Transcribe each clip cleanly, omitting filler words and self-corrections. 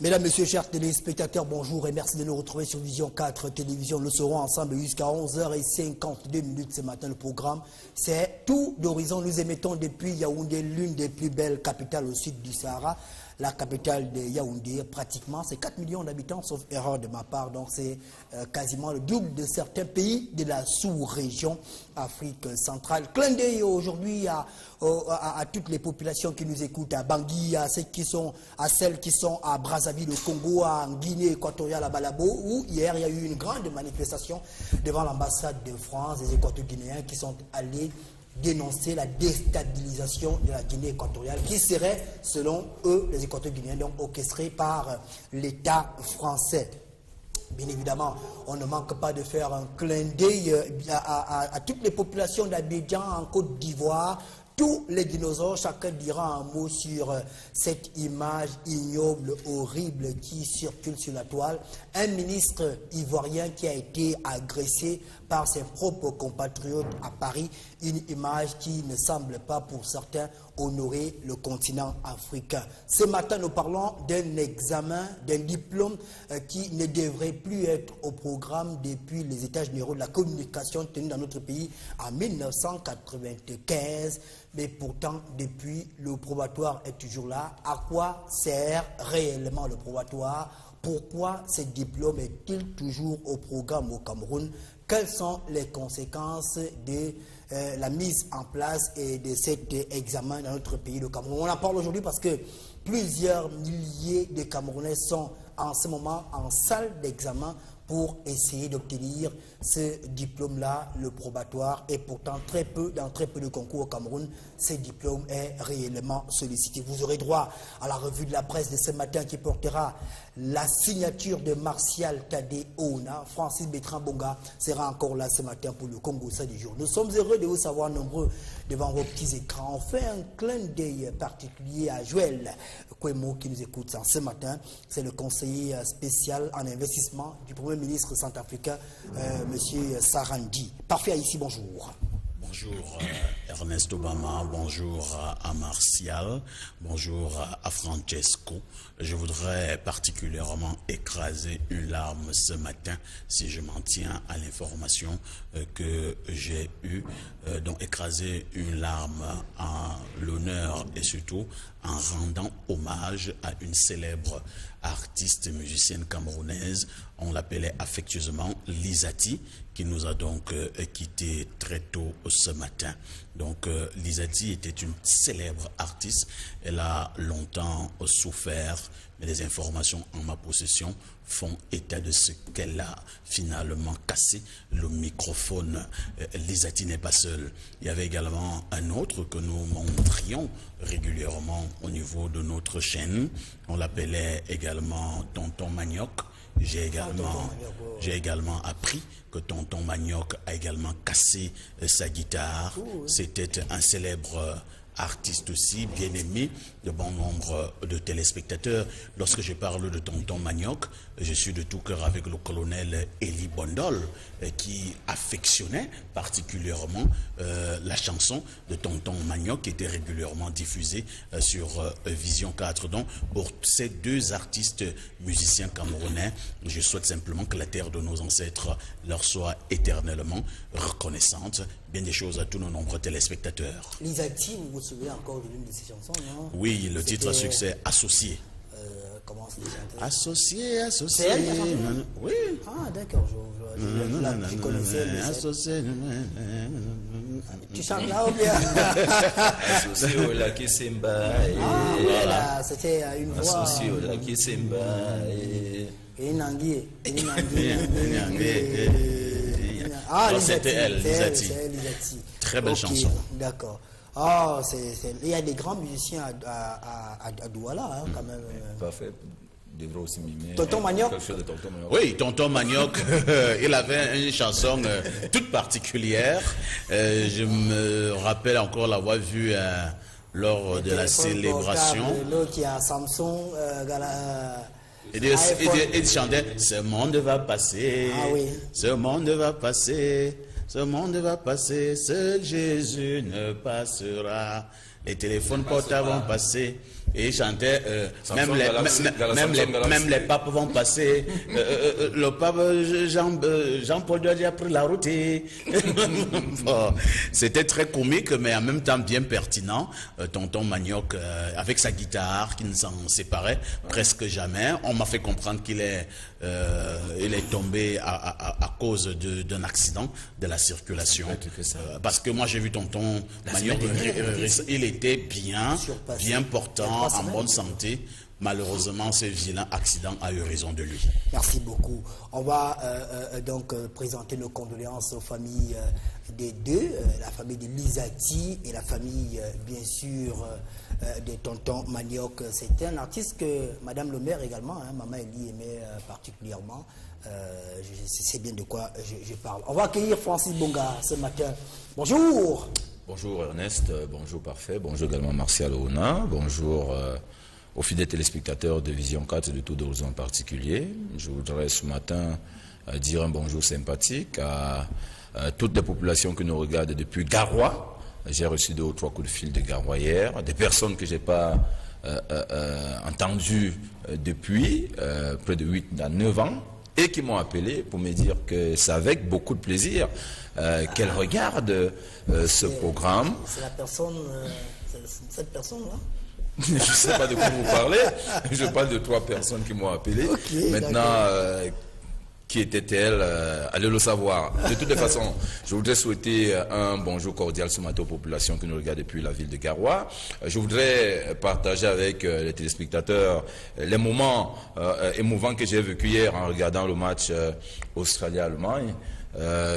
Mesdames, Messieurs, chers téléspectateurs, bonjour et merci de nous retrouver sur Vision 4 Télévision. Nous serons ensemble jusqu'à 11h52 ce matin. Le programme, c'est Tour d'horizon. Nous émettons depuis Yaoundé, l'une des plus belles capitales au sud du Sahara. La capitale de Yaoundé, pratiquement, c'est 4 millions d'habitants, sauf erreur de ma part. Donc, c'est quasiment le double de certains pays de la sous-région Afrique centrale. Clin d'œil aujourd'hui à toutes les populations qui nous écoutent, à Bangui, à celles qui sont à Brazzaville, au Congo, à Guinée équatoriale, à Malabo, où hier, il y a eu une grande manifestation devant l'ambassade de France, des Équato-Guinéens qui sont allés dénoncer la déstabilisation de la Guinée équatoriale qui serait, selon eux, les Équato-Guinéens, donc orchestrée par l'État français. Bien évidemment, on ne manque pas de faire un clin d'œil à toutes les populations d'Abidjan en Côte d'Ivoire. Tous les dinosaures, chacun dira un mot sur cette image ignoble, horrible qui circule sur la toile. Un ministre ivoirien qui a été agressé par ses propres compatriotes à Paris. Une image qui ne semble pas pour certains honorer le continent africain. Ce matin, nous parlons d'un examen, d'un diplôme qui ne devrait plus être au programme depuis les États généraux de la communication tenus dans notre pays en 1995. Mais pourtant, depuis, le probatoire est toujours là. À quoi sert réellement le probatoire? Pourquoi ce diplôme est-il toujours au programme au Cameroun? Quelles sont les conséquences de la mise en place et de cet examen dans notre pays, le Cameroun? On en parle aujourd'hui parce que plusieurs milliers de Camerounais sont en ce moment en salle d'examen pour essayer d'obtenir ce diplôme-là, le probatoire. Et pourtant, dans très peu de concours au Cameroun, ce diplôme est réellement sollicité. Vous aurez droit à la revue de la presse de ce matin qui portera la signature de Martial Tadé Ouna. Francis Bertrand Bonga sera encore là ce matin pour le Congo ça du jour. Nous sommes heureux de vous savoir nombreux devant vos petits écrans. On fait un clin d'œil particulier à Joël Kwemo qui nous écoute ce matin. C'est le conseiller spécial en investissement du Premier ministre centrafricain, M. Sarandi. Parfait ici, bonjour. Bonjour Ernest Obama, bonjour à Martial, bonjour à Francesco. Je voudrais particulièrement écraser une larme ce matin, si je m'en tiens à l'information que j'ai eue. Donc écraser une larme en l'honneur et surtout en rendant hommage à une célèbre artiste musicienne camerounaise. On l'appelait affectueusement Lizati, qui nous a donc quittés très tôt ce matin. Donc Lizati était une célèbre artiste. Elle a longtemps souffert, mais les informations en ma possession font état de ce qu'elle a finalement cassé le microphone. Lizati n'est pas seule. Il y avait également un autre que nous montrions régulièrement au niveau de notre chaîne. On l'appelait également Tonton Manioc. J'ai également appris que Tonton Manioc a également cassé sa guitare. C'était un célèbre artiste aussi, bien aimé de bon nombre de téléspectateurs. Lorsque je parle de Tonton Manioc, je suis de tout cœur avec le colonel Eli Bondol, qui affectionnait particulièrement la chanson de Tonton Manioc, qui était régulièrement diffusée sur Vision 4. Donc, pour ces deux artistes musiciens camerounais, je souhaite simplement que la terre de nos ancêtres leur soit éternellement reconnaissante. Bien des choses à tous nos nombreux téléspectateurs. Lizati, vous vous souvenez encore de l'une de ces chansons, non? Oui, le titre à succès, Associé. Comment c'est chanté? Associé, associé. C'est elle qui a chanté? Oui. Ah, d'accord. Tu connaissais associé. Tu chantes là ou bien? Associé au Lucky Simba. Ah, voilà, c'était une voix. Associé au Lucky Simba. Et Nangui. Ah, c'était elle, Lizati. Très belle chanson. D'accord. Ah, il y a des grands musiciens à Douala, quand même. Parfait. Devrait aussi mimer. Tonton Manioc. Oui, Tonton Manioc, il avait une chanson toute particulière. Je me rappelle encore l'avoir vue lors de la célébration. Qui a Samsung, il chantait « Ce monde va passer, ce monde va passer, ce monde va passer, seul Jésus ne passera. » Les téléphones portables vont passer. Et il chantait, même les papes vont passer. Le pape Jean-Paul II a pris la route. Bon, c'était très comique, mais en même temps bien pertinent. Tonton Manioc, avec sa guitare, qui ne s'en séparait presque jamais. On m'a fait comprendre qu'il est tombé à cause d'un accident de la circulation. Parce que moi j'ai vu tonton Manioc, il était bien portant, en bonne santé. Malheureusement, ce vilain accident a eu raison de lui. Merci beaucoup. On va donc présenter nos condoléances aux familles des deux, la famille de Lisati et la famille, bien sûr, de tonton Manioc. C'est un artiste que Madame le maire également, Maman Elie aimait particulièrement. Je sais bien de quoi je parle. On va accueillir Francis Bonga ce matin. Bonjour. Bonjour Ernest, bonjour Parfait, bonjour également Martial Ouna, bonjour aux fidèles téléspectateurs de Vision 4 et de Tour d'Horizon en particulier. Je voudrais ce matin dire un bonjour sympathique à toutes les populations qui nous regardent depuis Garoua. J'ai reçu 2 ou 3 coups de fil de Garoua hier, des personnes que je n'ai pas entendues depuis près de 8 à 9 ans. Et qui m'ont appelé pour me dire que c'est avec beaucoup de plaisir qu'elles regardent ce programme. C'est la personne, cette personne-là? Je ne sais pas de quoi vous parlez. Je parle de 3 personnes qui m'ont appelé. Okay, maintenant, qui était-elle? Allez le savoir. De toutes les façons, je voudrais souhaiter un bonjour cordial ce matin aux populations qui nous regardent depuis la ville de Garoua. Je voudrais partager avec les téléspectateurs les moments émouvants que j'ai vécu hier en regardant le match Australie-Allemagne.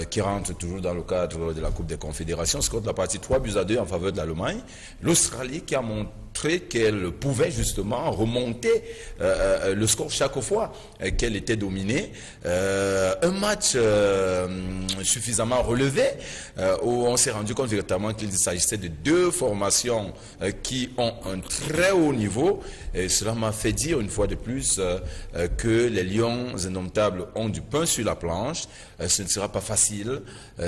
Qui rentre toujours dans le cadre de la Coupe des Confédérations, score de la partie 3-2 en faveur de l'Allemagne. L'Australie qui a montré qu'elle pouvait justement remonter le score chaque fois qu'elle était dominée. Un match suffisamment relevé où on s'est rendu compte véritablement qu'il s'agissait de 2 formations qui ont un très haut niveau. Et cela m'a fait dire une fois de plus que les Lions indomptables ont du pain sur la planche. Ce ne sera pas facile.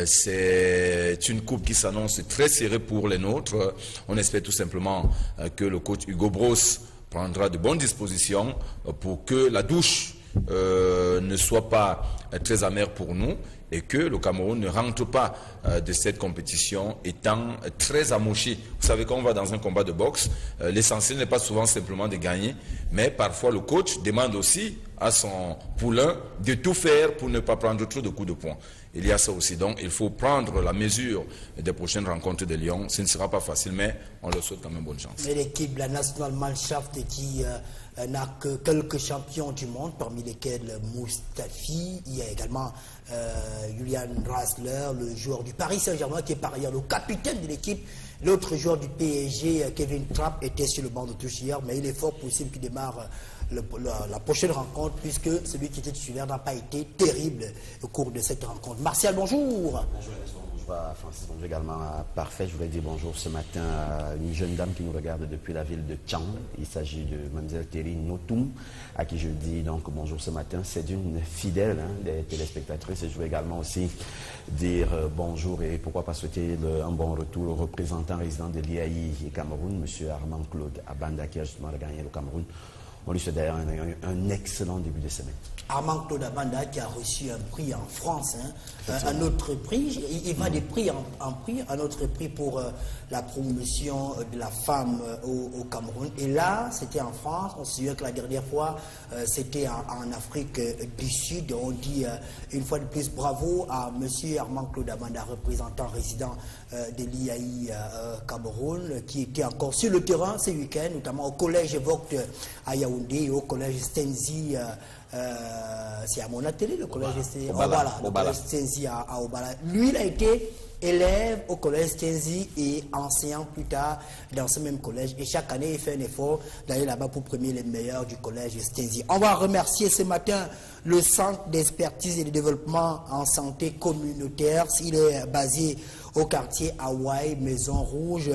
C'est une coupe qui s'annonce très serrée pour les nôtres. On espère tout simplement que le coach Hugo Broos prendra de bonnes dispositions pour que la douche ne soit pas très amère pour nous et que le Cameroun ne rentre pas de cette compétition étant très amoché. Vous savez, quand on va dans un combat de boxe, l'essentiel n'est pas souvent simplement de gagner, mais parfois le coach demande aussi à son poulain de tout faire pour ne pas prendre trop de coups de poing. Il y a ça aussi, donc il faut prendre la mesure des prochaines rencontres de Lyon. Ce ne sera pas facile, mais on leur souhaite quand même bonne chance. Mais l'équipe, la National Mannschaft, qui n'a que quelques champions du monde, parmi lesquels Moustafi, il y a également Julian Draxler, le joueur du Paris Saint-Germain, qui est par ailleurs le capitaine de l'équipe. L'autre joueur du PSG, Kevin Trapp, était sur le banc de touche hier, mais il est fort possible qu'il démarre la prochaine rencontre, puisque celui qui était titulaire n'a pas été terrible au cours de cette rencontre. Martial, bonjour. Bonjour à Francis, bonjour également à Parfait. Je voulais dire bonjour ce matin à une jeune dame qui nous regarde depuis la ville de Tchang. Il s'agit de Mademoiselle Terry Notoum, à qui je dis donc bonjour ce matin. C'est une fidèle des téléspectatrices. Et je veux également aussi dire bonjour et pourquoi pas souhaiter un bon retour au représentant résident de l'IAI et Cameroun, M. Armand Claude Abanda, qui a justement regagné le Cameroun. On lui souhaite d'ailleurs un excellent début de semaine. Armand Claude Abanda qui a reçu un prix en France, un autre prix, il va des prix en prix, un autre prix pour la promotion de la femme au Cameroun. Et là, c'était en France, on se souvient que la dernière fois, c'était en Afrique du Sud. On dit une fois de plus bravo à M. Armand Claude Abanda, représentant résident de l'IAI Cameroun, qui était encore sur le terrain ce week-end, notamment au collège Vogt à Yaoundé et au collège Stenzi. C'est à mon atelier, le collège Stenzi à Obala. Lui, il a été élève au collège Stenzi et enseignant plus tard dans ce même collège. Et chaque année, il fait un effort d'aller là-bas pour premier les meilleurs du collège Stenzi. On va remercier ce matin le Centre d'expertise et de développement en santé communautaire. Il est basé au quartier Hawaï, Maison Rouge.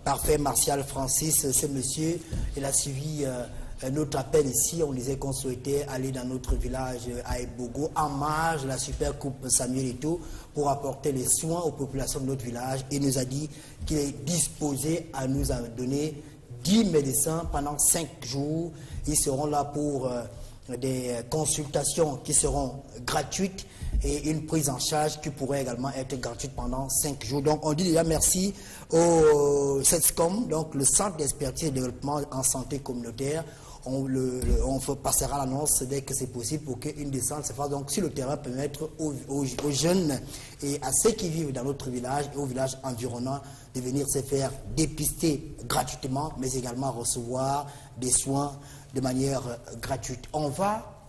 Parfait, Martial Francis, ce monsieur, il a suivi notre appel ici, on disait qu'on souhaitait aller dans notre village à Ebogo en marge de la Super Coupe Samuel Eto'o pour apporter les soins aux populations de notre village. Il nous a dit qu'il est disposé à nous donner 10 médecins pendant 5 jours. Ils seront là pour des consultations qui seront gratuites et une prise en charge qui pourrait également être gratuite pendant 5 jours. Donc on dit déjà merci au CESCOM, donc le Centre d'expertise et de développement en santé communautaire. On passera l'annonce dès que c'est possible pour qu'une descente se fasse donc sur le terrain, permettre aux jeunes et à ceux qui vivent dans notre village et au village environnant de venir se faire dépister gratuitement, mais également recevoir des soins de manière gratuite. On va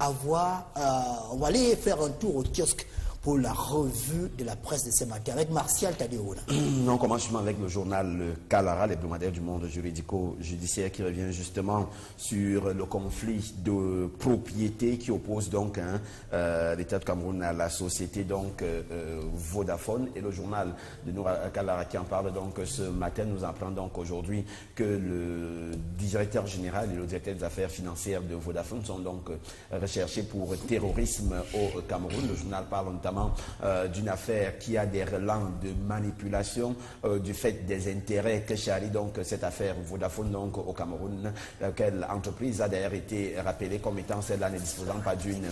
aller faire un tour au kiosque pour la revue de la presse de ce matin avec Martial Tadéouna. On commence justement avec le journal Kalara, l'hebdomadaire du monde juridico-judiciaire, qui revient justement sur le conflit de propriété qui oppose donc l'État de Cameroun à la société donc Vodafone. Et le journal de Noura Kalara qui en parle donc ce matin nous apprend donc aujourd'hui que le directeur général et le directeur des affaires financières de Vodafone sont donc recherchés pour terrorisme au Cameroun. Le journal parle notamment d'une affaire qui a des relents de manipulation du fait des intérêts que charrie donc cette affaire Vodafone donc au Cameroun, laquelle entreprise a d'ailleurs été rappelée comme étant celle-là ne disposant pas d'une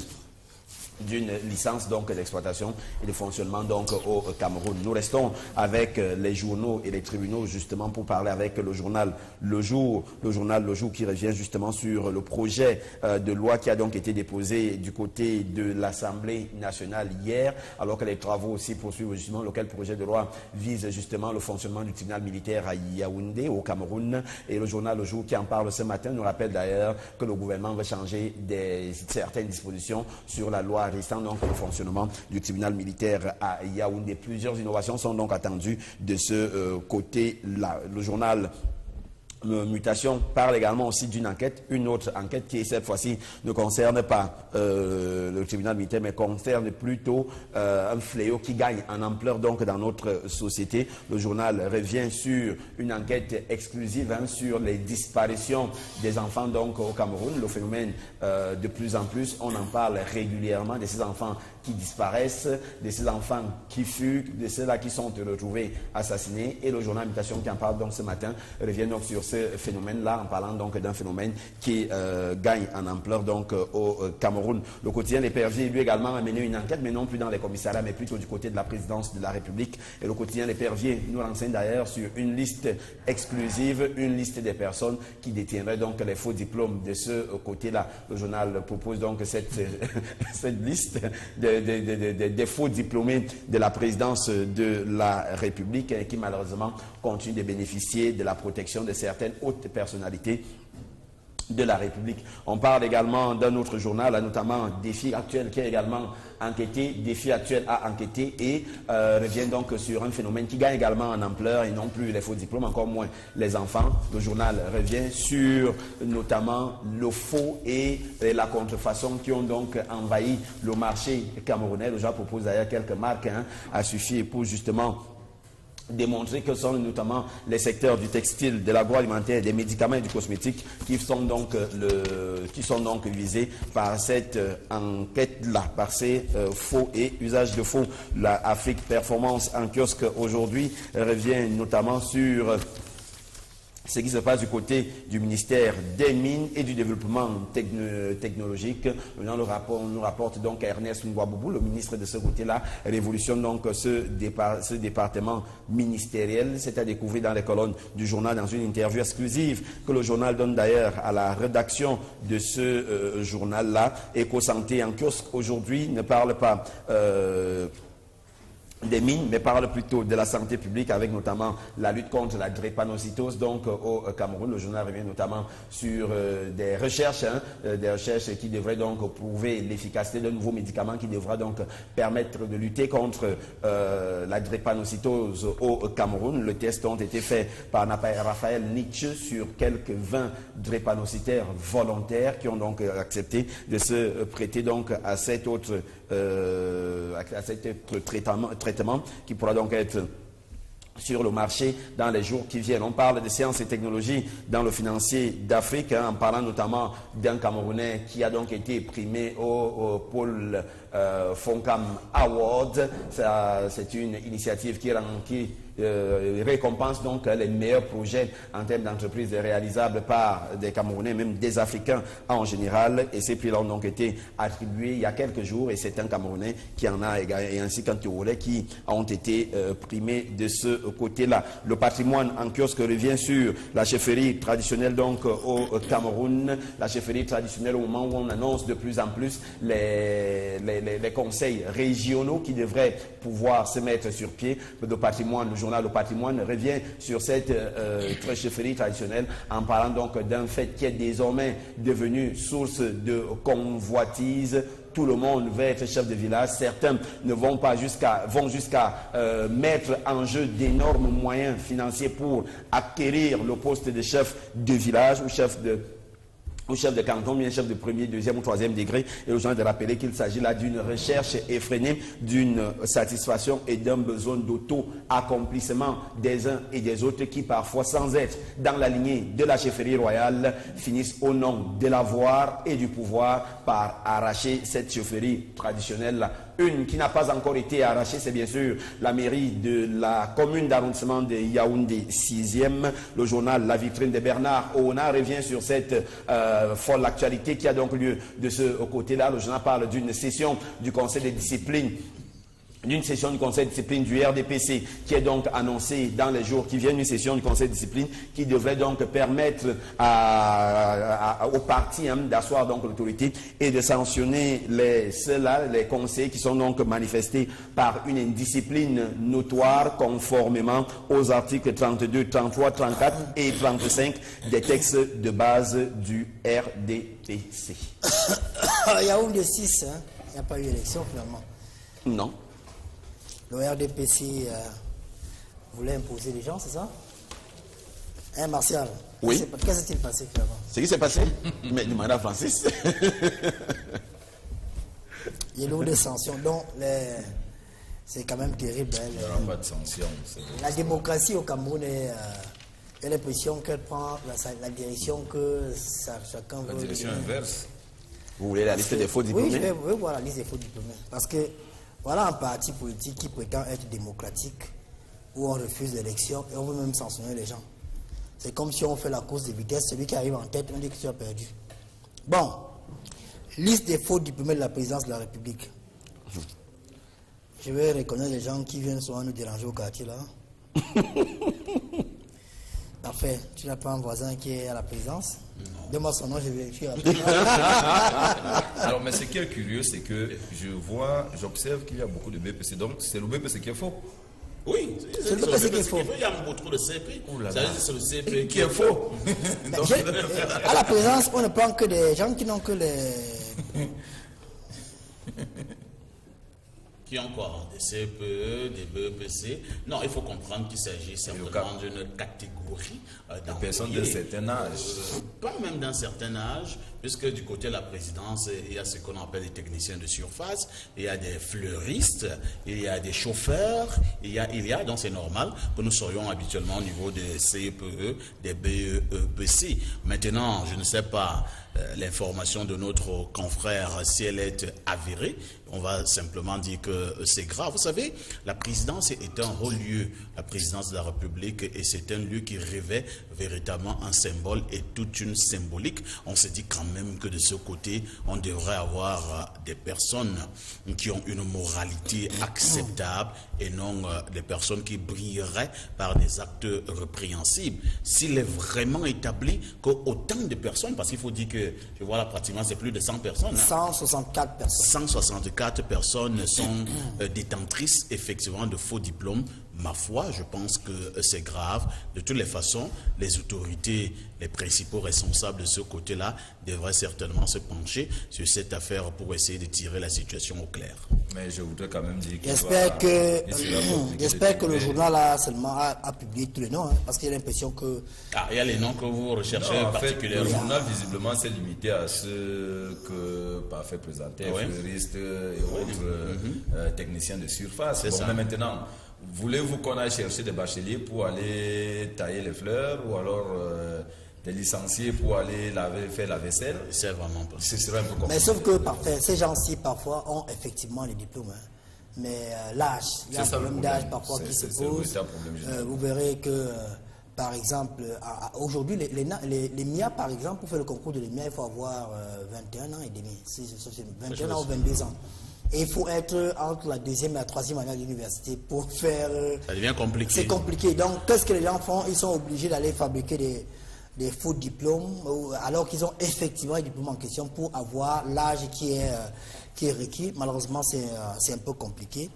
licence donc d'exploitation et de fonctionnement donc au Cameroun. Nous restons avec les journaux et les tribunaux justement pour parler avec le journal Le Jour qui revient justement sur le projet de loi qui a donc été déposé du côté de l'Assemblée nationale hier, alors que les travaux aussi poursuivent justement, lequel projet de loi vise justement le fonctionnement du tribunal militaire à Yaoundé au Cameroun. Et le journal Le Jour qui en parle ce matin nous rappelle d'ailleurs que le gouvernement va changer certaines dispositions sur la loi restant donc le fonctionnement du tribunal militaire à Yaoundé. Plusieurs innovations sont donc attendues de ce côté-là. Le journal Mutation parle également aussi d'une enquête, une autre enquête qui cette fois-ci ne concerne pas le tribunal militaire, mais concerne plutôt un fléau qui gagne en ampleur donc dans notre société. Le journal revient sur une enquête exclusive sur les disparitions des enfants donc au Cameroun. Le phénomène de plus en plus, on en parle régulièrement de ces enfants qui disparaissent, de ces enfants qui fuguent, de ceux-là qui sont retrouvés assassinés. Et le journal Mutation qui en parle donc ce matin revient donc sur ce phénomène-là en parlant donc d'un phénomène qui gagne en ampleur donc au Cameroun. Le quotidien L'Épervier lui également a mené une enquête, mais non plus dans les commissariats, mais plutôt du côté de la présidence de la République. Et le quotidien L'Épervier nous renseigne d'ailleurs sur une liste exclusive, une liste des personnes qui détiendraient donc les faux diplômes de ce côté-là. Le journal propose donc cette liste des faux diplômés de la présidence de la République qui malheureusement continuent de bénéficier de la protection de certaines hautes personnalités de la République. On parle également d'un autre journal, notamment Défi Actuel, qui a également enquêté, Défi Actuel a enquêté et revient donc sur un phénomène qui gagne également en ampleur et non plus les faux diplômes, encore moins les enfants. Le journal revient sur notamment le faux et la contrefaçon qui ont donc envahi le marché camerounais. Le journal propose d'ailleurs quelques marques à suffire pour justement démontrer que sont notamment les secteurs du textile, de l'agroalimentaire, des médicaments et du cosmétique qui sont donc visés par cette enquête-là, par ces faux et usage de faux. La Afrique Performance en kiosque aujourd'hui revient notamment sur ce qui se passe du côté du ministère des Mines et du Développement technologique. Nous rapporte donc Ernest Ngouaboubou, le ministre de ce côté-là, révolutionne donc ce département ministériel. C'est à découvrir dans les colonnes du journal, dans une interview exclusive que le journal donne d'ailleurs à la rédaction de ce journal-là. Éco-santé en kiosque aujourd'hui ne parle pas des mines, mais parle plutôt de la santé publique avec notamment la lutte contre la drépanocytose donc au Cameroun. Le journal revient notamment sur des recherches qui devraient donc prouver l'efficacité d'un nouveau médicament qui devra donc permettre de lutter contre la drépanocytose au Cameroun. Le test ont été faits par Raphaël Nietzsche sur quelques 20 drépanocytaires volontaires qui ont donc accepté de se prêter donc à cet autre traitement qui pourra donc être sur le marché dans les jours qui viennent. On parle de sciences et technologies dans le financier d'Afrique, en parlant notamment d'un Camerounais qui a donc été primé au pôle Foncam Award. C'est une initiative qui récompense donc les meilleurs projets en termes d'entreprise réalisables par des Camerounais, même des Africains en général. Et ces prix-là ont donc été attribués il y a quelques jours, et c'est un Camerounais qui en a et ainsi qu'un Togolais qui ont été primés de ce côté-là. Le patrimoine en kiosque revient sur la chefferie traditionnelle donc au Cameroun, la chefferie traditionnelle au moment où on annonce de plus en plus les conseils régionaux qui devraient pouvoir se mettre sur pied. Le patrimoine, le journal Le Patrimoine revient sur cette chefferie traditionnelle en parlant donc d'un fait qui est désormais devenu source de convoitise. Tout le monde veut être chef de village. Certains ne vont pas jusqu'à mettre en jeu d'énormes moyens financiers pour acquérir le poste de chef de village ou chef de canton, bien chef de premier, deuxième ou troisième degré. Et aux gens de rappeler qu'il s'agit là d'une recherche effrénée, d'une satisfaction et d'un besoin d'auto-accomplissement des uns et des autres qui parfois, sans être dans la lignée de la chefferie royale, finissent au nom de l'avoir et du pouvoir par arracher cette chefferie traditionnelle. Une qui n'a pas encore été arrachée, c'est bien sûr la mairie de la commune d'arrondissement de Yaoundé 6e. Le journal La Vitrine de Bernard Oona revient sur cette folle actualité qui a donc lieu de ce côté-là. Le journal parle d'une session du conseil de discipline du RDPC qui est donc annoncée dans les jours qui viennent, une session du conseil de discipline qui devrait donc permettre aux partis d'asseoir donc l'autorité et de sanctionner ceux-là, les conseils qui sont donc manifestés par une indiscipline notoire conformément aux articles 32, 33, 34 et 35 des textes de base du RDPC. Il y a eu de 6, il n'y a pas eu d'élection finalement. Non. Le RDPC voulait imposer les gens, c'est ça? Hein, Martial? Oui. Qu'est-ce qui s'est passé finalement? Ce qui s'est passé? Mais demandez à Francis. Il y a eu des sanctions. Donc, c'est quand même terrible. Il n'y aura pas de sanctions. La démocratie au Cameroun est... Il y a l'impression qu'elle prend la direction que chacun veut. La direction inverse. Vous voulez la liste des faux diplômés? Oui, je veux voir la liste des faux diplômés. Parce que voilà un parti politique qui prétend être démocratique, où on refuse l'élection et on veut même sanctionner les gens. C'est comme si on fait la course de vitesse, celui qui arrive en tête, on dit que tu as perdu. Bon, liste des faux diplômés de la présidence de la République. Je vais reconnaître les gens qui viennent souvent nous déranger au quartier là. Parfait, tu n'as pas un voisin qui est à la présidence? Donne-moi son nom, je vérifie. Alors, mais ce qui est curieux, c'est que j'observe qu'il y a beaucoup de BPC. Donc, c'est le BPC qui est faux. Oui, c'est le BPC qui est faux. Il y a beaucoup de CP. C'est le CP qui est faux. Donc, à la présidence, on ne prend que des gens qui n'ont que les... Qui ont quoi? Des CPE, des BEPC. Non, il faut comprendre qu'il s'agit simplement d'une catégorie de personnes d'un certain âge. Pas même d'un certain âge, puisque du côté de la présidence, il y a ce qu'on appelle les techniciens de surface, il y a des fleuristes, il y a des chauffeurs, il y a donc c'est normal que nous serions habituellement au niveau des CPE, des BEPC. Maintenant, je ne sais pas l'information de notre confrère, si elle est avérée, on va simplement dire que c'est grave. Vous savez, la présidence est un haut lieu, la présidence de la République, et c'est un lieu qui revêt véritablement un symbole et toute une symbolique. On se dit quand même que de ce côté, on devrait avoir des personnes qui ont une moralité acceptable et non des personnes qui brilleraient par des actes répréhensibles. S'il est vraiment établi qu'autant de personnes, parce qu'il faut dire que, je vois là pratiquement c'est plus de 100 personnes. 164 personnes. 164 personnes sont détentrices effectivement de faux diplômes. Ma foi, je pense que c'est grave. De toutes les façons, les autorités, les principaux responsables de ce côté-là devraient certainement se pencher sur cette affaire pour essayer de tirer la situation au clair. Mais je voudrais quand même dire j'espère que le journal a seulement a publié tous les noms, parce qu'il y a l'impression que... Ah, il y a les noms que vous recherchez particulièrement. Le journal, visiblement, s'est limité à ceux que Parfait présentait, fleuristes et autres techniciens de surface. C'est ça. Mais maintenant, voulez-vous qu'on aille chercher des bacheliers pour aller tailler les fleurs ou alors des licenciés pour aller faire la vaisselle? C'est vraiment pas. Ce serait un peu compliqué. Mais sauf que parfait, ces gens-ci parfois ont effectivement les diplômes. Hein. Mais l'âge, il y a un problème d'âge parfois qui se pose. Vous verrez que, par exemple, aujourd'hui, les MIA, par exemple, pour faire le concours de l'EMIA, il faut avoir 21 ans et demi. 21 ans ou 22 ans. Et il faut être entre la deuxième et la troisième année à l'université pour faire... Ça devient compliqué. C'est compliqué. Donc, qu'est-ce que les gens font? Ils sont obligés d'aller fabriquer des faux diplômes, alors qu'ils ont effectivement les diplômes en question pour avoir l'âge qui est requis. Malheureusement, c'est un peu compliqué.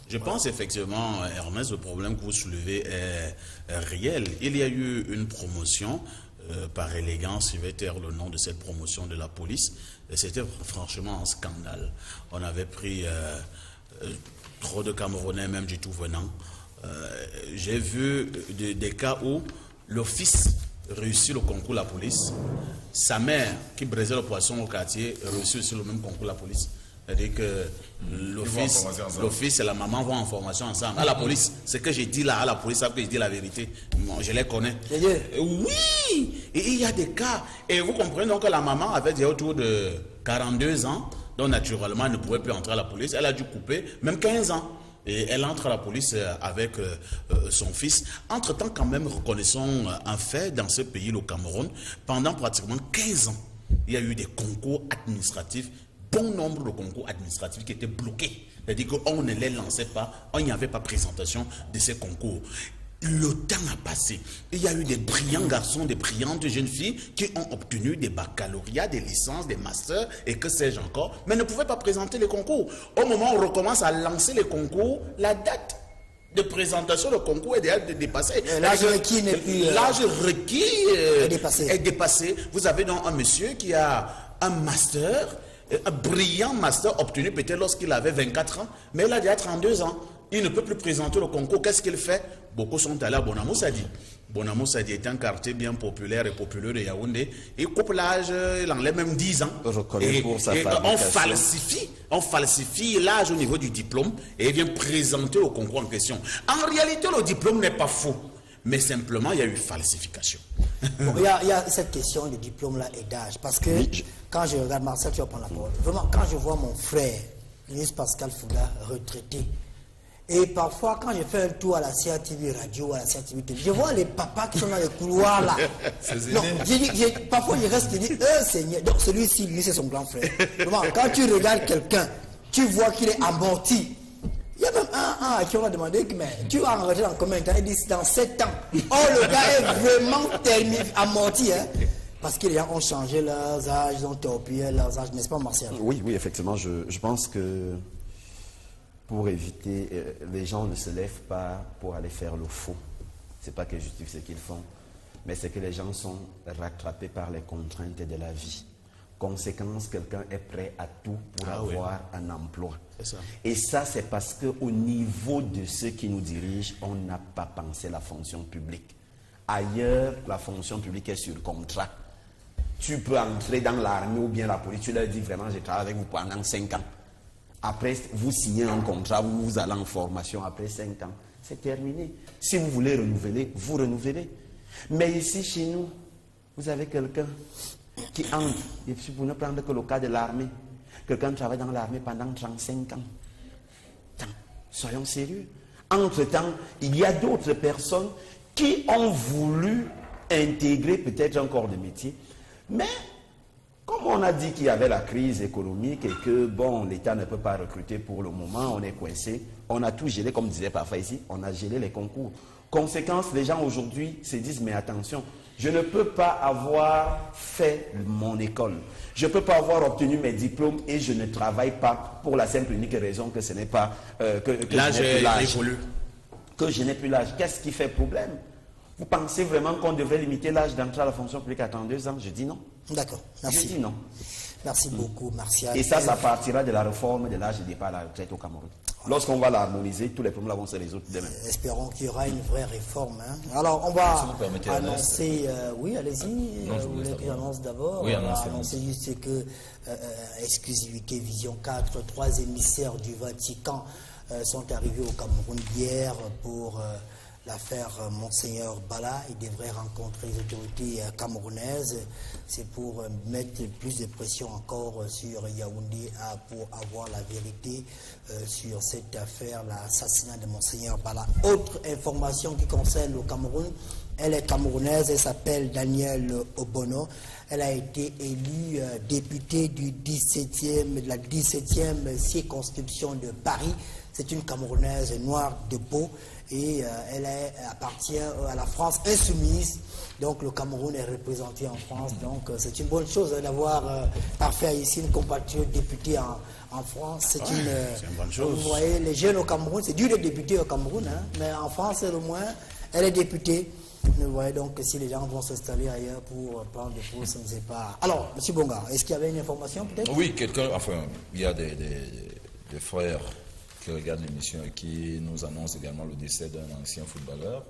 Je pense effectivement, Ernest, le problème que vous soulevez est réel. Il y a eu une promotion, par élégance, je vais taire le nom de cette promotion de la police, et c'était franchement un scandale. On avait pris trop de Camerounais, même du tout venant. J'ai vu des cas où l'office réussit le concours la police, sa mère qui braisait le poisson au quartier réussit aussi le même concours la police. C'est-à-dire que l'office et la maman vont en formation ensemble. À la police, ce que j'ai dit là, à la police, savent que je dis la vérité. Bon, je les connais. Oui, et il y a des cas. Et vous comprenez donc que la maman avait déjà autour de 42 ans, donc naturellement, elle ne pouvait plus entrer à la police. Elle a dû couper, même 15 ans. Et elle entre à la police avec son fils. Entre-temps, quand même, reconnaissons un fait dans ce pays, le Cameroun, pendant pratiquement 15 ans, il y a eu des concours administratifs, bon nombre de concours administratifs qui étaient bloqués. C'est-à-dire qu'on ne les lançait pas, on n'y avait pas présentation de ces concours. Le temps a passé. Il y a eu des brillants garçons, des brillantes jeunes filles qui ont obtenu des baccalauréats, des licences, des masters et que sais-je encore, mais ne pouvaient pas présenter les concours. Au moment où on recommence à lancer les concours, la date de présentation de concours est déjà dépassée. L'âge requis n'est plus... L'âge requis est dépassé. Vous avez donc un monsieur qui a un master, un brillant master obtenu peut-être lorsqu'il avait 24 ans, mais il a déjà 32 ans. Il ne peut plus présenter le concours. Qu'est-ce qu'il fait? Beaucoup sont allés à Bonamou Sadi. Bonamou Sadi est un quartier bien populaire et populeux de Yaoundé. Il coupe l'âge, il enlève même 10 ans. Et on falsifie l'âge au niveau du diplôme et il vient présenter le concours en question. En réalité, le diplôme n'est pas faux, mais simplement il y a eu falsification. Bon, il y a cette question de diplôme-là et d'âge. Parce que quand je regarde, Marcel, tu vas prendre la parole. Vraiment, quand je vois mon frère, Louis Pascal Fouga, retraité, et parfois, quand je fais un tour à la CRTV Radio, à la CRTV TV, je vois les papas qui sont dans les couloirs là. Non, parfois, je reste et dis, Seigneur. Donc, celui-ci, lui, c'est son grand frère. Vraiment, quand tu regardes quelqu'un, tu vois qu'il est amorti. Il y a même un à qui on a demandé, mais tu as enregistré dans combien de temps? Il dit, dans 7 ans. Oh, le gars est vraiment amorti, hein. Parce que les gens ont changé leurs âges, ils ont torpillé leurs âges, n'est-ce pas, Martial? Oui, effectivement, je pense que pour éviter, les gens ne se lèvent pas pour aller faire le faux. Ce n'est pas qu'ils justifient ce qu'ils font, mais c'est que les gens sont rattrapés par les contraintes de la vie. Conséquence, quelqu'un est prêt à tout pour avoir un emploi. Ça. Et ça, c'est parce qu'au niveau de ceux qui nous dirigent, on n'a pas pensé la fonction publique. Ailleurs, la fonction publique est sur contrat. Tu peux entrer dans l'armée ou bien la police, tu leur dis vraiment, je travaille avec vous pendant 5 ans. Après, vous signez un contrat, vous allez en formation après 5 ans. C'est terminé. Si vous voulez renouveler, vous renouvelez. Mais ici, chez nous, vous avez quelqu'un qui entre, et puis pour ne prendre que le cas de l'armée, quelqu'un travaille dans l'armée pendant 35 ans. Soyons sérieux. Entre-temps, il y a d'autres personnes qui ont voulu intégrer peut-être un corps de métier, mais comme on a dit qu'il y avait la crise économique et que, bon, l'État ne peut pas recruter pour le moment, on est coincé, on a tout gelé, comme disait parfois ici, on a gelé les concours. Conséquence, les gens aujourd'hui se disent, mais attention, je ne peux pas avoir fait mon école, je ne peux pas avoir obtenu mes diplômes et je ne travaille pas pour la simple et unique raison que ce n'est pas, que l'âge est évolué. Que je n'ai plus l'âge. Qu'est-ce qui fait problème? Vous pensez vraiment qu'on devrait limiter l'âge d'entrée à la fonction publique à 32 ans? Je dis non. D'accord, merci. Je dis non. Merci beaucoup, Martial. Et ça partira de la réforme de l'âge de départ à la retraite au Cameroun. Lorsqu'on va l'harmoniser, tous les problèmes vont se résoudre demain. Espérons qu'il y aura une vraie réforme. Hein. Alors, on va annoncer... oui, allez-y. Vous voulez que j'annonce d'abord? Oui, on va annoncer juste que exclusivité Vision 4, 3 émissaires du Vatican sont arrivés au Cameroun hier pour l'affaire Monseigneur Bala. Ils devraient rencontrer les autorités camerounaises. C'est pour mettre plus de pression encore sur Yaoundé pour avoir la vérité sur cette affaire, l'assassinat de Monseigneur Bala. Autre information qui concerne le Cameroun, elle est camerounaise, elle s'appelle Danielle Obono. Elle a été élue députée de la 17e circonscription de Paris. C'est une Camerounaise noire de peau et elle appartient à la France insoumise. Donc le Cameroun est représenté en France. Donc c'est une bonne chose d'avoir parfait ici une compatriote députée en France. C'est une bonne chose. Vous voyez, les jeunes au Cameroun, c'est dur d'être député au Cameroun, hein, mais en France, au moins, elle est députée. Vous voyez donc que si les gens vont s'installer ailleurs pour prendre des pauses, ça ne sait pas. Alors, M. Bonga, est-ce qu'il y avait une information peut-être? Oui, il y a des frères qui regardent l'émission et qui nous annoncent également le décès d'un ancien footballeur,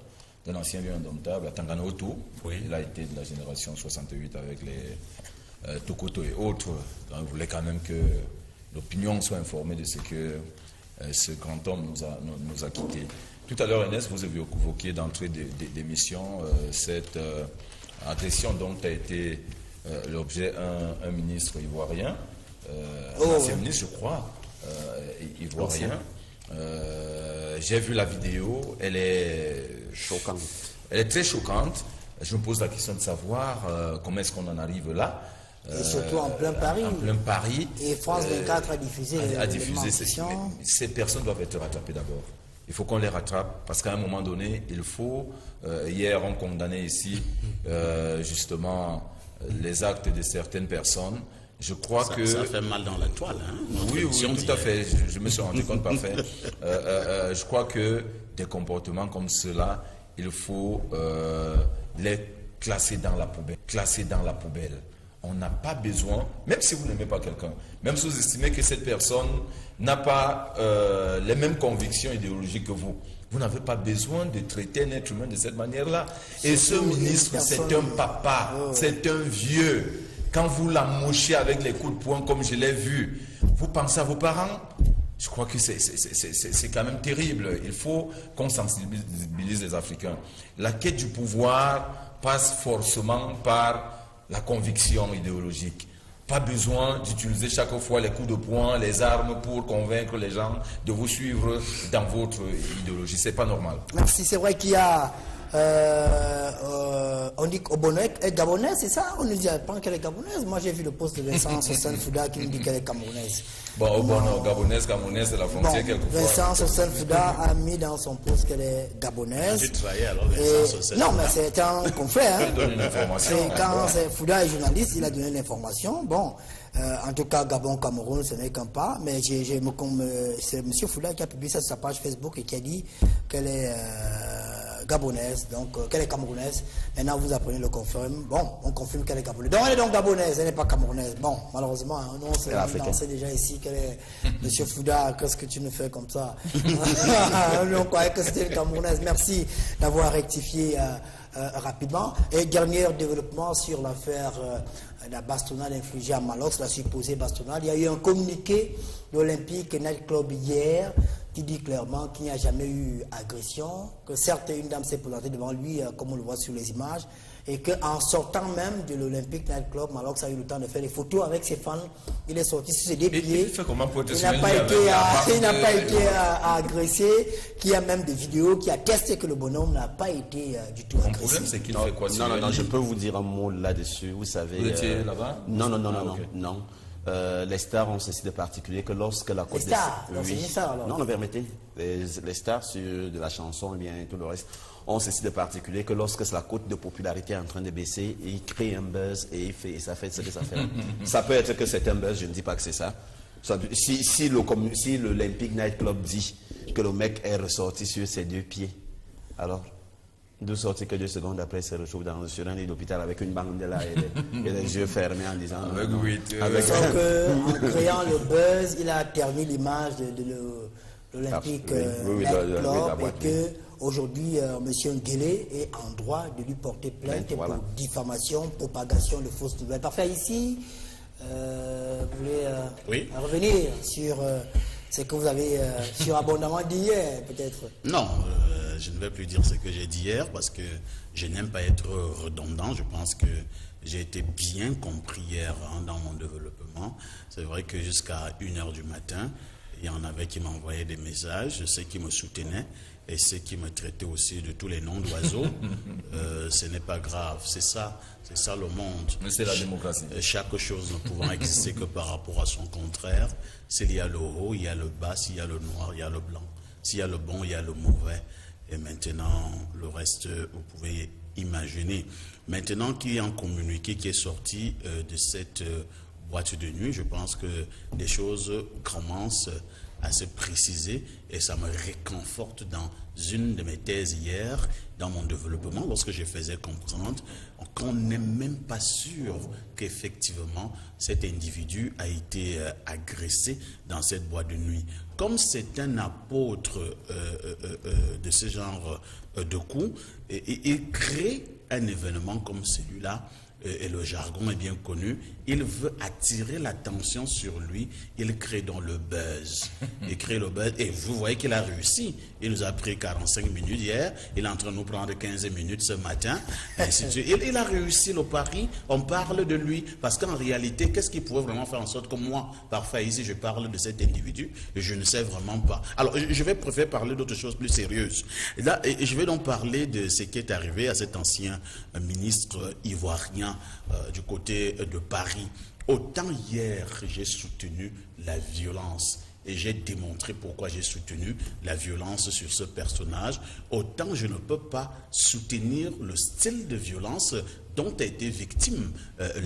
d'un ancien lion indomptable, à Tanganotu. Oui. Il a été de la génération 68 avec les Tokoto et autres. On voulait quand même que l'opinion soit informée de ce que ce grand homme nous a quittés. Tout à l'heure, Ernest, vous avez évoqué d'entrée d'émission cette agression dont a été l'objet un ministre ivoirien, un ancien ministre, je crois, ivoirien. J'ai vu la vidéo, elle est choquante. Elle est très choquante. Je me pose la question de savoir comment est-ce qu'on en arrive là. Et surtout en plein Paris. En plein Paris. Et France 24 a diffusé. Ces personnes doivent être rattrapées d'abord. Il faut qu'on les rattrape parce qu'à un moment donné, il faut. Hier, on condamnait ici justement les actes de certaines personnes. Je crois que ça fait mal dans la toile. Hein, oui, tout à fait. Je me suis rendu compte parfait. Je crois que des comportements comme cela, il faut les classer dans la poubelle. Classer dans la poubelle. On n'a pas besoin, même si vous n'aimez pas quelqu'un, même si vous estimez que cette personne n'a pas les mêmes convictions idéologiques que vous, vous n'avez pas besoin de traiter un être humain de cette manière-là. Et ce ministre, c'est un papa, c'est un vieux. Quand vous l'amonchez avec les coups de poing comme je l'ai vu, vous pensez à vos parents? Je crois que c'est quand même terrible. Il faut qu'on sensibilise les Africains. La quête du pouvoir passe forcément par la conviction idéologique. Pas besoin d'utiliser chaque fois les coups de poing, les armes pour convaincre les gens de vous suivre dans votre idéologie. C'est pas normal. Merci. C'est vrai qu'il y a on dit qu'Obono est gabonaise, c'est ça? On ne dit pas qu'elle est gabonaise. Moi j'ai vu le post de Vincent Sossène Fouda qui nous dit qu'elle est camerounaise. Bon, Obono, gabonaise, c'est la frontière quelquefois. Vincent Sossène Fouda a mis dans son post qu'elle est gabonaise. Tu travailles alors Vincent Sossène. Non, mais c'est un confrère. Il donne une information. Quand Fouda est journaliste, il a donné l'information. Bon, en tout cas, Gabon-Cameroun, ce n'est qu'un pas. Mais c'est M. Fouda qui a publié ça sur sa page Facebook et qui a dit qu'elle est gabonaise, donc qu'elle est camerounaise. Maintenant, vous apprenez le confirme. Bon, on confirme qu'elle est gabonaise. Donc, elle est donc gabonaise, elle n'est pas camerounaise. Bon, malheureusement, on sait déjà ici qu'elle est Monsieur Fouda. Qu'est-ce que tu nous fais comme ça? On croyait que c'était une camerounaise. Merci d'avoir rectifié rapidement. Et dernier développement sur l'affaire la bastonnade infligée à Malox, la supposée bastonnade. Il y a eu un communiqué de l'Olympique Night Club hier qui dit clairement qu'il n'y a jamais eu agression, que certes une dame s'est présentée devant lui, comme on le voit sur les images, et qu'en sortant même de l'Olympique Night Club, Malox a eu le temps de faire des photos avec ses fans. Il est sorti sur ses deux pieds. Il n'a pas été agressé, qu'il y a même des vidéos qui attestent que le bonhomme n'a pas été du tout agressé. Le problème, c'est qu'il fait quoi? Non, je peux vous dire un mot là-dessus. Vous savez. Vous étiez là-bas? Non. Les stars ont ceci de particulier que lorsque la côte des stars, non, permettez. Les stars de la chanson et bien tout le reste ont ceci de particulier que lorsque la cote de popularité est en train de baisser, ils créent un buzz et ça fait ce que ça fait. Ça peut être que c'est un buzz, je ne dis pas que c'est ça. Si l'Olympic Night Club dit que le mec est ressorti sur ses deux pieds, alors de sortir que 2 secondes après, il se retrouve sur un lit d'hôpital avec une bande de là et les yeux fermés en disant... En créant le buzz, il a terni l'image de l'Olympique Night Club et que aujourd'hui, M. Nguélé est en droit de lui porter plainte pour diffamation, propagation de fausses nouvelles. Parfait, ici, vous voulez revenir sur C'est que vous avez surabondamment dit hier, peut-être. Non, je ne vais plus dire ce que j'ai dit hier parce que je n'aime pas être redondant. Je pense que j'ai été bien compris hier dans mon développement. C'est vrai que jusqu'à 1h du matin, il y en avait qui m'envoyaient des messages, ceux qui me soutenaient et ceux qui me traitaient aussi de tous les noms d'oiseaux. Ce n'est pas grave, c'est ça le monde. Mais c'est la démocratie. Chaque chose ne pouvant exister que par rapport à son contraire. S'il y a le haut, il y a le bas, s'il y a le noir, il y a le blanc. S'il y a le bon, il y a le mauvais. Et maintenant, le reste, vous pouvez imaginer. Maintenant qu'il y a un communiqué qui est sorti de cette boîte de nuit, je pense que les choses commencent à se préciser et ça me réconforte dans une de mes thèses hier, dans mon développement, lorsque je faisais comprendre qu'on n'est même pas sûr qu'effectivement cet individu a été agressé dans cette boîte de nuit. Comme c'est un apôtre de ce genre de coups, il crée un événement comme celui-là, et le jargon est bien connu, il veut attirer l'attention sur lui, il crée donc le buzz. Il crée le buzz et vous voyez qu'il a réussi. Il nous a pris 45 minutes hier, il est en train de nous prendre 15 minutes ce matin, ainsi de suite. Il a réussi le pari, on parle de lui, parce qu'en réalité, qu'est-ce qui pouvait vraiment faire en sorte que moi, parfois ici, je parle de cet individu, et je ne sais vraiment pas. Alors, je vais préférer parler d'autres choses plus sérieuses. Et là, je vais donc parler de ce qui est arrivé à cet ancien ministre ivoirien du côté de Paris. Autant hier, j'ai soutenu la violence et j'ai démontré pourquoi j'ai soutenu la violence sur ce personnage, autant je ne peux pas soutenir le style de violence dont a été victime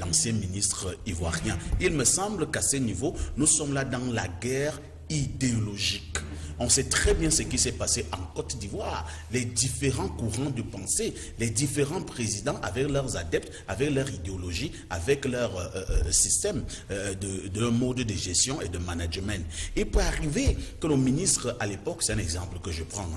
l'ancien ministre ivoirien. Il me semble qu'à ce niveau, nous sommes là dans la guerre idéologique. On sait très bien ce qui s'est passé en Côte d'Ivoire. Les différents courants de pensée, les différents présidents avec leurs adeptes, avec leur idéologie, avec leur système de mode de gestion et de management. Il peut arriver que le ministre, à l'époque, c'est un exemple que je prends,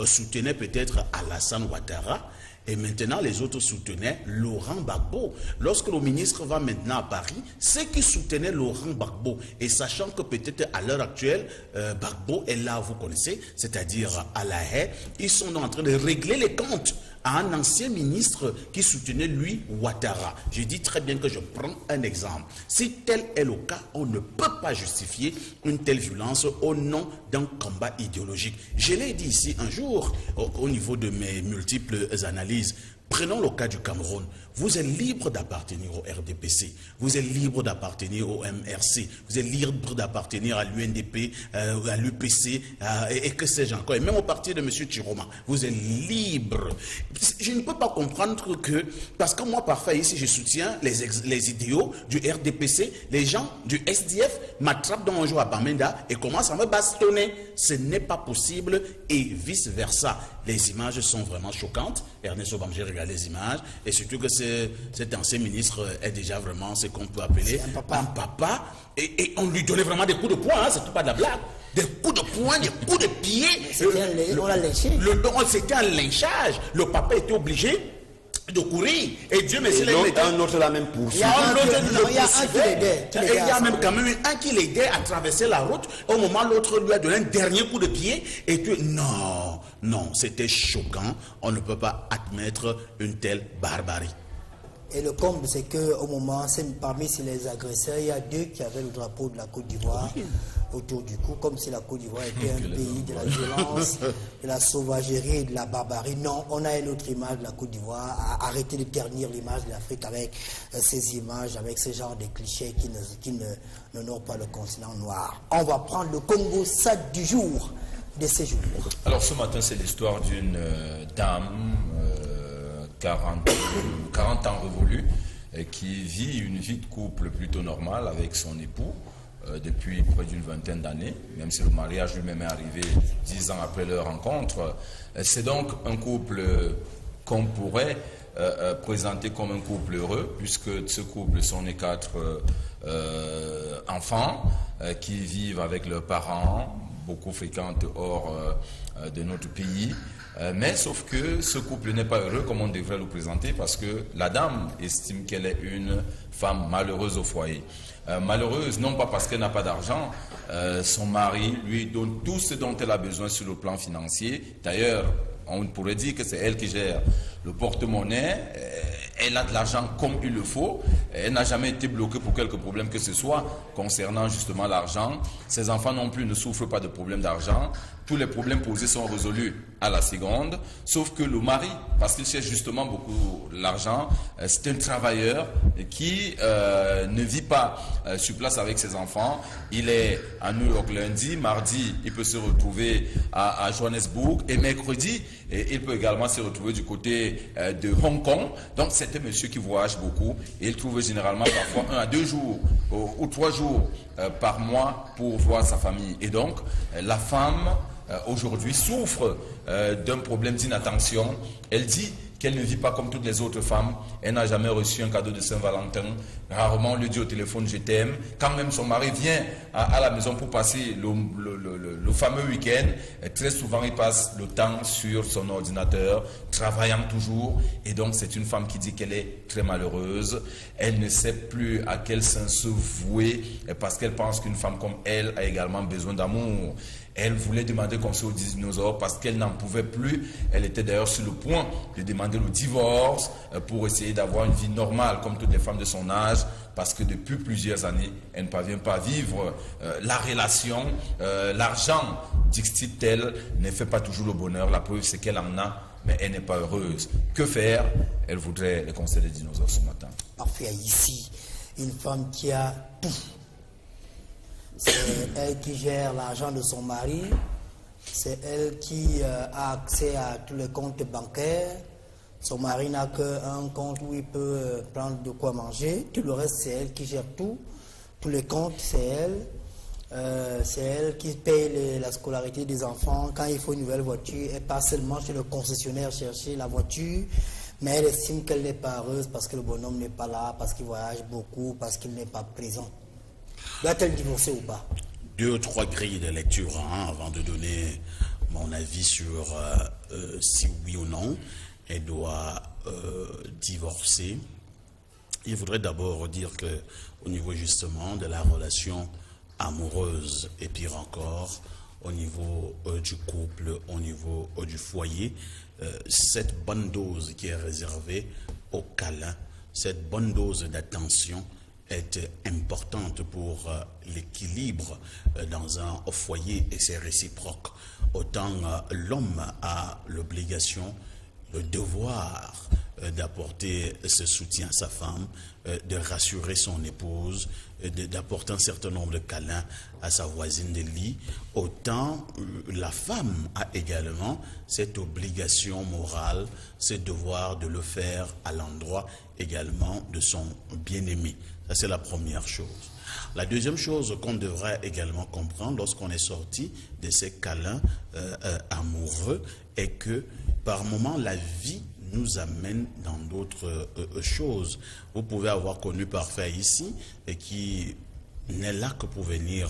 soutenait peut-être Alassane Ouattara, et maintenant, les autres soutenaient Laurent Gbagbo. Lorsque le ministre va maintenant à Paris, ceux qui soutenaient Laurent Gbagbo, et sachant que peut-être à l'heure actuelle, Gbagbo est là, vous connaissez, c'est-à-dire à La Haye, ils sont en train de régler les comptes à un ancien ministre qui soutenait lui Ouattara. Je dis très bien que je prends un exemple. Si tel est le cas, on ne peut pas justifier une telle violence au nom d'un combat idéologique. Je l'ai dit ici un jour, au niveau de mes multiples analyses. Prenons le cas du Cameroun. Vous êtes libre d'appartenir au RDPC, vous êtes libre d'appartenir au MRC, vous êtes libre d'appartenir à l'UNDP, à l'UPC, et que sais-je encore, et même au parti de M. Chiroma. Vous êtes libre. Je ne peux pas comprendre que, parce que moi parfois ici je soutiens les idéaux du RDPC, les gens du SDF m'attrapent dans un jour à Bamenda et commencent à me bastonner. Ce n'est pas possible et vice-versa. Les images sont vraiment choquantes. Ernest Obama, j'ai regardé les images et surtout que cet ancien ministre est déjà vraiment ce qu'on peut appeler un papa. Et on lui donnait vraiment des coups de poing, c'est pas de la blague. Des coups de poing, des coups de pied. On l'a lynché. C'était un lynchage. Le papa était obligé de courir. Et Dieu merci, un autre l'a même poursuivi. Il y a un qui l'aidait. Et il y a même quand même un qui l'aidait à traverser la route. Au moment où l'autre lui a donné un dernier coup de pied. Et que non, c'était choquant. On ne peut pas admettre une telle barbarie. Et le comble, c'est qu'au moment, parmi les agresseurs, il y a deux qui avaient le drapeau de la Côte d'Ivoire autour du cou, comme si la Côte d'Ivoire était un pays de la violence, de la sauvagerie et de la barbarie. Non, on a une autre image de la Côte d'Ivoire. Arrêtez de ternir l'image de l'Afrique avec ces images, avec ce genre de clichés qui n'honorent pas le continent noir. On va prendre le Congo SAD du jour de ces jours. Alors ce matin, c'est l'histoire d'une dame... 40 ans révolus, qui vit une vie de couple plutôt normale avec son époux depuis près d'une vingtaine d'années, même si le mariage lui-même est arrivé 10 ans après leur rencontre. C'est donc un couple qu'on pourrait présenter comme un couple heureux, puisque de ce couple sont nés 4 enfants qui vivent avec leurs parents, beaucoup fréquentent hors de notre pays. Mais sauf que ce couple n'est pas heureux comme on devrait le présenter parce que la dame estime qu'elle est une femme malheureuse au foyer. Malheureuse, non pas parce qu'elle n'a pas d'argent, son mari lui donne tout ce dont elle a besoin sur le plan financier. D'ailleurs, on pourrait dire que c'est elle qui gère le porte-monnaie. Elle a de l'argent comme il le faut. Elle n'a jamais été bloquée pour quelque problème que ce soit concernant justement l'argent. Ses enfants non plus ne souffrent pas de problèmes d'argent. Tous les problèmes posés sont résolus à la seconde. Sauf que le mari, parce qu'il cherche justement beaucoup l'argent, c'est un travailleur qui ne vit pas sur place avec ses enfants. Il est à New York lundi, mardi, il peut se retrouver à Johannesburg et mercredi, il peut également se retrouver du côté de Hong Kong. Donc c'est un monsieur qui voyage beaucoup et il trouve généralement parfois 1 à 2 jours ou 3 jours par mois pour voir sa famille. Et donc la femme aujourd'hui souffre d'un problème d'inattention. Elle dit qu'elle ne vit pas comme toutes les autres femmes. Elle n'a jamais reçu un cadeau de Saint-Valentin. Rarement on lui dit au téléphone je t'aime. Quand même son mari vient à la maison pour passer le fameux week-end, très souvent il passe le temps sur son ordinateur, travaillant toujours. Et donc c'est une femme qui dit qu'elle est très malheureuse. Elle ne sait plus à quel sens se vouer parce qu'elle pense qu'une femme comme elle a également besoin d'amour. Elle voulait demander conseil aux dinosaures parce qu'elle n'en pouvait plus. Elle était d'ailleurs sur le point de demander le divorce pour essayer d'avoir une vie normale comme toutes les femmes de son âge parce que depuis plusieurs années, elle ne parvient pas à vivre la relation. L'argent, dit-elle, ne fait pas toujours le bonheur. La preuve, c'est qu'elle en a, mais elle n'est pas heureuse. Que faire? Elle voudrait les conseils des dinosaures ce matin. Parfait, ici, une femme qui a tout. C'est elle qui gère l'argent de son mari, c'est elle qui a accès à tous les comptes bancaires. Son mari n'a qu'un compte où il peut prendre de quoi manger. Tout le reste, c'est elle qui gère tout. Tous les comptes, c'est elle. C'est elle qui paye la scolarité des enfants. Quand il faut une nouvelle voiture, elle passe seulement chez le concessionnaire chercher la voiture. Mais elle estime qu'elle n'est pas heureuse parce que le bonhomme n'est pas là, parce qu'il voyage beaucoup, parce qu'il n'est pas présent. Doit-elle divorcer ou pas? 2 ou 3 grilles de lecture avant de donner mon avis sur si oui ou non elle doit divorcer. Il faudrait d'abord dire que au niveau justement de la relation amoureuse et pire encore au niveau du couple, au niveau du foyer, cette bonne dose qui est réservée au câlin, cette bonne dose d'attention est importante pour l'équilibre dans un foyer et c'est réciproque. Autant l'homme a l'obligation, le devoir d'apporter ce soutien à sa femme, de rassurer son épouse, d'apporter un certain nombre de câlins à sa voisine de lit, autant la femme a également cette obligation morale, ce devoir de le faire à l'endroit également de son bien-aimé. Ça, c'est la première chose. La deuxième chose qu'on devrait également comprendre lorsqu'on est sorti de ces câlins amoureux est que par moments la vie nous amène dans d'autres choses. Vous pouvez avoir connu Parfait ici et qui n'est là que pour venir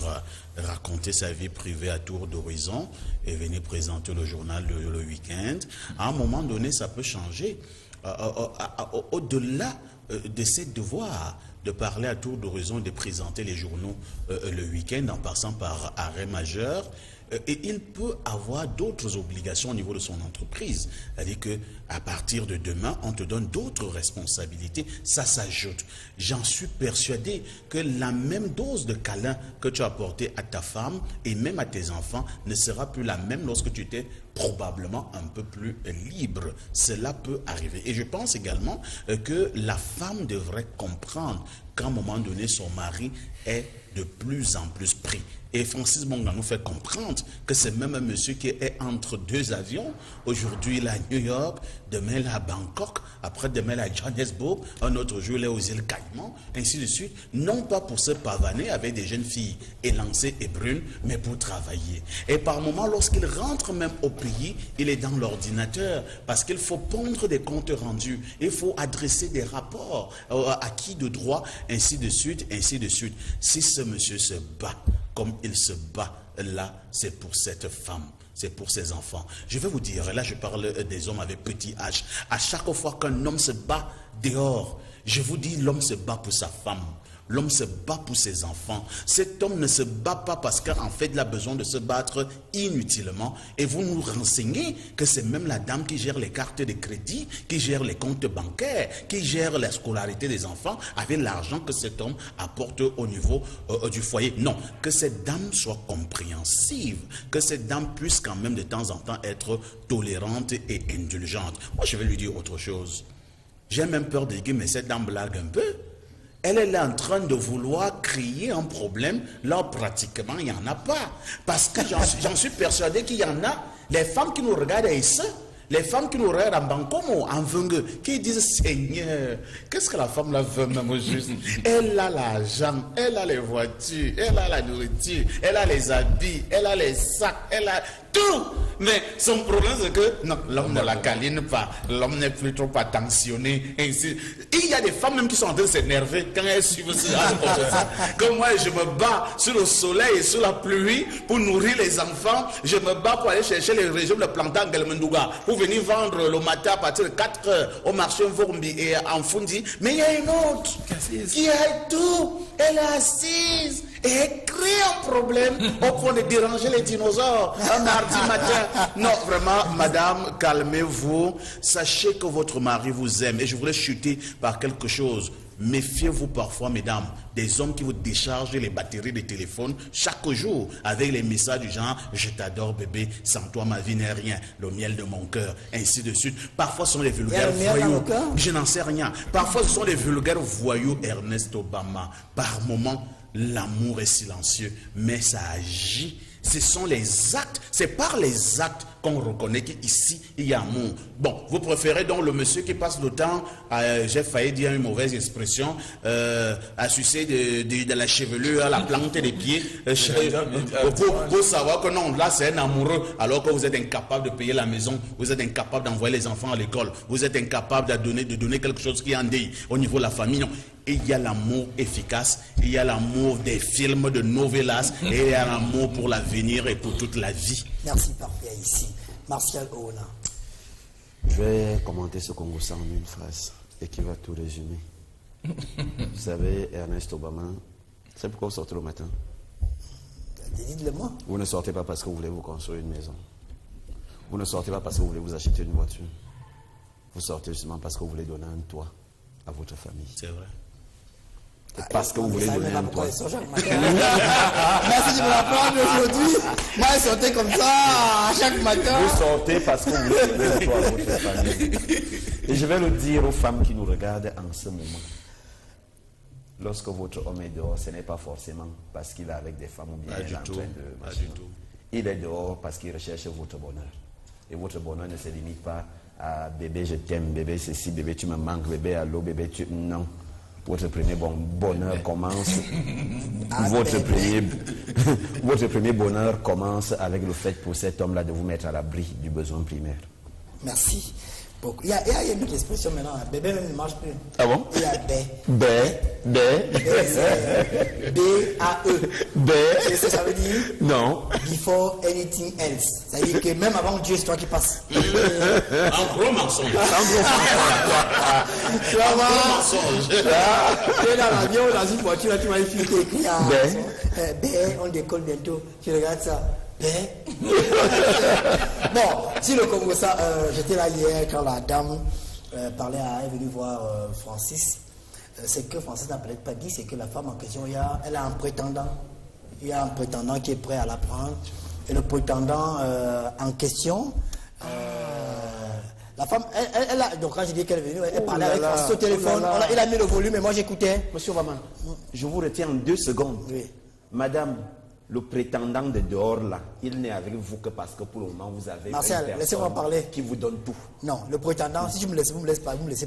raconter sa vie privée à tour d'horizon et venir présenter le journal le week-end. À un moment donné, ça peut changer. Au-delà de ses devoirs de parler à tour d'horizon, de présenter les journaux le week-end en passant par arrêt majeur, et il peut avoir d'autres obligations au niveau de son entreprise. C'est-à-dire qu'à partir de demain, on te donne d'autres responsabilités. Ça s'ajoute. J'en suis persuadé que la même dose de câlin que tu as apporté à ta femme et même à tes enfants ne sera plus la même lorsque tu étais probablement un peu plus libre. Cela peut arriver. Et je pense également que la femme devrait comprendre qu'à un moment donné, son mari est de plus en plus pris. Et Francis Bonga nous fait comprendre que c'est même un monsieur qui est entre 2 avions. Aujourd'hui, il est à New York, demain, il est à Bangkok, après-demain, il est à Johannesburg, un autre jour, il est aux îles Caïmans, ainsi de suite. Non pas pour se pavaner avec des jeunes filles élancées et brunes, mais pour travailler. Et par moments, lorsqu'il rentre même au pays, il est dans l'ordinateur parce qu'il faut pondre des comptes rendus, il faut adresser des rapports acquis de droit, ainsi de suite, ainsi de suite. Si ce monsieur se bat comme il se bat là, c'est pour cette femme. c'est pour ses enfants. Je vais vous dire, là je parle des hommes avec petit H. À chaque fois qu'un homme se bat dehors, je vous dis, l'homme se bat pour sa femme. L'homme se bat pour ses enfants. Cet homme ne se bat pas parce qu'en fait, il a besoin de se battre inutilement. Et vous nous renseignez que c'est même la dame qui gère les cartes de crédit, qui gère les comptes bancaires, qui gère la scolarité des enfants avec l'argent que cet homme apporte au niveau du foyer. Non, que cette dame soit compréhensive, que cette dame puisse quand même de temps en temps être tolérante et indulgente. Moi, je vais lui dire autre chose. J'ai même peur de dire, mais cette dame blague un peu. Elle est là en train de vouloir créer un problème. Là, pratiquement, il n'y en a pas. Parce que j'en suis persuadé qu'il y en a. Les femmes qui nous regardent ici, les femmes qui nous regardent en Bancomo, en Vengue, qui disent, Seigneur, qu'est-ce que la femme là veut même juste? Elle a l'argent, elle a les voitures, elle a la nourriture, elle a les habits, elle a les sacs, elle a tout. Mais son problème c'est que non, l'homme ne la câline pas, l'homme n'est plus trop attentionné. Ainsi. Il y a des femmes même qui sont en train de s'énerver quand elles suivent ça. Comme moi, je me bats sur le soleil et sur la pluie pour nourrir les enfants. Je me bats pour aller chercher les régions de plantain Gelmendouga pour venir vendre le matin à partir de 4 heures au marché Vormbi et en Fundi. Mais il y a une autre qui a tout. Elle est assise et elle crée un problème au point de déranger les dinosaures un mardi matin. Non, vraiment, madame, calmez-vous. Sachez que votre mari vous aime. Et je voulais chuter par quelque chose. Méfiez-vous parfois, mesdames, des hommes qui vous déchargent les batteries de téléphone chaque jour avec les messages du genre « Je t'adore bébé, sans toi ma vie n'est rien, le miel de mon cœur », ainsi de suite. Parfois ce sont les vulgaires voyous. Je n'en sais rien. Parfois ce sont les vulgaires voyous Ernest Obama. Par moments, l'amour est silencieux, mais ça agit. Ce sont les actes, c'est par les actes qu'on reconnaît qu'ici, il y a amour. Bon, vous préférez donc le monsieur qui passe le temps, j'ai failli dire une mauvaise expression, à sucer de la chevelure, à la plante des pieds, pour savoir que non, là c'est un amoureux, alors que vous êtes incapable de payer la maison, vous êtes incapable d'envoyer les enfants à l'école, vous êtes incapable de donner quelque chose qui est en deuil au niveau de la famille. Non. Et il y a l'amour efficace, il y a l'amour des films, de novellas, et il y a l'amour pour l'avenir et pour toute la vie. Merci, parfait, ici. Martial Oona. Je vais commenter ce Congo en une phrase et qui va tout résumer. Vous savez, Ernest Obama, c'est pourquoi vous sortez le matin? Dites-le-moi. Vous ne sortez pas parce que vous voulez vous construire une maison. Vous ne sortez pas parce que vous voulez vous acheter une voiture. Vous sortez justement parce que vous voulez donner un toit à votre famille. C'est vrai. Parce que vous voulez donner un toit. Merci de me l'apprendre aujourd'hui. Moi, je sortais comme ça chaque matin. Vous sortez parce que vous voulez donner un toit à votre famille. Et je vais le dire aux femmes qui nous regardent en ce moment. Lorsque votre homme est dehors, ce n'est pas forcément parce qu'il est avec des femmes ou bien il est en train de... Pas du tout. Il est dehors parce qu'il recherche votre bonheur. Et votre bonheur ne se limite pas à bébé, je t'aime, bébé, ceci, bébé, tu me manques, bébé, allô, bébé, tu... Non. Votre premier bonheur commence... votre premier bonheur commence avec le fait pour cet homme-là de vous mettre à l'abri du besoin primaire. Merci. Il y a une autre expression maintenant. Bébé même ne marche plus. Ah bon? Il y a B. B. B-A-E. B. Qu'est-ce que ça veut dire? Non. Before anything else. Ça veut dire que même avant Dieu, c'est toi qui passes. Un gros mensonge. Tu vas voir. Tu es dans l'avion, dans une voiture, là, tu m'as écrit B, on décolle bientôt. Tu regardes ça. B. Bon, si le Congo, ça, j'étais là hier quand la dame parlait est venue voir Francis. C'est que Francis n'a peut-être pas dit, c'est que la femme en question, elle a un prétendant. Il y a un prétendant qui est prêt à la prendre. Et le prétendant en question, la femme, elle a, donc quand je dis qu'elle est venue, elle parlait avec Francis au téléphone. Il a mis le volume et moi j'écoutais. Monsieur Obama, je vous retiens en 2 secondes. Oui. Madame, le prétendant de dehors là, il n'est avec vous que parce que pour le moment vous avez Martial, laissez-moi parler. Qui vous donne tout. Non, le prétendant, si vous me laissez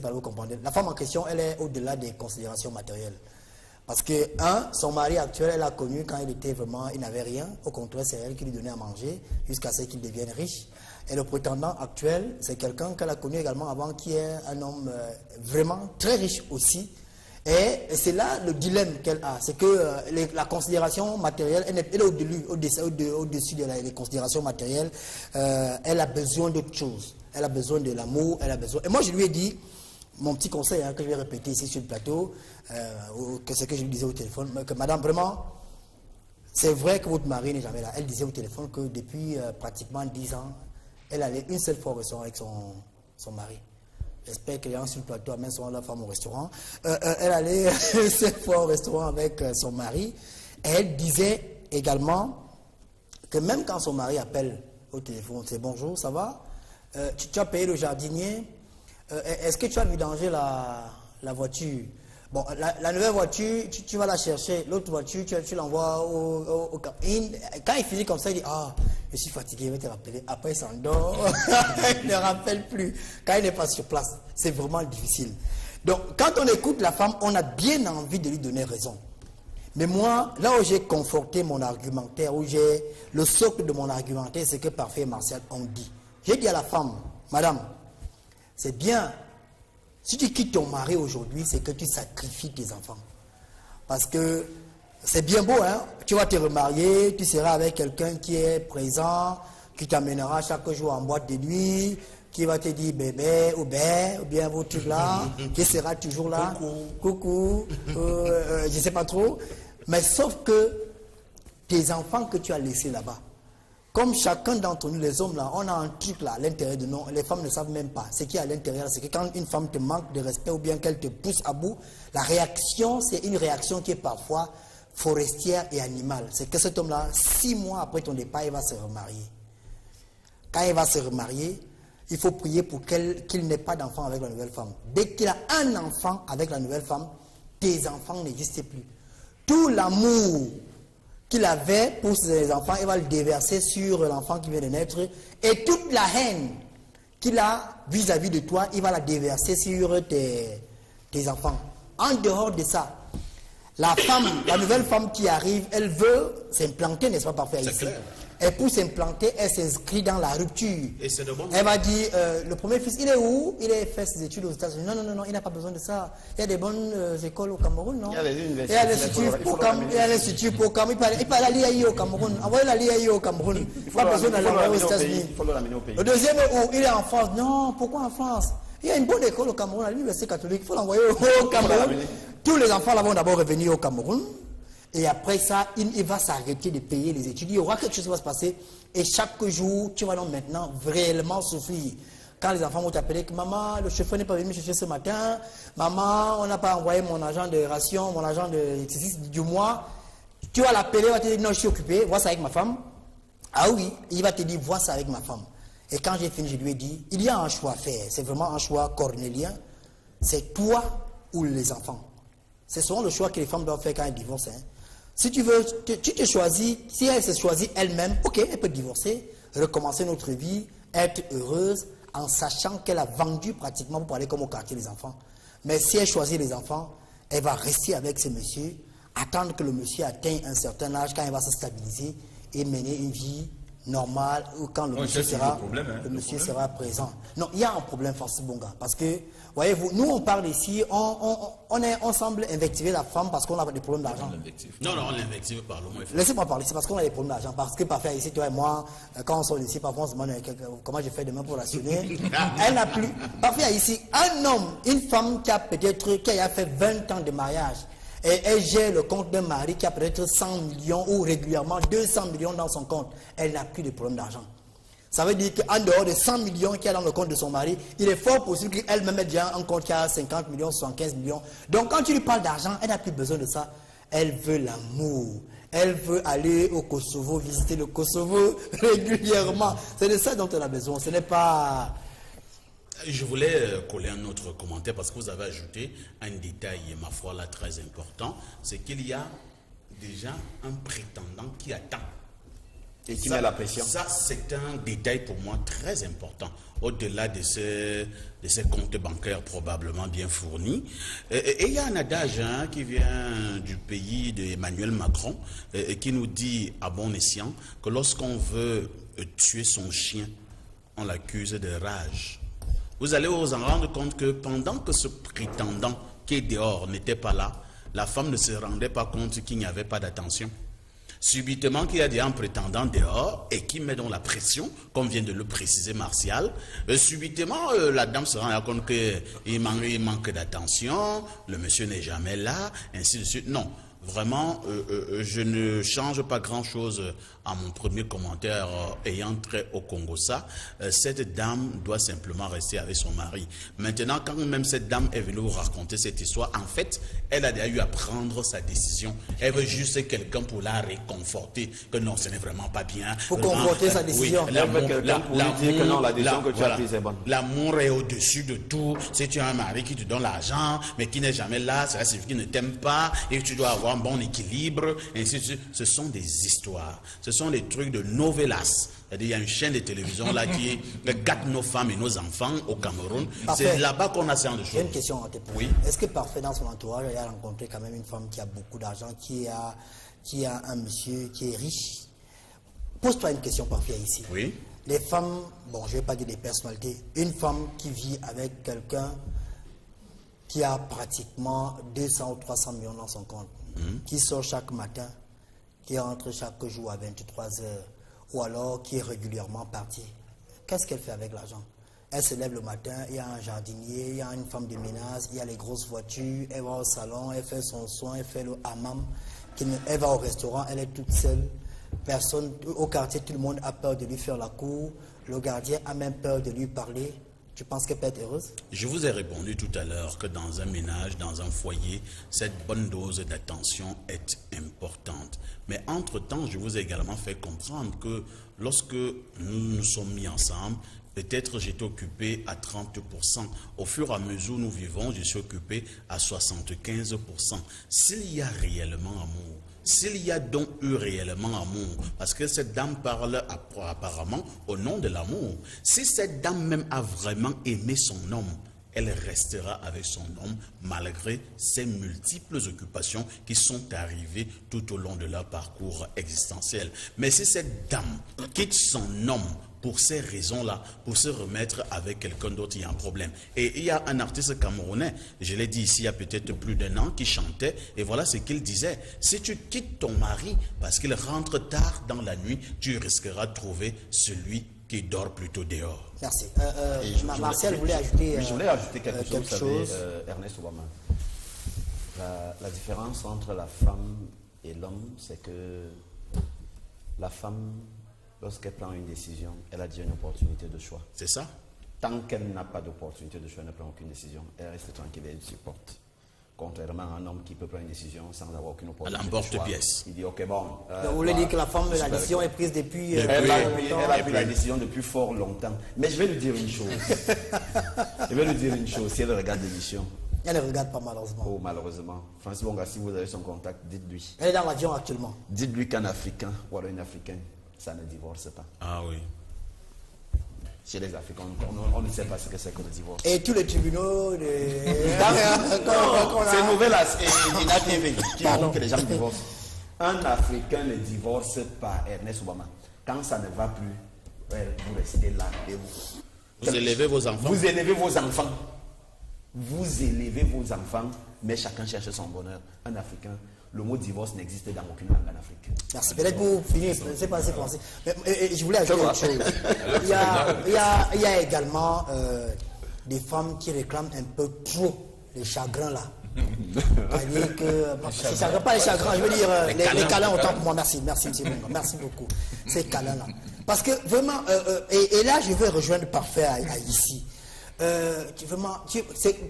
parler, vous comprenez. La femme en question, elle est au-delà des considérations matérielles. Parce que, son mari actuel, elle a connu quand il était vraiment, il n'avait rien. Au contraire, c'est elle qui lui donnait à manger jusqu'à ce qu'il devienne riche. Et le prétendant actuel, c'est quelqu'un qu'elle a connu également avant, qui est un homme vraiment très riche aussi. Et c'est là le dilemme qu'elle a. C'est que la considération matérielle, elle est au-dessus des considérations matérielles. Elle a besoin d'autre chose. Elle a besoin de l'amour, elle a besoin... Et moi, je lui ai dit, mon petit conseil que je vais répéter ici sur le plateau, que ce que je lui disais au téléphone, que madame, vraiment, c'est vrai que votre mari n'est jamais là. Elle disait au téléphone que depuis pratiquement 10 ans, elle allait une seule fois au restaurant avec son mari. J'espère que les gens sur le plateau amènent souvent la femme au restaurant. Elle allait une seule fois au restaurant avec son mari. Et elle disait également que même quand son mari appelle au téléphone, c'est bonjour, ça va? Tu as payé le jardinier? Est-ce que tu as vidangé la voiture? Bon, la nouvelle voiture, tu vas la chercher. L'autre voiture, tu l'envoies au camp. Quand il finit comme ça, il dit, ah, je suis fatigué, je vais te rappeler. Après, il s'endort. Il ne rappelle plus. Quand il n'est pas sur place, c'est vraiment difficile. Donc, quand on écoute la femme, on a bien envie de lui donner raison. Mais moi, là où j'ai conforté mon argumentaire, où j'ai le socle de mon argumentaire, c'est que Parfait et Martial ont dit. J'ai dit à la femme, madame, c'est bien. Si tu quittes ton mari aujourd'hui, c'est que tu sacrifies tes enfants. Parce que c'est bien beau, hein? Tu vas te remarier, tu seras avec quelqu'un qui est présent, qui t'amènera chaque jour en boîte de nuit, qui va te dire bébé ou bien vos trucs là, qui sera toujours là. Coucou. Je ne sais pas trop. Mais sauf que tes enfants que tu as laissés là-bas, comme chacun d'entre nous, les hommes là, on a un truc là à l'intérieur de nous, les femmes ne savent même pas. Ce qui est à l'intérieur, c'est que quand une femme te manque de respect ou bien qu'elle te pousse à bout, la réaction, c'est une réaction qui est parfois forestière et animale. C'est que cet homme-là, 6 mois après ton départ, il va se remarier. Quand il va se remarier, il faut prier pour qu'il n'ait pas d'enfant avec la nouvelle femme. Dès qu'il a un enfant avec la nouvelle femme, tes enfants n'existent plus. Tout l'amour qu'il avait pour ses enfants, il va le déverser sur l'enfant qui vient de naître. Et toute la haine qu'il a vis-à-vis de toi, il va la déverser sur tes enfants. En dehors de ça, la femme, la nouvelle femme qui arrive, elle veut s'implanter, n'est-ce pas, Parfait, ici. Clair. Et pour s'implanter, elle s'inscrit dans la rupture. Et c'est de bon. Elle va dire, le premier fils, il est où? Il a fait ses études aux États-Unis. Non, il n'a pas besoin de ça. Il y a des bonnes écoles au Cameroun, non? Il y a les universités. Il y a l'Institut pour Cameroun. Il peut aller à l'IAI au Cameroun. Envoyez la l'IAI au Cameroun. Il n'a pas besoin d'aller aux États-Unis. Il faut le ramener au pays. Le deuxième est où? Il est en France. Non, pourquoi en France? Il y a une bonne école au Cameroun, à l'université catholique. Il faut l'envoyer au Cameroun. Tous les enfants là vont d'abord revenir au Cameroun. Et après ça, il va s'arrêter de payer les études. Il y aura quelque chose qui va se passer. Et chaque jour, tu vas donc maintenant réellement souffrir. Quand les enfants vont t'appeler que maman, le chauffeur n'est pas venu me chercher ce matin. Maman, on n'a pas envoyé mon argent de ration, mon argent du mois. Tu vas l'appeler, il va te dire non, je suis occupé, vois ça avec ma femme. Ah oui, il va te dire vois ça avec ma femme. Et quand j'ai fini, je lui ai dit, il y a un choix à faire. C'est vraiment un choix cornélien. C'est toi ou les enfants. C'est souvent le choix que les femmes doivent faire quand elles divorcent. Hein. Si tu veux, tu te choisis, si elle se choisit elle-même, ok, elle peut divorcer, recommencer notre vie, être heureuse, en sachant qu'elle a vendu pratiquement pour aller comme au quartier des enfants. Mais si elle choisit les enfants, elle va rester avec ce monsieur, attendre que le monsieur atteigne un certain âge, quand il va se stabiliser et mener une vie normale, ou quand le monsieur sera présent. Non, il y a un problème, Francis Bonga, parce que, voyez-vous, nous on parle ici, on semble invectiver la femme parce qu'on a des problèmes d'argent. Non, on l'invective par le moins. Laissez-moi parler, c'est parce qu'on a des problèmes d'argent. Parce que parfois ici, toi et moi, quand on sort ici, parfois on se demande comment je fais demain pour rationner. Elle n'a plus. Parfois ici, un homme, une femme qui a fait 20 ans de mariage, et elle gère le compte d'un mari qui a peut-être 100 millions ou régulièrement 200 millions dans son compte. Elle n'a plus de problème d'argent. Ça veut dire qu'en dehors de 100 millions qu'il y a dans le compte de son mari, il est fort possible qu'elle-même ait déjà un compte qui a 50 millions, 75 millions. Donc quand tu lui parles d'argent, elle n'a plus besoin de ça. Elle veut l'amour. Elle veut aller au Kosovo, visiter le Kosovo régulièrement. C'est de ça dont elle a besoin. Ce n'est pas... Je voulais coller un autre commentaire parce que vous avez ajouté un détail, ma foi, là, très important. C'est qu'il y a déjà un prétendant qui attend. Et qui met la pression. Ça, c'est un détail pour moi très important. Au-delà de ces comptes bancaires probablement bien fournis. Et il y a un adage qui vient du pays d'Emmanuel Macron qui nous dit à bon escient que lorsqu'on veut tuer son chien, on l'accuse de rage. Vous allez vous en rendre compte que pendant que ce prétendant qui est dehors n'était pas là, la femme ne se rendait pas compte qu'il n'y avait pas d'attention. Subitement, qu'il y a déjà un prétendant dehors et qui met dans la pression, comme vient de le préciser Martial, subitement, la dame se rend compte qu'il manque d'attention, le monsieur n'est jamais là, ainsi de suite. Non, vraiment, je ne change pas grand-chose à mon premier commentaire ayant trait au Congo-Ça. Cette dame doit simplement rester avec son mari. Maintenant, quand même cette dame est venue vous raconter cette histoire, en fait, elle a déjà eu à prendre sa décision. Elle veut juste quelqu'un pour la réconforter, que non, ce n'est vraiment pas bien. Pour conforter sa décision. Oui, elle veut quelqu'un pour lui dire que non, la décision que tu as prise est bonne. L'amour est au-dessus de tout. Si tu as un mari qui te donne l'argent, mais qui n'est jamais là, cela signifie qu'il ne t'aime pas, et que tu dois avoir un bon équilibre, et ainsi de suite. Ce sont des histoires. Ce sont des trucs de novelas. C'est-à-dire, il y a une chaîne de télévision là qui gâte nos femmes et nos enfants au Cameroun. C'est là-bas qu'on a ce genre de choses. J'ai une question à te poser. Oui. Est-ce que Parfait, dans son entourage, il a rencontré quand même une femme qui a beaucoup d'argent, qui a un monsieur qui est riche? Pose-toi une question, Parfait, ici. Oui. Les femmes, bon, je ne vais pas dire des personnalités, une femme qui vit avec quelqu'un qui a pratiquement 200 ou 300 millions dans son compte, qui sort chaque matin, qui rentre chaque jour à 23 heures, ou alors qui est régulièrement parti. Qu'est-ce qu'elle fait avec l'argent? Elle se lève le matin, il y a un jardinier, il y a une femme de ménage, il y a les grosses voitures, elle va au salon, elle fait son soin, elle fait le hammam, elle va au restaurant, elle est toute seule. Personne, au quartier, tout le monde a peur de lui faire la cour, le gardien a même peur de lui parler. Tu penses qu'elle peut être heureuse? Je vous ai répondu tout à l'heure que dans un ménage, dans un foyer, cette bonne dose d'attention est importante. Mais entre-temps, je vous ai également fait comprendre que lorsque nous nous sommes mis ensemble, peut-être j'étais occupé à 30%. Au fur et à mesure où nous vivons, je suis occupé à 75%. S'il y a réellement amour, s'il y a donc eu réellement amour, parce que cette dame parle apparemment au nom de l'amour, si cette dame même a vraiment aimé son homme, elle restera avec son homme malgré ses multiples occupations qui sont arrivées tout au long de leur parcours existentiel. Mais si cette dame quitte son homme pour ces raisons-là, pour se remettre avec quelqu'un d'autre, il y a un problème. Et il y a un artiste camerounais, je l'ai dit ici il y a peut-être plus d'1 an, qui chantait, et voilà ce qu'il disait. Si tu quittes ton mari parce qu'il rentre tard dans la nuit, tu risqueras de trouver celui qui dort plutôt dehors. Merci. Martial voulait ajouter je voulais ajouter quelque chose. Ernest Obama. La différence entre la femme et l'homme, c'est que la femme, lorsqu'elle prend une décision, elle a déjà une opportunité de choix. C'est ça. Tant qu'elle n'a pas d'opportunité de choix, elle ne prend aucune décision. Elle reste tranquille et elle supporte. Contrairement à un homme qui peut prendre une décision sans avoir aucune opportunité de choix. Elle emporte pièce. Il dit, ok, bon. Vous voulez dire que la femme, la décision est prise depuis... Elle a pris la décision depuis fort longtemps. Mais je vais lui dire une chose. Si elle regarde l'émission. Elle ne regarde pas, malheureusement. Oh, malheureusement. Francis Bonga, si vous avez son contact, dites-lui. Elle est dans l'avion actuellement. Dites-lui qu'un Africain ou alors une Africaine, ça ne divorce pas. Ah oui. Chez les Africains, on ne sait pas ce que c'est que le divorce. Et tous les tribunaux de... C'est nouvelle et Dina TV qui montre que les gens divorcent. Un Africain ne divorce pas, Ernest Obama. Quand ça ne va plus, vous restez là et vous élevez vos enfants. Vous élevez vos enfants. Vous élevez vos enfants, mais chacun cherche son bonheur. Un Africain, le mot divorce n'existe dans aucune langue en Afrique. Merci. Peut-être pour finir, je ne sais pas si français. Mais je voulais ajouter autre chose. Il y a également des femmes qui réclament un peu trop les chagrins là. C'est-à-dire que, pas les chagrins, je veux dire les câlins autant pour moi. Merci, monsieur Bonga. Merci beaucoup. Ces câlins là. Parce que vraiment, et là je veux rejoindre Parfait à ici.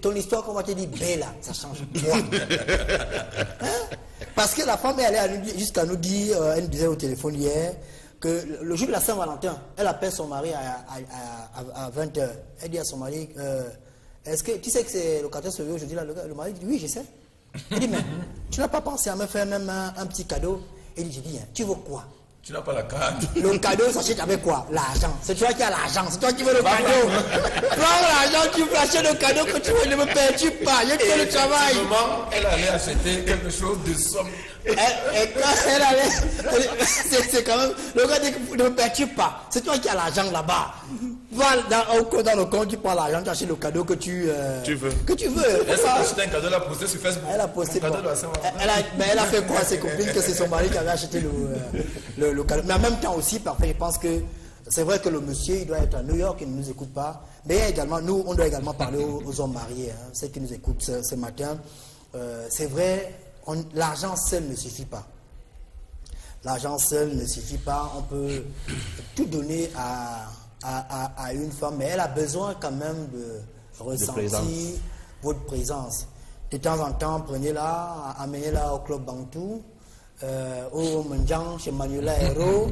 Ton histoire, comme on te dit, Bella, ça change quoi? Parce que la femme est allée jusqu'à nous dire, elle nous disait au téléphone hier, que le jour de la Saint-Valentin, elle appelle son mari à 20h. Elle dit à son mari, est-ce que tu sais que c'est le 14 février aujourd'hui là? Le mari dit, oui, je sais. Il dit, mais tu n'as pas pensé à me faire même un petit cadeau? Il dit, j'ai dit, tu veux quoi? Tu n'as pas la carte. Le cadeau s'achète avec quoi? L'argent. C'est toi qui as l'argent. C'est toi qui veux le cadeau. Prends l'argent, tu peux acheter le cadeau que tu veux. Ne me perturbe pas. Je fais le travail. Elle allait acheter quelque chose de somme. Et quand elle allait... C'est quand même... Le gars dit, ne me perturbe pas. C'est toi qui as l'argent là-bas. Va dans le compte, tu prends l'argent, tu achètes le cadeau que tu veux. Elle s'est acheté un cadeau, elle a posté sur Facebook. Elle a posté. Mais elle a fait quoi à ses copines que c'est son mari qui avait acheté le cadeau. Mais en même temps aussi, parfait, je pense que c'est vrai que le monsieur, il doit être à New York, il ne nous écoute pas. Mais également, nous, on doit également parler aux hommes mariés, hein, ceux qui nous écoutent ce matin. C'est vrai, l'argent seul ne suffit pas. L'argent seul ne suffit pas. On peut tout donner à une femme, mais elle a besoin quand même de ressentir votre présence. De temps en temps, prenez-la, amenez-la au club Bantou, au Menjang, chez Manuela Hero.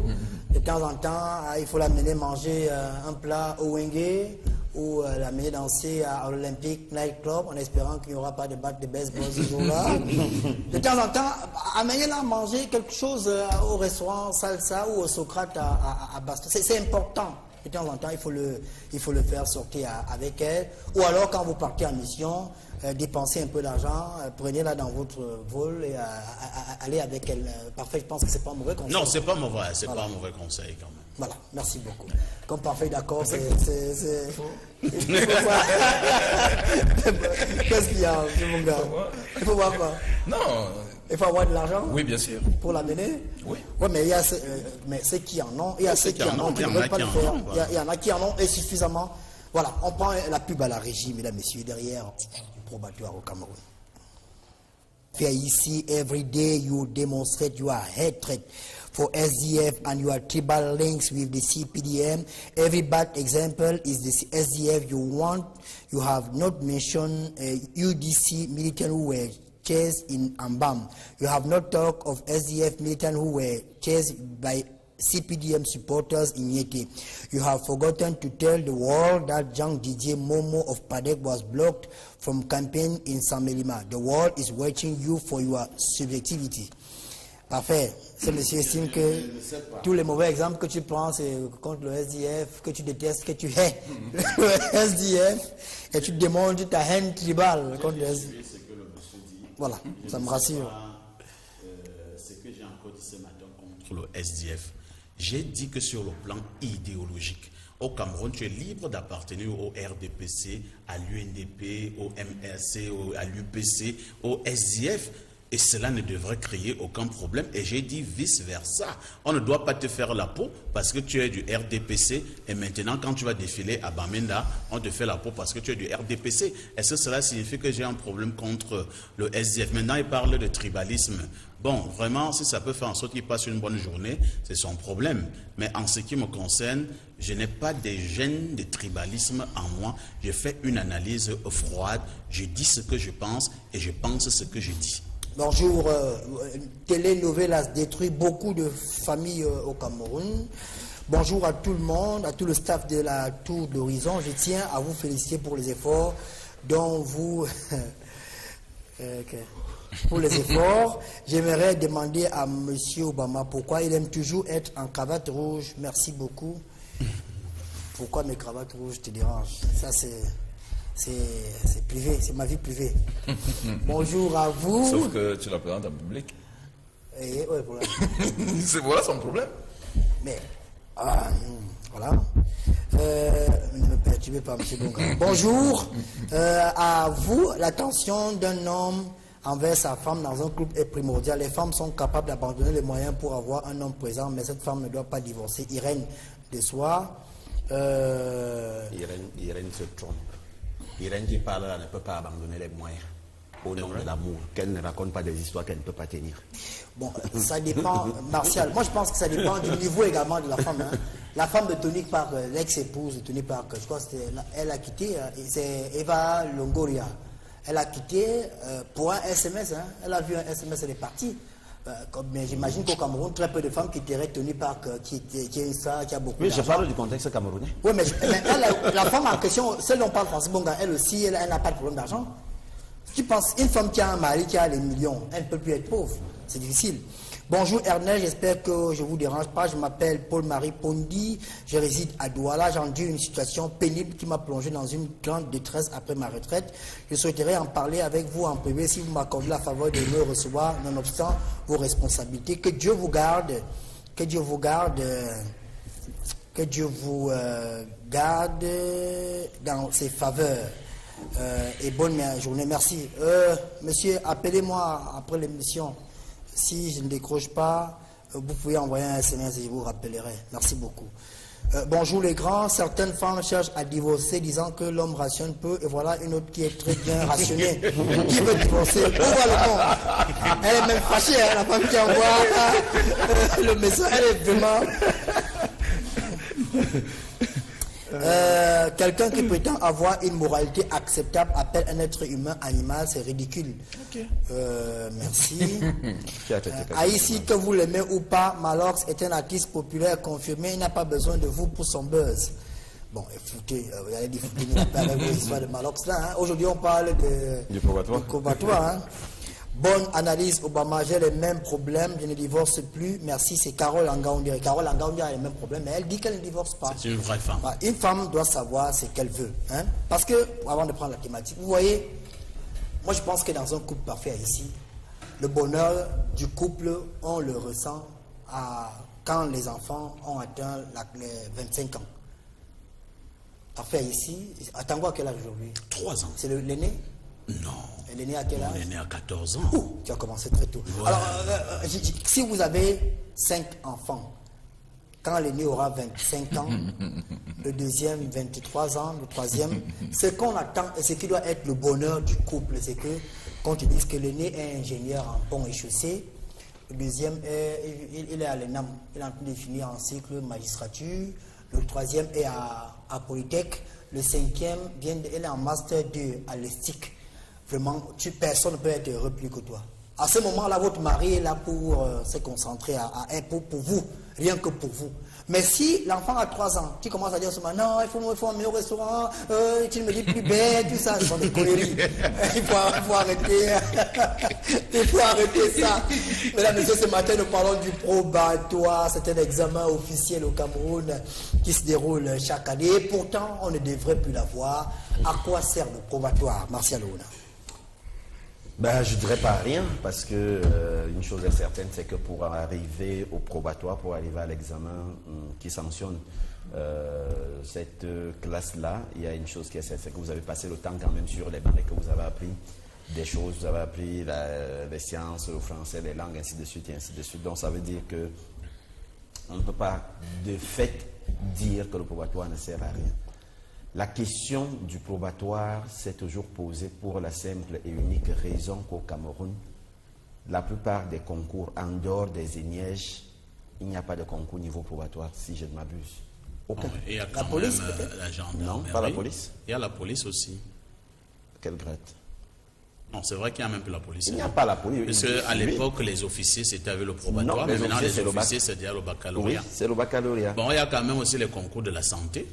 De temps en temps, il faut l'amener manger un plat au Wenge, ou l'amener danser à l'Olympic Night Club, en espérant qu'il n'y aura pas de batte de baseball ce jour-là. De temps en temps, amenez-la manger quelque chose au restaurant Salsa ou au Socrate à Baston. C'est important. De temps en temps, il faut le faire sortir avec elle. Ou alors, quand vous partez en mission, dépensez un peu d'argent, prenez-la dans votre vol et allez avec elle. Parfait, je pense que c'est pas un mauvais conseil. Non, c'est pas mauvais, c'est pas un mauvais conseil quand même. Voilà, merci beaucoup. Comme parfait, d'accord, c'est... Qu'est-ce qu'il y a, mon gars? Il faut voir quoi? Non. Il faut avoir de l'argent? Oui, bien sûr. Pour l'amener? Oui. Oui, mais il y a ceux qui en ont, il y a ceux qui en ont, qui ne veulent pas le faire. Il y en a qui en ont et suffisamment. Voilà, on prend la pub à la régie, mesdames, messieurs, derrière le probatoire au Cameroun. Ici, every day you demonstrate your hatred for SDF and your tribal links with the CPDM. Every bad example is the SDF you want. You have not mentioned UDC militants who were chased in Ambam. You have not talked of SDF militants who were chased by CPDM supporters in Yeti. You have forgotten to tell the world that Jean Didier Momo of Padek was blocked from campaign in Samelima. The world is watching you for your subjectivity. Parfait. Ce monsieur estime que tous les mauvais exemples que tu prends, c'est contre le SDF, que tu détestes, que tu hais le SDF, et tu démontres ta haine tribale contre le SDF. Voilà, ça me rassure. Ce que j'ai encore dit ce matin contre le SDF, j'ai dit que sur le plan idéologique, au Cameroun, tu es libre d'appartenir au RDPC, à l'UNDP, au MRC, à l'UPC, au SDF. Et cela ne devrait créer aucun problème. Et j'ai dit vice-versa. On ne doit pas te faire la peau parce que tu es du RDPC. Et maintenant, quand tu vas défiler à Bamenda, on te fait la peau parce que tu es du RDPC. Est-ce que cela signifie que j'ai un problème contre le SDF? Maintenant, il parle de tribalisme. Bon, vraiment, si ça peut faire en sorte qu'il passe une bonne journée, c'est son problème. Mais en ce qui me concerne, je n'ai pas des gènes de tribalisme en moi. Je fais une analyse froide. Je dis ce que je pense et je pense ce que je dis. Bonjour, Telenovelas détruit beaucoup de familles au Cameroun. Bonjour à tout le monde, à tout le staff de la Tour d'Horizon. Je tiens à vous féliciter pour les efforts dont vous... Pour les efforts, j'aimerais demander à M. Obama pourquoi il aime toujours être en cravate rouge. Merci beaucoup. Pourquoi mes cravates rouges te dérangent? Ça, c'est privé, c'est ma vie privée. Bonjour à vous. Sauf que tu la présentes en public. Ouais, voilà. C'est voilà son problème. Mais, voilà. Ne me perturbez pas, M. Bonga. Bonjour à vous. L'attention d'un homme envers sa femme dans un couple est primordiale. Les femmes sont capables d'abandonner les moyens pour avoir un homme présent, mais cette femme ne doit pas divorcer. Irène de Soir. Irène se trompe. Irène qui parle là ne peut pas abandonner les moyens au nom de l'amour, qu'elle ne raconte pas des histoires qu'elle ne peut pas tenir. Bon, ça dépend, Martial. Moi, je pense que ça dépend du niveau également de la femme. Hein. La femme de Tony Park, l'ex-épouse de Tony Park, je crois que elle a quitté, c'est Eva Longoria. Elle a quitté pour un SMS. Hein. Elle a vu un SMS, elle est partie. Mais j'imagine qu'au Cameroun, très peu de femmes quitteraient Tony Park, qui est une star, qui a beaucoup Oui, d'argent. je parle du contexte camerounais. Oui, mais la femme en question, celle dont on parle français, bon, elle aussi, elle n'a pas de problème d'argent. Tu penses, une femme qui a un mari qui a les millions, elle ne peut plus être pauvre. C'est difficile. Bonjour Ernest, j'espère que je ne vous dérange pas. Je m'appelle Paul-Marie Pondi, je réside à Douala. J'ai enduré une situation pénible qui m'a plongé dans une grande détresse après ma retraite. Je souhaiterais en parler avec vous en privé si vous m'accordez la faveur de me recevoir, nonobstant vos responsabilités. Que Dieu vous garde, que Dieu vous garde, Que Dieu vous garde dans ses faveurs. Et bonne journée. Merci. Monsieur, appelez-moi après l'émission. Si je ne décroche pas, vous pouvez envoyer un SMS et je vous rappellerai. Merci beaucoup. Bonjour les grands. Certaines femmes cherchent à divorcer disant que l'homme rationne peu. Et voilà une autre qui est très bien rationnée. Qui veut divorcer? Où va le monde? Elle est même fâchée, hein, la femme qui envoie le message. Elle est vraiment... quelqu'un qui prétend avoir une moralité acceptable appelle un être humain animal, c'est ridicule. Merci. Haïti, que vous l'aimez ou pas, Malox est un artiste populaire confirmé, il n'a pas besoin de vous pour son buzz. Bon, écoutez, vous allez dire, il n'a pas avec vos histoires de Malox là. Hein. Aujourd'hui, on parle du probatoire. Hein. Bonne analyse, Obama, j'ai les mêmes problèmes, je ne divorce plus. Merci, c'est Carole Angaoundia. Carole Angaoundia a les mêmes problèmes, mais elle dit qu'elle ne divorce pas. C'est une vraie femme. Une femme doit savoir ce qu'elle veut. Hein? Parce que, avant de prendre la thématique, vous voyez, moi je pense que dans un couple parfait ici, le bonheur du couple, on le ressent quand les enfants ont atteint les 25 ans. Parfait ici, attends quoi, quel âge aujourd'hui? 3 ans. C'est l'aîné? Non. Elle est née à quel âge? Elle est née à 14 ans. Ouh, tu as commencé très tôt. Ouais. Alors, si vous avez 5 enfants, quand l'aîné aura 25 ans, le deuxième 23 ans, le troisième, ce qu'on attend et ce qui doit être le bonheur du couple, c'est que quand tu dis que l'aîné est ingénieur en pont et chaussée, le deuxième, il est à l'ENAM, il est en train de finir en cycle magistrature, le troisième est à Polytech, le cinquième il est en master 2 à l'ESTIC. Vraiment, personne ne peut être heureux plus que toi. À ce moment-là, votre mari est là pour se concentrer pour vous, rien que pour vous. Mais si l'enfant a 3 ans, tu commences à dire non, il faut emmener au restaurant, tu ne me dis plus bête, tout ça, ce sont des conneries. Il faut arrêter. Il faut arrêter ça. Mesdames et messieurs, ce matin, nous parlons du probatoire. C'est un examen officiel au Cameroun qui se déroule chaque année. Et pourtant, on ne devrait plus l'avoir. À quoi sert le probatoire, Martial Ouna? Je ne dirais pas rien, parce que une chose est certaine, c'est que pour arriver au probatoire, pour arriver à l'examen qui sanctionne cette classe-là, il y a une chose qui est certaine, c'est que vous avez passé le temps quand même sur les bancs et que vous avez appris des choses, vous avez appris les sciences, le français, les langues, ainsi de suite et ainsi de suite. Donc ça veut dire que on ne peut pas de fait dire que le probatoire ne sert à rien. La question du probatoire s'est toujours posée pour la simple et unique raison qu'au Cameroun, la plupart des concours, en dehors des ENIEJ, il n'y a pas de concours niveau probatoire, si je ne m'abuse. Aucun. Il y a quand la police, même la gendarmerie. Non, pas la police. Il y a la police aussi. Quelle grade? Non, c'est vrai qu'il y a même plus la police. Il n'y a pas la police. Parce qu'à l'époque, les officiers, c'était avec le probatoire, mais maintenant, les officiers, c'est déjà le baccalauréat. Oui, c'est le baccalauréat. Bon, il y a quand même aussi les concours de la santé,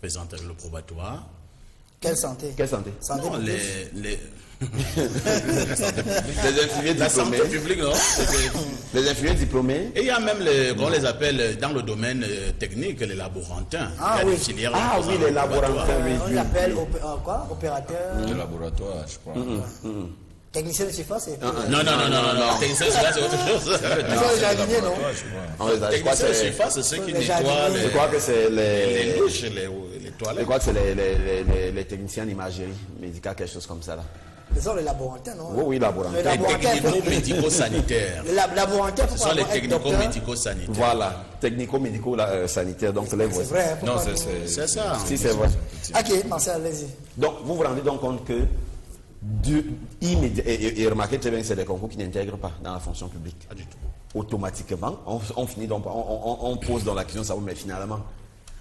présente avec le probatoire. Quelle santé? Quelle santé? Santé non, les infirmiers diplômés. La santé publique, non? Les infirmiers diplômés. Et il y a même, on les appelle dans le domaine technique, les laborantins. Ah oui, les laborantins, oui. On les appelle quoi? Opérateurs de laboratoire, je crois. Technicien de surface? Non. Technicien de surface, c'est autre chose. Les jardiniers, non? Technicien de surface, c'est ceux qui nettoient Je crois que c'est les douches, les toilettes. Je crois que c'est les techniciens d'imagerie médicale, quelque chose comme ça là. Ce sont les laborantins, non? Oui, laborantins. Les technico-médico-sanitaires. Les laborantins, ce sont les technico-médico-sanitaires. Voilà, technico-médico-sanitaires. Donc, les c'est vrai. Non, c'est ça. Si, c'est vrai. Ok, Marcel, allez-y. Donc, vous vous rendez donc compte que et remarquez très bien que c'est des concours qui n'intègrent pas dans la fonction publique. Pas du tout. Automatiquement, on finit donc, on pose dans la question, ça, mais finalement,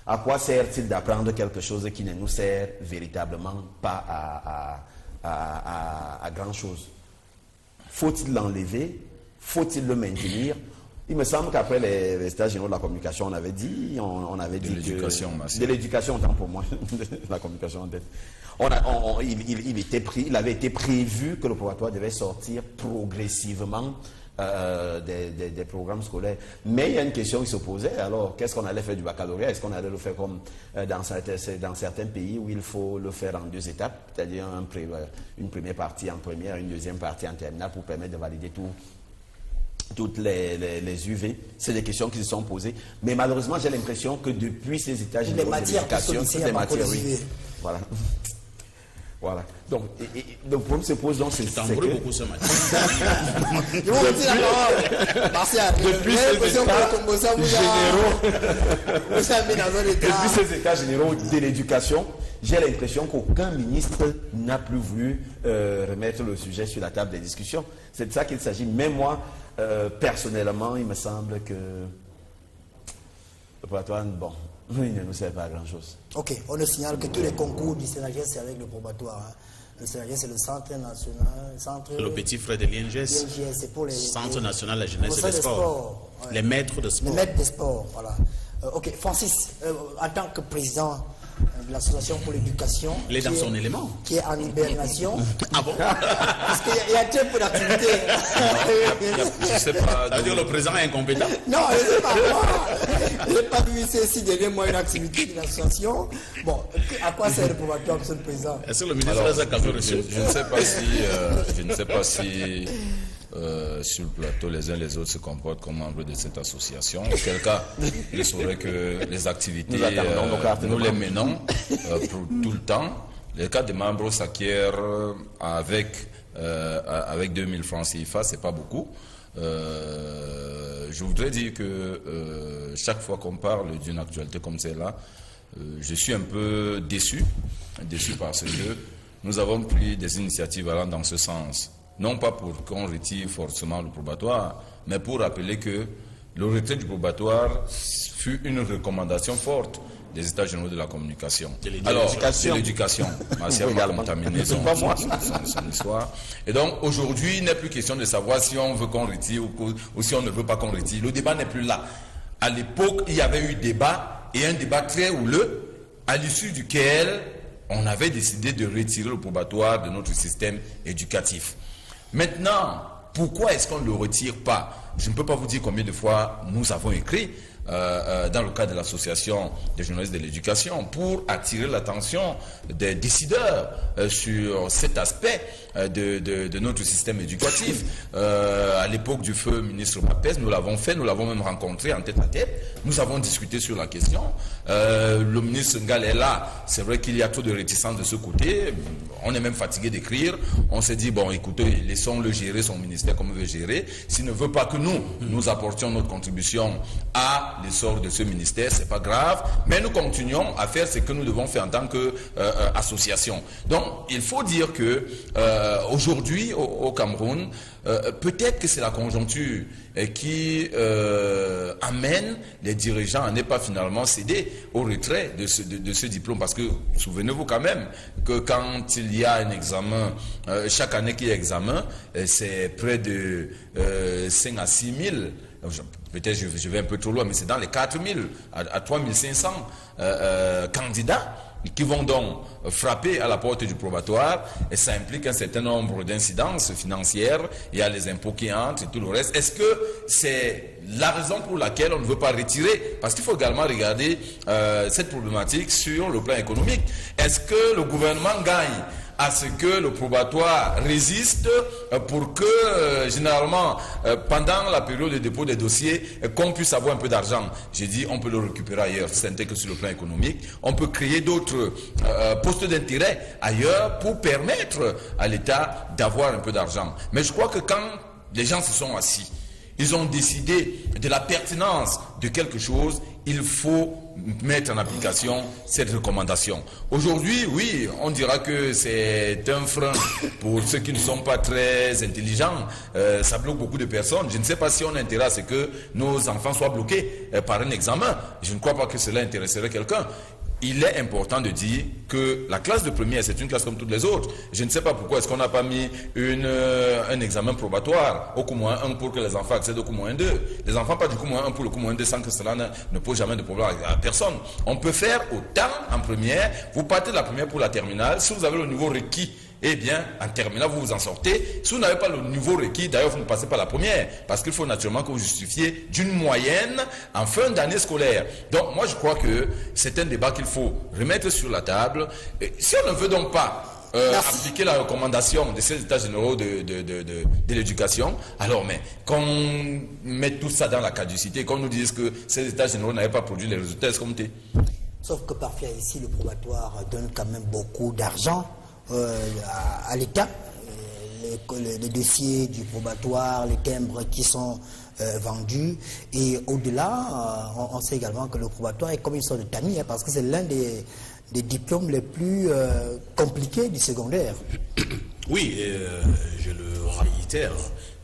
à quoi sert-il d'apprendre quelque chose qui ne nous sert véritablement pas à grand chose? Faut-il l'enlever? Faut-il le maintenir? Il me semble qu'après les stages généraux de la communication, on avait dit de l'éducation massive. De l'éducation, autant pour moi, de la communication en tête. Il avait été prévu que le probatoire devait sortir progressivement des programmes scolaires. Mais il y a une question qui se posait. Alors, qu'est-ce qu'on allait faire du baccalauréat? Est-ce qu'on allait le faire comme dans certains pays où il faut le faire en 2 étapes, c'est-à-dire une première partie en première, une deuxième partie en terminale pour permettre de valider toutes les UV. C'est des questions qui se sont posées. Mais malheureusement, j'ai l'impression que depuis ces états généraux de l'éducation, toutes les matières, oui. Voilà. Voilà. Donc, le problème se pose donc, c'est que... beaucoup ce matin. Depuis ces états généraux de l'éducation, j'ai l'impression qu'aucun ministre n'a plus voulu remettre le sujet sur la table des discussions. C'est de ça qu'il s'agit. Même moi, personnellement, il me semble que le probatoire, bon, il ne nous sert pas à grand-chose. Ok, on nous signale que tous les concours du Sénagès, c'est avec le probatoire. Hein. Le Sénagès, c'est le Centre national. Le petit frère de l'INGS. C'est pour les. Centre national de la jeunesse et des sports. Ouais. Les maîtres de sport. Les maîtres de sport, voilà. Ok, Francis, en tant que président de l'association pour l'éducation. Il est dans son élément. Qui est en hibernation. Ah bon? Parce qu'il y a très peu d'activités. Je ne sais pas. Ça veut dire le président est incompétent? Non, je ne sais pas moi. Je n'ai pas vu ces 6 derniers mois une activité de l'association. Bon, à quoi sert le probatoire, monsieur le président? Est-ce que le ministre a calmé reçu? Je ne sais pas si sur le plateau, les uns les autres se comportent comme membres de cette association. Auquel cas, je saurais que les activités, nous les menons pour tout le temps. Les cas des membres s'acquièrent avec 2000 francs CFA, c'est pas beaucoup. Je voudrais dire que chaque fois qu'on parle d'une actualité comme celle-là, je suis un peu déçu parce que nous avons pris des initiatives allant dans ce sens. Non pas pour qu'on retire forcément le probatoire, mais pour rappeler que le retrait du probatoire fut une recommandation forte des États généraux de la communication. Alors, c'est l'éducation. Martial a contaminé son histoire. Et donc, aujourd'hui, il n'est plus question de savoir si on veut qu'on retire ou si on ne veut pas qu'on retire. Le débat n'est plus là. À l'époque, il y avait eu débat, et un débat très houleux, à l'issue duquel on avait décidé de retirer le probatoire de notre système éducatif. Maintenant, pourquoi est-ce qu'on ne le retire pas? Je ne peux pas vous dire combien de fois nous avons écrit dans le cadre de l'association des journalistes de l'éducation pour attirer l'attention des décideurs sur cet aspect de notre système éducatif. À l'époque du feu ministre Mapes, nous l'avons fait, nous l'avons même rencontré en tête à tête, nous avons discuté sur la question. Le ministre Ngal est là, c'est vrai qu'il y a trop de réticence de ce côté, on est même fatigué d'écrire, on s'est dit, bon écoutez, laissons-le gérer son ministère comme il veut gérer, s'il ne veut pas que nous apportions notre contribution à l'essor de ce ministère, c'est pas grave, mais nous continuons à faire ce que nous devons faire en tant qu'association. Donc, il faut dire que aujourd'hui, au Cameroun, peut-être que c'est la conjoncture qui amène les dirigeants à ne pas finalement céder au retrait de ce diplôme. Parce que, souvenez-vous quand même, que quand il y a un examen, chaque année qu'il y a examen, c'est près de 5 à 6 000, peut-être je vais un peu trop loin, mais c'est dans les 4 000 à 3 500 candidats qui vont donc frapper à la porte du probatoire, et ça implique un certain nombre d'incidences financières, il y a les impôts qui entrent et tout le reste. Est-ce que c'est la raison pour laquelle on ne veut pas retirer? Parce qu'il faut également regarder cette problématique sur le plan économique. Est-ce que le gouvernement gagne à ce que le probatoire résiste pour que, généralement, pendant la période de dépôt des dossiers, qu'on puisse avoir un peu d'argent? J'ai dit, on peut le récupérer ailleurs, c'est que sur le plan économique. On peut créer d'autres postes d'intérêt ailleurs pour permettre à l'État d'avoir un peu d'argent. Mais je crois que quand les gens se sont assis, ils ont décidé de la pertinence de quelque chose, il faut mettre en application cette recommandation. Aujourd'hui, oui, on dira que c'est un frein pour ceux qui ne sont pas très intelligents. Ça bloque beaucoup de personnes. Je ne sais pas si on a intérêt à ce que nos enfants soient bloqués par un examen. Je ne crois pas que cela intéresserait quelqu'un. Il est important de dire que la classe de première, c'est une classe comme toutes les autres. Je ne sais pas pourquoi est-ce qu'on n'a pas mis un examen probatoire au cours -1 pour que les enfants accèdent au cours -2. Les enfants pas du cours -1 pour le cours -2 sans que cela ne pose jamais de problème à personne. On peut faire autant en première. Vous partez de la première pour la terminale. Si vous avez le niveau requis, eh bien, en terminale, vous vous en sortez. Si vous n'avez pas le niveau requis, d'ailleurs, vous ne passez pas la première. Parce qu'il faut naturellement que vous justifiez d'une moyenne en fin d'année scolaire. Donc, moi, je crois que c'est un débat qu'il faut remettre sur la table. Et si on ne veut donc pas appliquer la recommandation de ces états généraux de l'éducation. Alors, mais qu'on mette tout ça dans la caducité, qu'on nous dise que ces états généraux n'avaient pas produit les résultats, est-ce qu'on Sauf que parfois ici, le probatoire donne quand même beaucoup d'argent à l'État. Les dossiers du probatoire, les timbres qui sont vendus. Et au-delà, on sait également que le probatoire est comme une sorte de tamis, parce que c'est l'un des diplômes les plus compliqués du secondaire. Oui, je le réitère,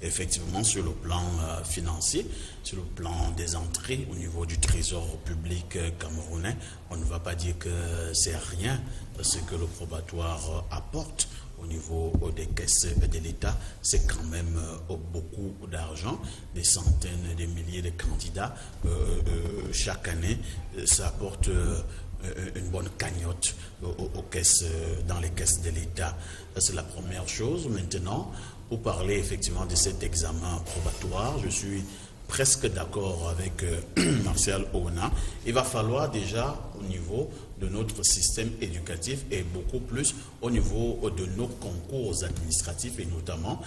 effectivement, sur le plan financier, sur le plan des entrées au niveau du trésor public camerounais, on ne va pas dire que c'est rien ce que le probatoire apporte. Au niveau des caisses de l'État, c'est quand même beaucoup d'argent, des centaines de milliers de candidats chaque année. Ça apporte une bonne cagnotte dans les caisses de l'État. C'est la première chose. Maintenant, pour parler effectivement de cet examen probatoire, je suis presque d'accord avec Martial Ouna. Il va falloir déjà au niveau de notre système éducatif et beaucoup plus au niveau de nos concours administratifs et notamment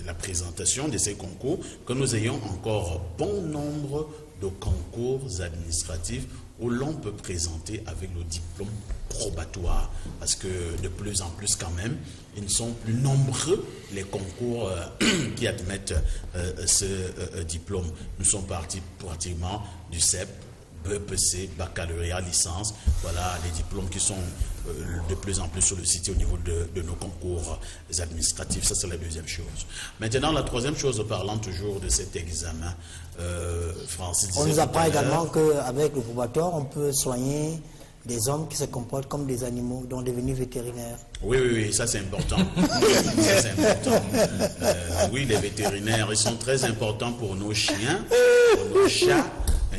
la présentation de ces concours, que nous ayons encore bon nombre de concours administratifs où l'on peut présenter avec le diplôme probatoire. Parce que de plus en plus quand même, ils ne sont plus nombreux les concours qui admettent ce diplôme. Nous sommes partis pratiquement du CEP, BEPC, baccalauréat, licence. Voilà les diplômes qui sont de plus en plus sollicités au niveau de nos concours administratifs. Ça, c'est la deuxième chose. Maintenant, la troisième chose, parlant toujours de cet examen, Francis disait... On nous apprend également qu'avec le probatoire, on peut soigner des hommes qui se comportent comme des animaux, dont devenir vétérinaires. Oui, ça c'est important. Ça, c'est important. Oui, les vétérinaires, ils sont très importants pour nos chiens, pour nos chats,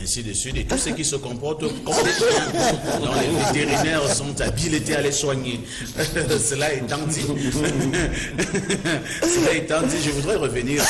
ainsi de suite, et tous ceux qui se comportent comme des chiens, dont les vétérinaires sont habilités à les soigner. Cela étant dit, je voudrais revenir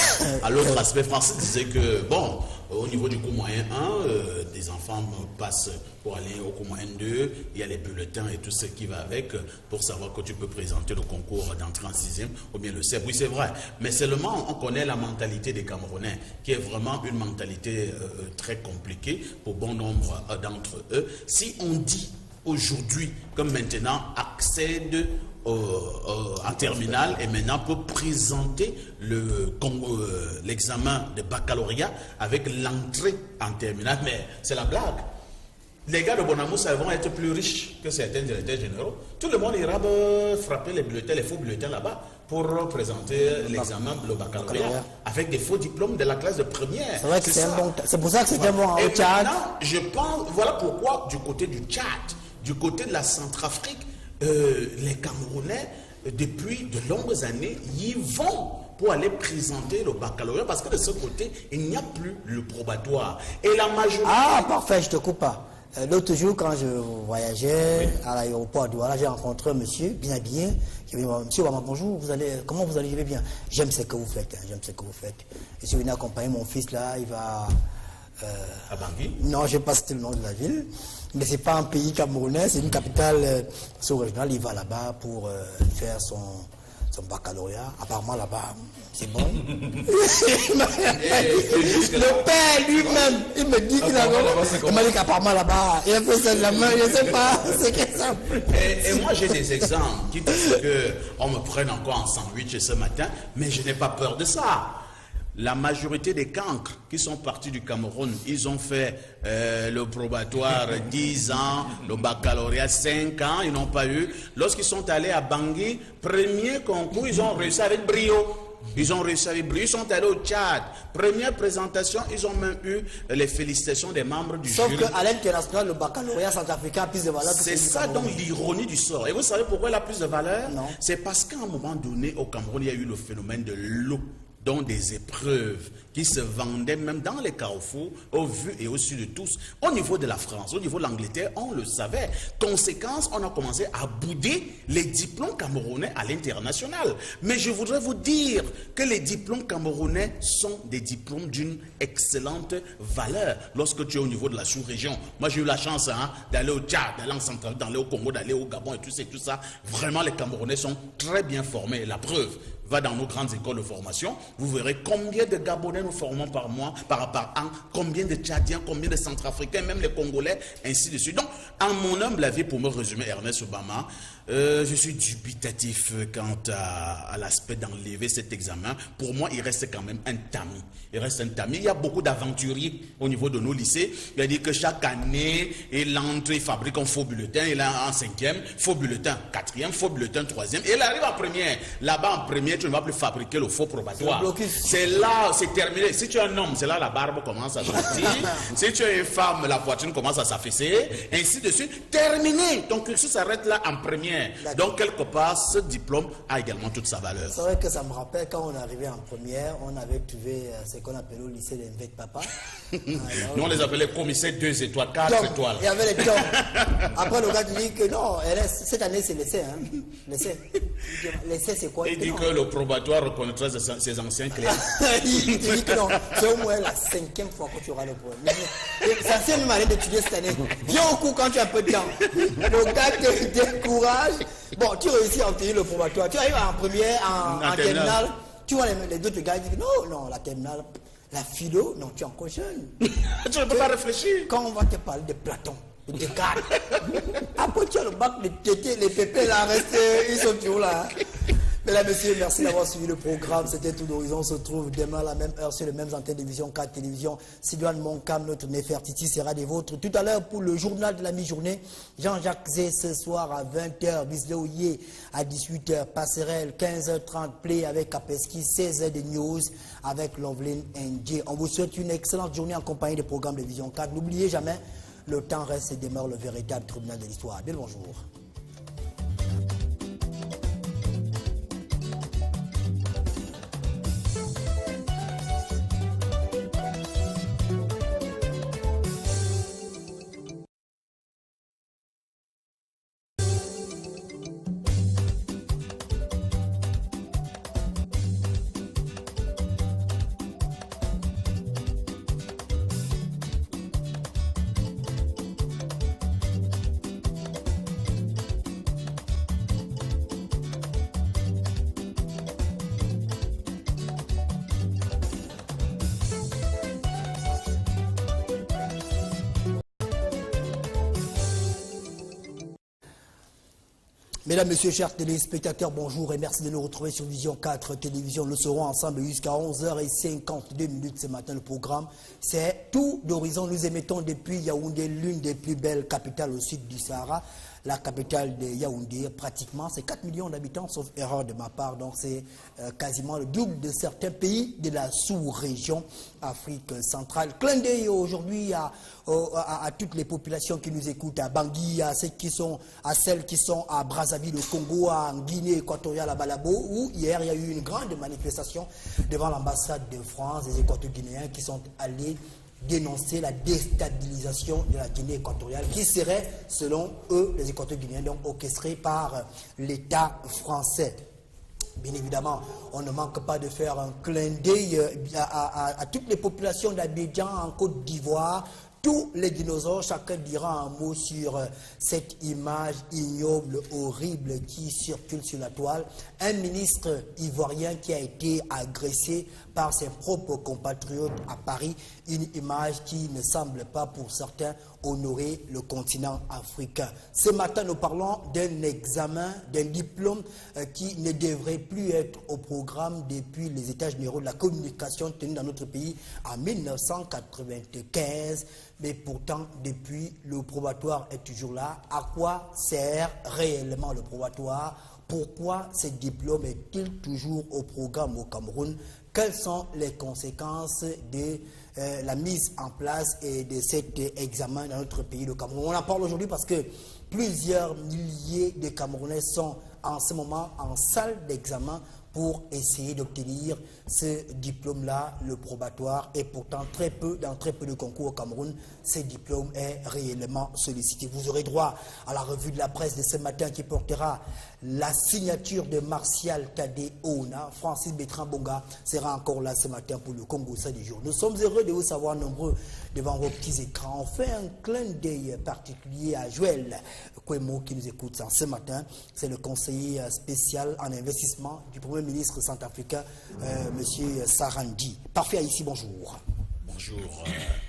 à l'autre aspect. Francis disait que, bon, au niveau du cours moyen 1, des enfants passent pour aller au cours moyen 2, il y a les bulletins et tout ce qui va avec pour savoir que tu peux présenter le concours d'entrée en 6e ou bien le CEP. Oui, c'est vrai, mais seulement on connaît la mentalité des Camerounais qui est vraiment une mentalité très compliquée pour bon nombre d'entre eux. Si on dit aujourd'hui que maintenant accède en terminale et maintenant peut présenter l'examen de baccalauréat avec l'entrée en terminale, mais c'est la blague. Les gars de Bonamous vont être plus riches que certains directeurs généraux. Tout le monde ira frapper les bulletins, les faux bulletins là-bas pour présenter l'examen, le baccalauréat, avec des faux diplômes de la classe de première. C'est vrai que c'est pour ça que c'était bon au Tchad. Je pense, voilà pourquoi du côté du Tchad, du côté de la Centrafrique, les Camerounais, depuis de longues années, y vont pour aller présenter le baccalauréat, parce que de ce côté, il n'y a plus le probatoire. Et la majorité... Ah, parfait, je te coupe pas. L'autre jour, quand je voyageais à l'aéroport de Douala, j'ai rencontré un monsieur bien habillé. Qui m'a dit, monsieur Obama, bonjour, comment vous allez? Je vais bien. J'aime ce que vous faites, j'aime ce que vous faites. Et je suis venu accompagner mon fils là, il va... à Bangui? Non, je n'ai pas cité le nom de la ville. Mais ce n'est pas un pays camerounais, c'est une capitale sous-régionale. Il va là-bas pour faire son baccalauréat. Apparemment là-bas, c'est bon. Le père lui-même, il me dit qu'il m'a dit qu'apparemment là-bas, il a fait ça de la main, je ne sais pas. C'est que ça. Et moi j'ai des exemples, quitte à ce qu'on me prenne encore en sandwich ce matin, mais je n'ai pas peur de ça. La majorité des cancres qui sont partis du Cameroun, ils ont fait le probatoire 10 ans, le baccalauréat 5 ans, ils n'ont pas eu. Lorsqu'ils sont allés à Bangui, premier concours, ils ont réussi avec brio. Ils sont allés au Tchad. Première présentation, ils ont même eu les félicitations des membres du jury. Sauf qu'à l'international, le baccalauréat centrafricain a plus de valeur que c'est ça donc l'ironie du sort. Et vous savez pourquoi il a plus de valeur? Non. C'est parce qu'à un moment donné, au Cameroun, il y a eu le phénomène de dont des épreuves qui se vendaient même dans les carrefours, au vu et au su de tous. Au niveau de la France, au niveau de l'Angleterre, on le savait. Conséquence, on a commencé à bouder les diplômes camerounais à l'international. Mais je voudrais vous dire que les diplômes camerounais sont des diplômes d'une excellente valeur lorsque tu es au niveau de la sous-région. Moi, j'ai eu la chance d'aller au Tchad, d'aller en Centrafrique, d'aller au Congo, d'aller au Gabon et tout ça. Vraiment, les Camerounais sont très bien formés. La preuve, va dans nos grandes écoles de formation, vous verrez combien de Gabonais nous formons par mois, par an, combien de Tchadiens, combien de Centrafricains, même les Congolais, ainsi de suite. Donc, en mon humble avis, pour me résumer, Ernest Obama, je suis dubitatif quant à l'aspect d'enlever cet examen. Pour moi, il reste quand même un tamis. Il reste un tamis. Il y a beaucoup d'aventuriers au niveau de nos lycées. Il a dit que chaque année, il entre, il fabrique un faux bulletin. Il a en 5e, faux bulletin 4e, faux bulletin 3e. Et il arrive en première. Là-bas, en première, tu ne vas plus fabriquer le faux probatoire. C'est là, c'est terminé. Si tu es un homme, c'est là la barbe commence à sortir. Si tu es une femme, la poitrine commence à s'affaisser. Ainsi de suite. Terminé. Ton cursus s'arrête là en première. Donc, quelque part, ce diplôme a également toute sa valeur. C'est vrai que ça me rappelle quand on est arrivé en première, on avait trouvé ce qu'on appelait au lycée des Mvek Papa. Nous, on les appelait commissaires 2 étoiles, 4 étoiles. Il y avait les tomes. Après, le gars dit que non, cette année, c'est l'essai. L'essai, c'est quoi? Il dit que le probatoire reconnaîtra ses anciens clients. Il dit que non, c'est au moins la 5e fois que tu auras le problème. Ça c'est une manière d'étudier cette année. Viens au cours quand tu as un peu de temps. Le gars te décourage. Bon, tu réussis à obtenir le probatoire. Tu arrives en première, en terminale. Tu vois les deux gars disent non, la terminale, la philo, non, tu es encore jeune. Tu ne peux pas réfléchir. Quand on va te parler de Platon, de Descartes, après tu as le bac, les tétés, les pépés là, restent, ils sont toujours là. Mesdames, Messieurs, merci d'avoir suivi le programme. C'était Tout d'Horizon. On se retrouve demain à la même heure sur les mêmes antennes de Vision 4 Télévision. Sidoine Moncam, notre Nefertiti, sera des vôtres. Tout à l'heure, pour le journal de la mi-journée, Jean-Jacques Zé, ce soir à 20h, Bisléouye à 18h, Passerelle, 15h30, Play avec Kapeski, 16h de News avec Loveline NJ. On vous souhaite une excellente journée en compagnie des programmes de Vision 4. N'oubliez jamais, le temps reste et demeure le véritable tribunal de l'histoire. Bien le bonjour. Mesdames, Messieurs, chers téléspectateurs, bonjour et merci de nous retrouver sur Vision 4 Télévision. Nous serons ensemble jusqu'à 11h52 ce matin. Le programme, c'est Tout d'Horizon. Nous émettons depuis Yaoundé, l'une des plus belles capitales au sud du Sahara. La capitale de Yaoundé, pratiquement, c'est 4 millions d'habitants, sauf erreur de ma part. Donc, c'est quasiment le double de certains pays de la sous-région Afrique centrale. Clin d'œil aujourd'hui à toutes les populations qui nous écoutent, à Bangui, à celles qui sont à Brazzaville, au Congo, en Guinée équatoriale, à Balabo, où hier, il y a eu une grande manifestation devant l'ambassade de France, des Équato-Guinéens qui sont allés dénoncer la déstabilisation de la Guinée équatoriale qui serait, selon eux, les Équato-Guinéens, donc orchestrée par l'État français. Bien évidemment, on ne manque pas de faire un clin d'œil à toutes les populations d'Abidjan en Côte d'Ivoire. Tous les dinosaures, chacun dira un mot sur cette image ignoble, horrible qui circule sur la toile. Un ministre ivoirien qui a été agressé par ses propres compatriotes à Paris. Une image qui ne semble pas pour certains honorer le continent africain. Ce matin, nous parlons d'un examen, d'un diplôme qui ne devrait plus être au programme depuis les états généraux de la communication tenus dans notre pays en 1995. Mais pourtant, depuis, le probatoire est toujours là. À quoi sert réellement le probatoire? Pourquoi ce diplôme est-il toujours au programme au Cameroun? Quelles sont les conséquences de la mise en place et de cet examen dans notre pays, le Cameroun? On en parle aujourd'hui parce que plusieurs milliers de Camerounais sont en ce moment en salle d'examen pour essayer d'obtenir ce diplôme-là, le probatoire. Et pourtant, dans très peu de concours au Cameroun, ce diplôme est réellement sollicité. Vous aurez droit à la revue de la presse de ce matin qui portera la signature de Martial Tadé Ona. Francis Bertrand Bonga sera encore là ce matin pour le Congo ça du jour. Nous sommes heureux de vous savoir nombreux devant vos petits écrans. On fait un clin d'œil particulier à Joël Kwemo qui nous écoute ce matin. C'est le conseiller spécial en investissement du Premier ministre centrafricain, M. Sarandi. Parfait ici, bonjour. Bonjour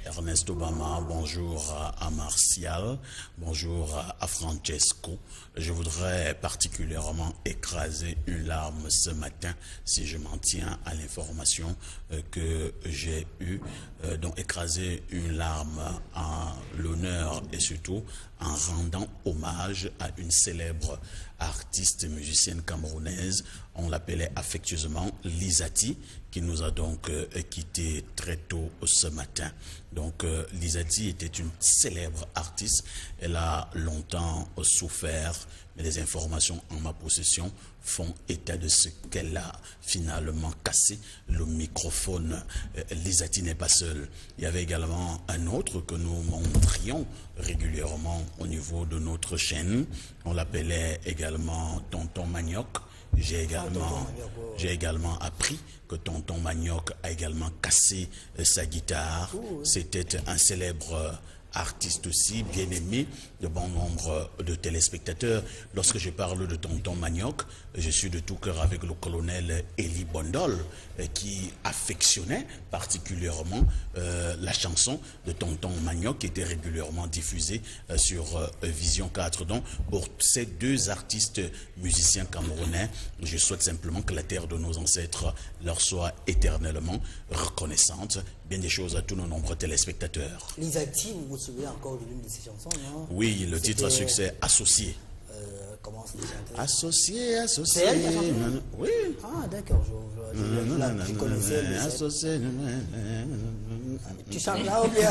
Ernest Obama, bonjour à Martial, bonjour à Francesco. Je voudrais particulièrement écraser une larme ce matin, si je m'en tiens à l'information que j'ai eue. Donc écraser une larme en l'honneur et surtout en rendant hommage à une célèbre artiste musicienne camerounaise, on l'appelait affectueusement Lizati, qui nous a donc quitté très tôt ce matin. Donc Lizati était une célèbre artiste, elle a longtemps souffert, mais les informations en ma possession font état de ce qu'elle a finalement cassé le microphone. Lizati n'est pas seule. Il y avait également un autre que nous montrions régulièrement au niveau de notre chaîne. On l'appelait également Tonton Manioc. J'ai également appris que Tonton Manioc a également cassé sa guitare. C'était un célèbre artiste aussi, bien aimé de bon nombre de téléspectateurs. Lorsque je parle de Tonton Manioc, je suis de tout cœur avec le colonel Eli Bondol, qui affectionnait particulièrement la chanson de Tonton Manioc, qui était régulièrement diffusée sur Vision 4. Donc, pour ces deux artistes musiciens camerounais, je souhaite simplement que la terre de nos ancêtres leur soit éternellement reconnaissante. Bien des choses à tous nos nombreux téléspectateurs. Lizati, vous vous souvenez encore de l'une de ses chansons, non? Oui, le titre à succès, Associé. Comment c'est déjà? Associé. C'est elle qui a chanté? Oui. Ah, d'accord. Tu connaissais le Associé. Tu chantes là ou bien?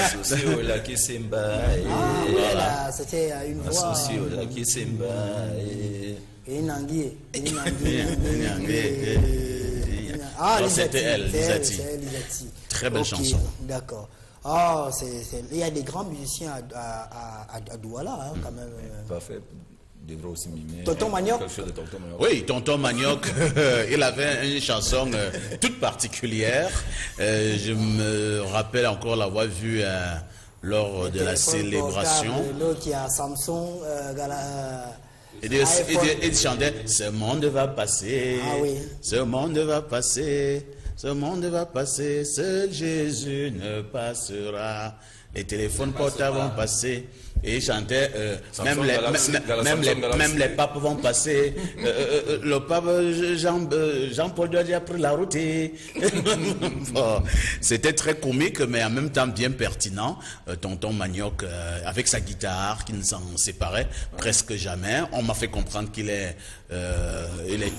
Associé au Laki Simba. Ah, voilà, c'était une voix. Associé au Laki Simba. Et Nangui. Ah, c'était elle, Lizati. Très belle chanson. D'accord. Ah, il y a des grands musiciens à Douala, hein, quand même. Parfait. Devrait aussi mimer. Tonton Manioc. Oui, Tonton Manioc, il avait une chanson toute particulière. Je me rappelle encore l'avoir vue lors de la célébration. Qui a Samsung, il chantait « Ce monde va passer, ah, oui. Ce monde va passer, ce monde va passer, seul Jésus ne passera. Les téléphones portables vont passer. » Et il chantait, même les papes vont passer. Le pape Jean-Paul II a pris la route. Bon, c'était très comique, mais en même temps bien pertinent. Tonton Manioc, avec sa guitare, qui ne s'en séparait presque jamais. On m'a fait comprendre qu'il est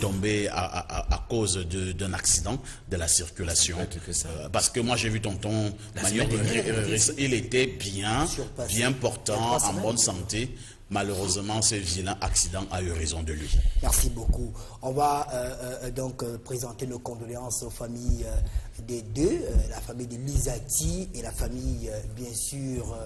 tombé à cause d'un accident de la circulation. Parce que moi j'ai vu Tonton Manioc, il était bien portant, en bonne santé. Malheureusement, ce vilain accident a eu raison de lui. Merci beaucoup. On va donc présenter nos condoléances aux familles des deux, la famille de Lizati et la famille, bien sûr,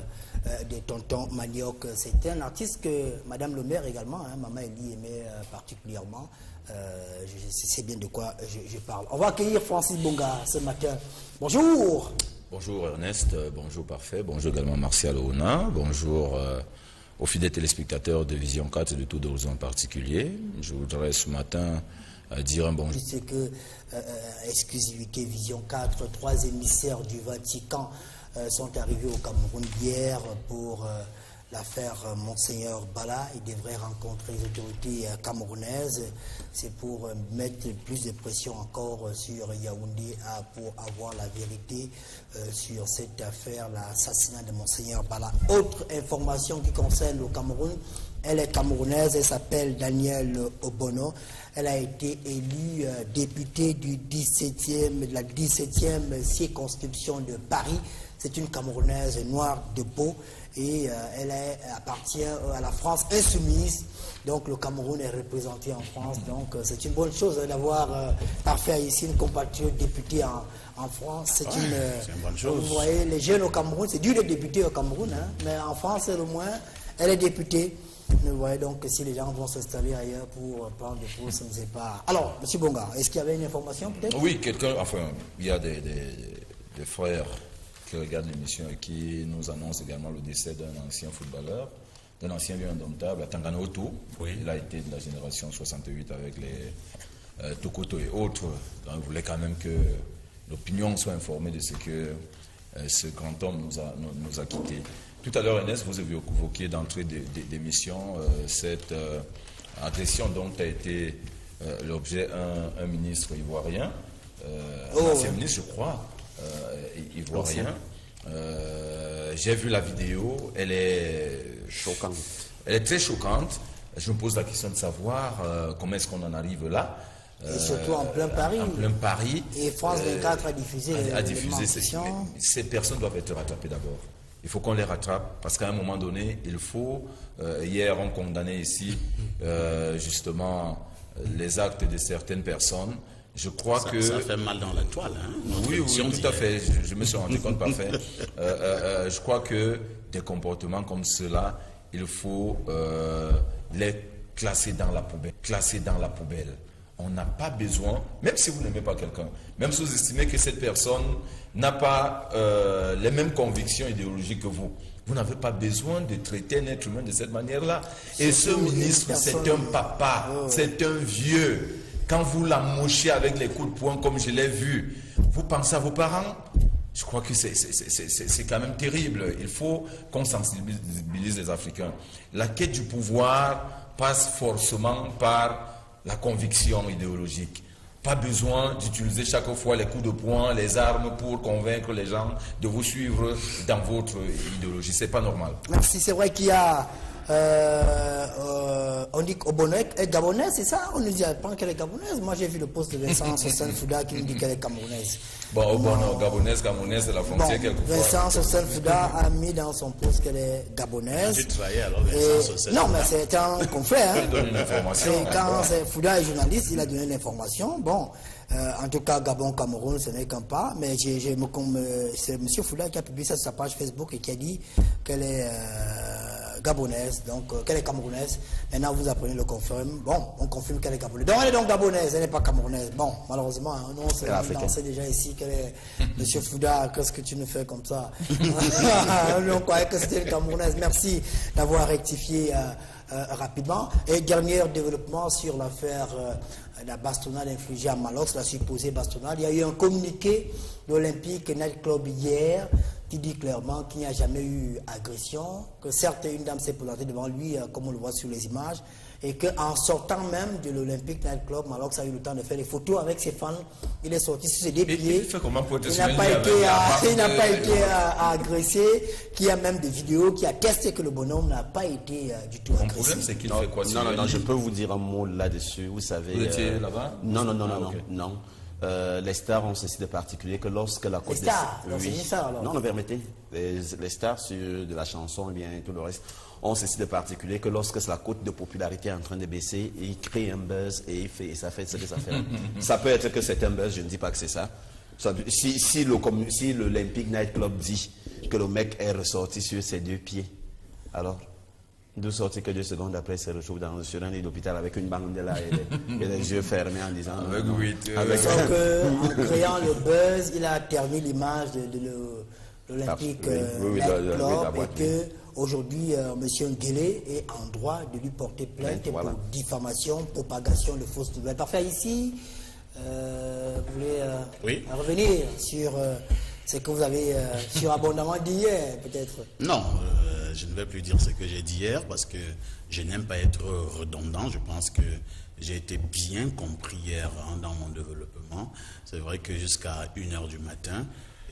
de Tonton Manioc. C'est un artiste que Madame le maire également, hein, Maman Elie aimait particulièrement. Je sais bien de quoi je parle. On va accueillir Francis Bonga ce matin. Bonjour. Bonjour Ernest, bonjour Parfait, bonjour également Martial Ona, bonjour aux fidèles téléspectateurs de Vision 4 et de tout d'horizon en particulier. Je voudrais ce matin dire un bonjour. C'est que, exclusivité Vision 4, 3 émissaires du Vatican sont arrivés au Cameroun hier pour l'affaire Monseigneur Bala. Il devrait rencontrer les autorités camerounaises. C'est pour mettre plus de pression encore sur Yaoundé pour avoir la vérité sur cette affaire, l'assassinat de Monseigneur Bala. Autre information qui concerne le Cameroun, Elle est camerounaise, elle s'appelle Danielle Obono. Elle a été élue députée de la 17e circonscription de Paris. C'est une Camerounaise noire de peau et elle appartient à la France insoumise. Donc le Cameroun est représenté en France. Donc c'est une bonne chose d'avoir parfait ici une compatriote députée en France. C'est une bonne chose. Vous voyez, les jeunes au Cameroun, c'est dur d'être député au Cameroun, hein, mais en France, au moins, elle est députée. Vous voyez donc que si les gens vont s'installer ailleurs pour prendre des cours, je ne sais pas. Alors, M. Bonga, est-ce qu'il y avait une information peut-être? Oui, il y a des frères qui regardent l'émission et qui nous annoncent également le décès d'un ancien footballeur, d'un ancien vieux indomptable, Tangana Otu. Oui. Il a été de la génération 68 avec les Tokoto et autres. Donc, il voulait quand même que l'opinion soit informée de ce que ce grand homme nous a quittés. Tout à l'heure, Ernest, vous avez évoqué d'entrée d'émission cette agression dont a été l'objet un ministre ivoirien, un ancien ministre, je crois, ivoirien. J'ai vu la vidéo, elle est choquante. Elle est très choquante. Je me pose la question de savoir comment est-ce qu'on en arrive là. Et surtout en plein Paris. En plein Paris. Et France 24 a diffusé. Ces personnes doivent être rattrapées d'abord. Il faut qu'on les rattrape parce qu'à un moment donné, il faut. Hier, on condamnait ici justement les actes de certaines personnes. Je crois que ça fait mal dans la toile. Hein, oui, tout à fait. Je me suis rendu compte parfait. Je crois que des comportements comme ceux-là, il faut les classer dans la poubelle. Classer dans la poubelle. On n'a pas besoin, même si vous n'aimez pas quelqu'un, même si vous estimez que cette personne n'a pas les mêmes convictions idéologiques que vous, vous n'avez pas besoin de traiter un être humain de cette manière-là. Et ce ministre, c'est un papa, c'est un vieux. Quand vous l'amochez avec les coups de poing comme je l'ai vu, vous pensez à vos parents? Je crois que c'est quand même terrible. Il faut qu'on sensibilise les Africains. La quête du pouvoir passe forcément par la conviction idéologique. Pas besoin d'utiliser chaque fois les coups de poing, les armes pour convaincre les gens de vous suivre dans votre idéologie. C'est pas normal. Merci. C'est vrai qu'il y a on dit qu'Obono est gabonaise, c'est ça? On ne dit pas qu'elle est gabonaise. Moi j'ai vu le post de Vincent Sosen Fouda qui nous dit qu'elle est camerounaise. Bon, Obono, gabonaise, c'est la frontière quelquefois. Vincent Sosen Fouda a mis dans son post qu'elle est gabonaise. Tu travaillais alors Vincent Sosen? Non, mais c'est un confrère. Il donne une information. Quand Fouda est journaliste, il a donné l'information. Bon, en tout cas, Gabon, Cameroun, ce n'est qu'un pas. Mais c'est M. Fouda qui a publié ça sur sa page Facebook et qui a dit qu'elle est gabonaise, donc qu'elle est camerounaise. Maintenant, vous apprenez le confirme. Bon, on confirme qu'elle est gabonaise. Donc, elle est donc gabonaise, elle n'est pas camerounaise. Bon, malheureusement, nous, on sait déjà ici qu'elle est... Monsieur Fouda, qu'est-ce que tu nous fais comme ça? On croyait que c'était une camerounaise. Merci d'avoir rectifié rapidement. Et dernier développement sur l'affaire la bastonnade infligée à Malox, la supposée bastonnade. Il y a eu un communiqué de l'Olympique Night Club hier qui dit clairement qu'il n'y a jamais eu agression, que certes une dame s'est présentée devant lui, comme on le voit sur les images, et qu'en sortant même de l'Olympique Night Club, Malox a eu le temps de faire des photos avec ses fans. Il est sorti sur ses deux pieds. Il n'a pas été agressé, qu'il y a même des vidéos qui attestent que le bonhomme n'a pas été du tout agressé. Le problème, c'est qu'il fait quoi? Non, je peux vous dire un mot là-dessus. Vous savez. Vous étiez là-bas? Non. Les stars ont ceci de particulier que lorsque la côte... Les stars, Non, permettez. Les stars de la chanson et bien tout le reste ont ceci de particulier que lorsque la cote de popularité est en train de baisser, ils créent un buzz et ça fait ce que ça fait. Ça peut être que c'est un buzz, je ne dis pas que c'est ça. Si l'Olympic Night Club dit que le mec est ressorti sur ses deux pieds, alors... D'où sortir que 2 secondes après, il se retrouve sur un lit d'hôpital avec une bande là et les yeux fermés en disant... En créant le buzz, il a terni l'image de l'Olympique Night Club et que aujourd'hui, M. Nguélé est en droit de lui porter plainte pour diffamation, propagation de fausses nouvelles. Parfait, ici, vous voulez revenir sur... ce que vous avez surabondamment dit hier, peut-être? Non, je ne vais plus dire ce que j'ai dit hier parce que je n'aime pas être redondant. Je pense que j'ai été bien compris hier dans mon développement. C'est vrai que jusqu'à 1h du matin,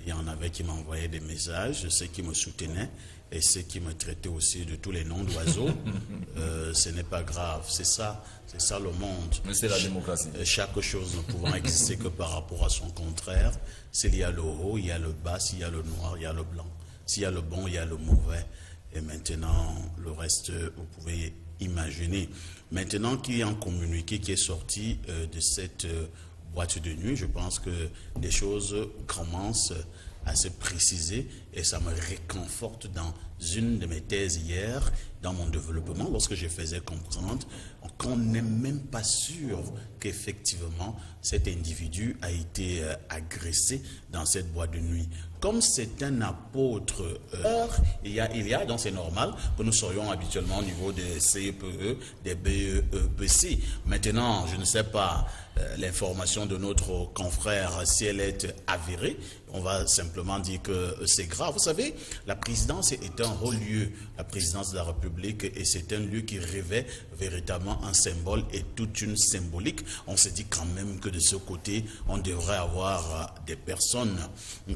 Il y en avait qui m'envoyaient des messages, ceux qui me soutenaient et ceux qui me traitaient aussi de tous les noms d'oiseaux. Ce n'est pas grave, c'est ça le monde. Mais c'est la démocratie. Chaque chose ne pouvant exister que par rapport à son contraire. S'il y a le haut, il y a le bas, s'il y a le noir, il y a le blanc. S'il y a le bon, il y a le mauvais. Et maintenant, le reste, vous pouvez imaginer. Maintenant qu'il y a un communiqué qui est sorti de cette boîte de nuit, je pense que les choses commencent à se préciser et ça me réconforte dans une de mes thèses hier, dans mon développement, lorsque je faisais comprendre qu'on n'est même pas sûr qu'effectivement cet individu a été agressé dans cette boîte de nuit. Comme c'est un apôtre, il y a, donc c'est normal que nous serions habituellement au niveau des CEPE, des BEPC. Maintenant, je ne sais pas l'information de notre confrère, si elle est avérée, on va simplement dire que c'est grave. Vous savez, la présidence est un haut lieu, la présidence de la République, et c'est un lieu qui revêt véritablement un symbole et toute une symbolique. On se dit quand même que de ce côté, on devrait avoir des personnes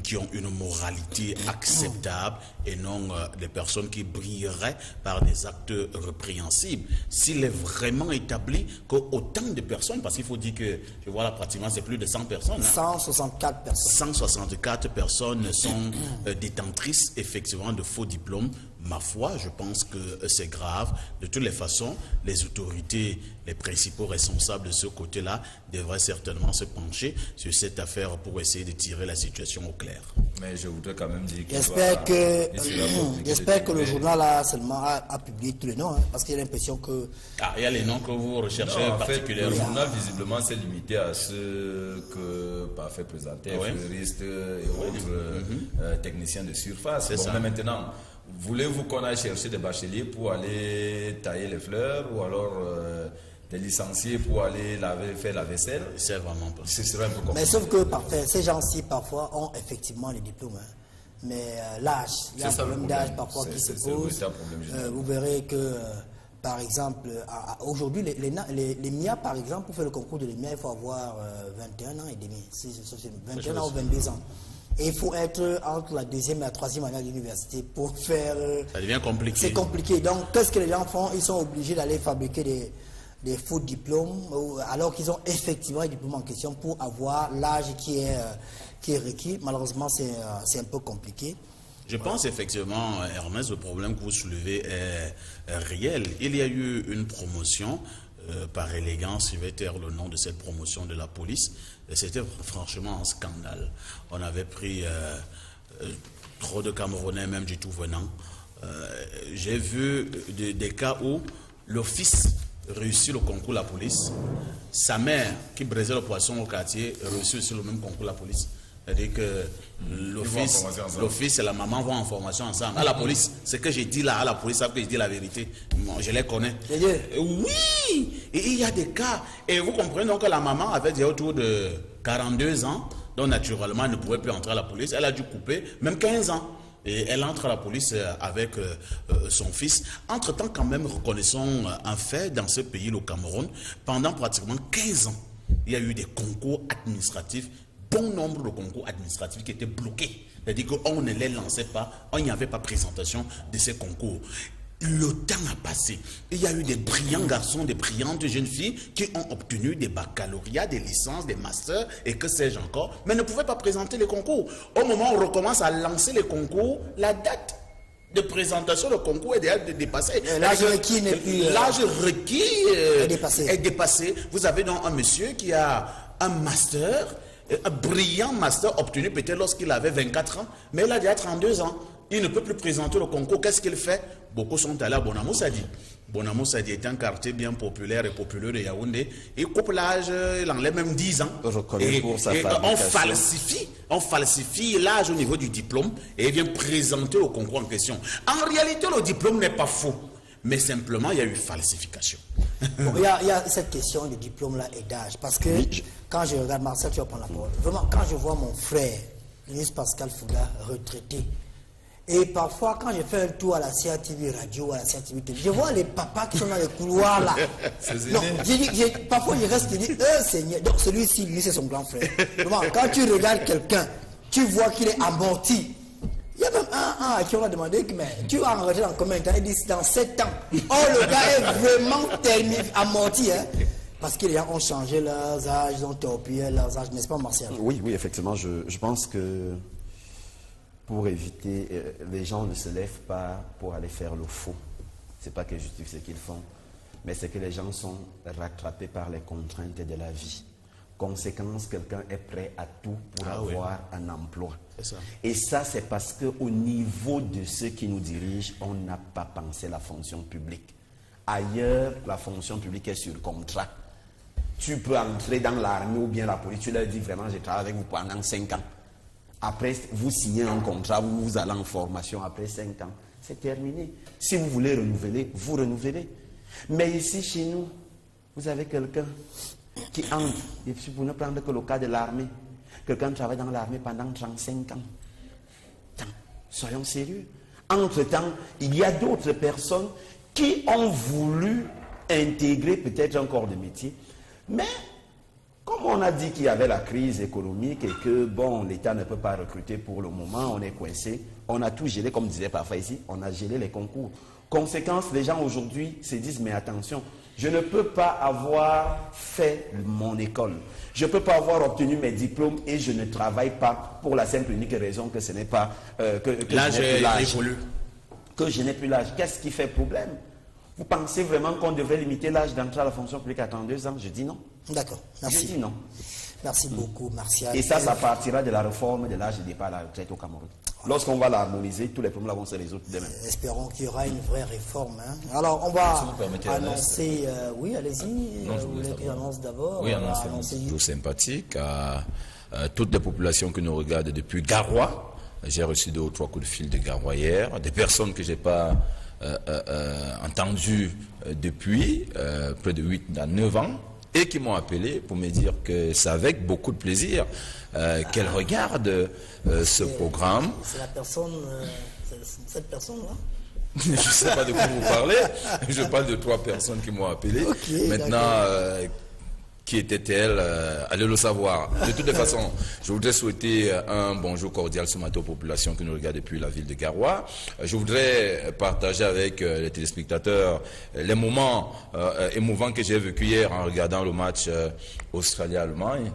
qui ont une moralité acceptable et non des personnes qui brilleraient par des actes répréhensibles. S'il est vraiment établi qu'autant de personnes, parce qu'il faut dire que, je vois là pratiquement c'est plus de 100 personnes. 164 personnes. 164 personnes sont détentrices effectivement de faux diplômes. Ma foi, je pense que c'est grave. De toutes les façons, les autorités, les principaux responsables de ce côté-là devraient certainement se pencher sur cette affaire pour essayer de tirer la situation au clair. Mais je voudrais quand même dire que... J'espère que le journal a seulement a publié tous les noms, hein, parce qu'il y a l'impression que... Ah, il y a les noms que vous recherchez particulièrement. Le journal, visiblement, s'est limité à ceux que Parfait présentait, fleuristes et autres techniciens de surface. C'est ça. Mais maintenant, voulez-vous qu'on aille chercher des bacheliers pour aller tailler les fleurs ou alors des licenciés pour aller faire la vaisselle? C'est vraiment pas. Ce serait un peu compliqué. Mais sauf que parfait, ces gens-ci parfois ont effectivement les diplômes. Hein. Mais l'âge, il y a un problème d'âge parfois qui se pose. Vous verrez que, par exemple, aujourd'hui, les MIA, par exemple, pour faire le concours de l'EMIA, il faut avoir 21 ans et demi. 21 ans ou 22 ans. Et il faut être entre la deuxième et la troisième année de l'université pour faire... Ça devient compliqué. C'est compliqué. Donc, qu'est-ce que les gens font? Ils sont obligés d'aller fabriquer des faux diplômes, alors qu'ils ont effectivement les diplômes en question pour avoir l'âge qui est requis. Malheureusement, c'est un peu compliqué. Je pense effectivement, Ernest, le problème que vous soulevez est réel. Il y a eu une promotion, par élégance, je vais taire le nom de cette promotion de la police. C'était franchement un scandale. On avait pris trop de Camerounais, même du tout venant. J'ai vu des cas où l'office réussit le concours la police. Sa mère, qui braisait le poisson au quartier, réussit aussi le même concours la police. C'est-à-dire que l'office et la maman vont en formation ensemble. À la police, ce que j'ai dit là, à la police, savent que je dis la vérité. Bon, je les connais. Oui, et il y a des cas. Et vous comprenez donc que la maman avait déjà autour de 42 ans, donc naturellement, elle ne pouvait plus entrer à la police. Elle a dû couper, même 15 ans. Et elle entre à la police avec son fils. Entre-temps, quand même, reconnaissons un fait dans ce pays, le Cameroun, pendant pratiquement 15 ans, il y a eu des concours administratifs, bon nombre de concours administratifs qui étaient bloqués. C'est-à-dire qu'on ne les lançait pas, on n'y avait pas présentation de ces concours. Le temps a passé. Il y a eu des brillants garçons, des brillantes jeunes filles qui ont obtenu des baccalauréats, des licences, des masters et que sais-je encore, mais ne pouvaient pas présenter les concours. Au moment où on recommence à lancer les concours, la date de présentation de concours est déjà dépassée. L'âge requis n'est plus... L'âge requis est dépassé. Vous avez donc un monsieur qui a un master, un brillant master obtenu peut-être lorsqu'il avait 24 ans, mais il a déjà 32 ans. Il ne peut plus présenter le concours. Qu'est-ce qu'il fait? Beaucoup sont allés à Bonamoussadi. Bonamoussadi est un quartier bien populaire et populaire de Yaoundé. Il coupe l'âge, il enlève même 10 ans. Et on falsifie l'âge au niveau du diplôme et il vient présenter le concours en question. En réalité, le diplôme n'est pas faux, mais simplement il y a eu falsification. Bon, il y a cette question de diplôme-là et d'âge. Parce que quand je regarde, Marcel, tu vas prendre la parole. Vraiment, quand je vois mon frère, Louis Pascal Fouga, retraité, et parfois, quand je fais un tour à la CRTV radio, à la CRTV télé, je vois les papas qui sont dans les couloirs là. Non, parfois, je reste et dis, Seigneur. Donc, celui-ci, lui, c'est son grand frère. Vraiment, quand tu regardes quelqu'un tu vois qu'il est amorti. Il y a même un à qui on a demandé, mais tu vas enregistrer dans combien de temps? Il dit dans 7 ans. Oh, le gars est vraiment terminé, amorti. Hein? Parce que les gens ont changé leurs âges, ils ont torpillé leurs âges, n'est-ce pas, Martial? Oui, oui, effectivement. Je pense que pour éviter, les gens ne se lèvent pas pour aller faire le faux. Ce n'est pas qu'ils justifient ce qu'ils font, mais c'est que les gens sont rattrapés par les contraintes de la vie. Conséquence, quelqu'un est prêt à tout pour avoir un emploi. Ça. Et ça, c'est parce qu'au niveau de ceux qui nous dirigent, on n'a pas pensé la fonction publique. Ailleurs, la fonction publique est sur contrat. Tu peux entrer dans l'armée ou bien la police, tu leur dis vraiment, je travaille avec vous pendant 5 ans. Après, vous signez un contrat, vous allez en formation après 5 ans. C'est terminé. Si vous voulez renouveler, vous renouvelez. Mais ici, chez nous, vous avez quelqu'un qui entre, et puis pour ne prendre que le cas de l'armée, quelqu'un travaille dans l'armée pendant 35 ans. Soyons sérieux. Entre-temps, il y a d'autres personnes qui ont voulu intégrer peut-être un corps de métier, mais comme on a dit qu'il y avait la crise économique et que bon, l'État ne peut pas recruter pour le moment, on est coincé, on a tout gelé, comme disait parfois ici, on a gelé les concours. Conséquence, les gens aujourd'hui se disent, mais attention, je ne peux pas avoir fait mon école. Je ne peux pas avoir obtenu mes diplômes et je ne travaille pas pour la simple et unique raison que ce n'est pas... que l'âge évolue. Que je n'ai plus l'âge. Qu'est-ce qui fait problème? Vous pensez vraiment qu'on devrait limiter l'âge d'entrée à la fonction publique à 32 ans? Je dis non. D'accord, merci. Je dis non. Merci beaucoup, Martial. Et ça partira de la réforme de l'âge de départ à la retraite au Cameroun. Lorsqu'on va l'harmoniser, tous les problèmes vont se résoudre demain. Espérons qu'il y aura une vraie réforme. Hein. Alors, on va annoncer... oui, allez-y. Vous voulez que j'annonce d'abord? Oui, annoncer toujours sympathique à toutes les populations qui nous regardent depuis Garoua. J'ai reçu 2 ou 3 coups de fil de Garoua hier. Des personnes que je n'ai pas entendues depuis près de 8 à 9 ans. Et qui m'ont appelé pour me dire que c'est avec beaucoup de plaisir qu'elles regardent ce programme. C'est la personne, cette personne-là? Je ne sais pas de quoi vous parlez. Je parle de 3 personnes qui m'ont appelé. Okay, maintenant, qui était-elle? Allez le savoir. De toutes les façons, je voudrais souhaiter un bonjour cordial ce matin aux populations qui nous regardent depuis la ville de Garoua. Je voudrais partager avec les téléspectateurs les moments émouvants que j'ai vécu hier en regardant le match Australie-Allemagne.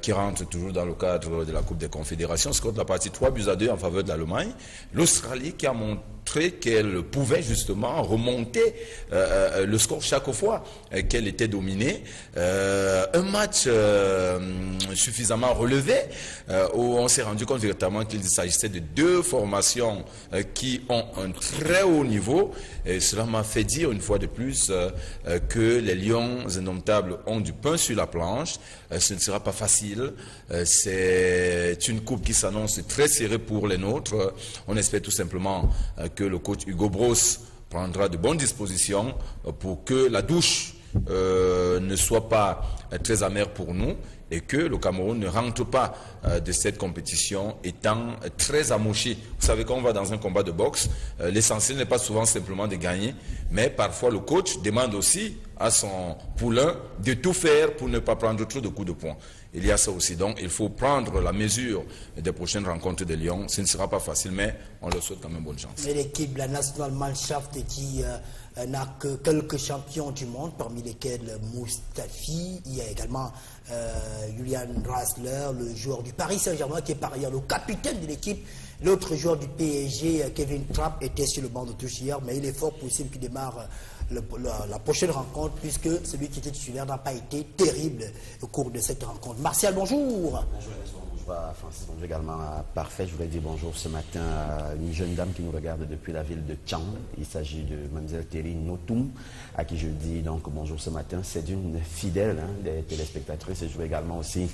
Qui rentre toujours dans le cadre de la Coupe des Confédérations. C'est contre la partie 3-2 en faveur de l'Allemagne. L'Australie qui a montré qu'elle pouvait justement remonter le score chaque fois qu'elle était dominée. Un match suffisamment relevé où on s'est rendu compte véritablement qu'il s'agissait de 2 formations qui ont un très haut niveau. Et cela m'a fait dire une fois de plus que les Lions indomptables ont du pain sur la planche. Ce ne sera pas facile. C'est une coupe qui s'annonce très serrée pour les nôtres. On espère tout simplement que le coach Hugo Broos prendra de bonnes dispositions pour que la douche ne soit pas très amère pour nous et que le Cameroun ne rentre pas de cette compétition étant très amoché. Vous savez, quand on va dans un combat de boxe, l'essentiel n'est pas souvent simplement de gagner, mais parfois le coach demande aussi à son poulain de tout faire pour ne pas prendre trop de coups de poing. Il y a ça aussi. Donc, il faut prendre la mesure des prochaines rencontres des Lions. Ce ne sera pas facile, mais on leur souhaite quand même bonne chance. Mais l'équipe, la National Mannschaft, qui n'a que quelques champions du monde, parmi lesquels Mustafi, il y a également Julian Draxler, le joueur du Paris Saint-Germain, qui est par ailleurs le capitaine de l'équipe. L'autre joueur du PSG, Kevin Trapp, était sur le banc de touche hier, mais il est fort possible qu'il démarre la prochaine rencontre, puisque celui qui était titulaire n'a pas été terrible au cours de cette rencontre. Martial, bonjour. Bonjour Francis, bonjour également à Parfait. Je voulais dire bonjour ce matin à une jeune dame qui nous regarde depuis la ville de Tchang. Il s'agit de Mlle Terry Notoum, à qui je dis donc bonjour ce matin. C'est une fidèle des téléspectatrices. Et je voulais également aussi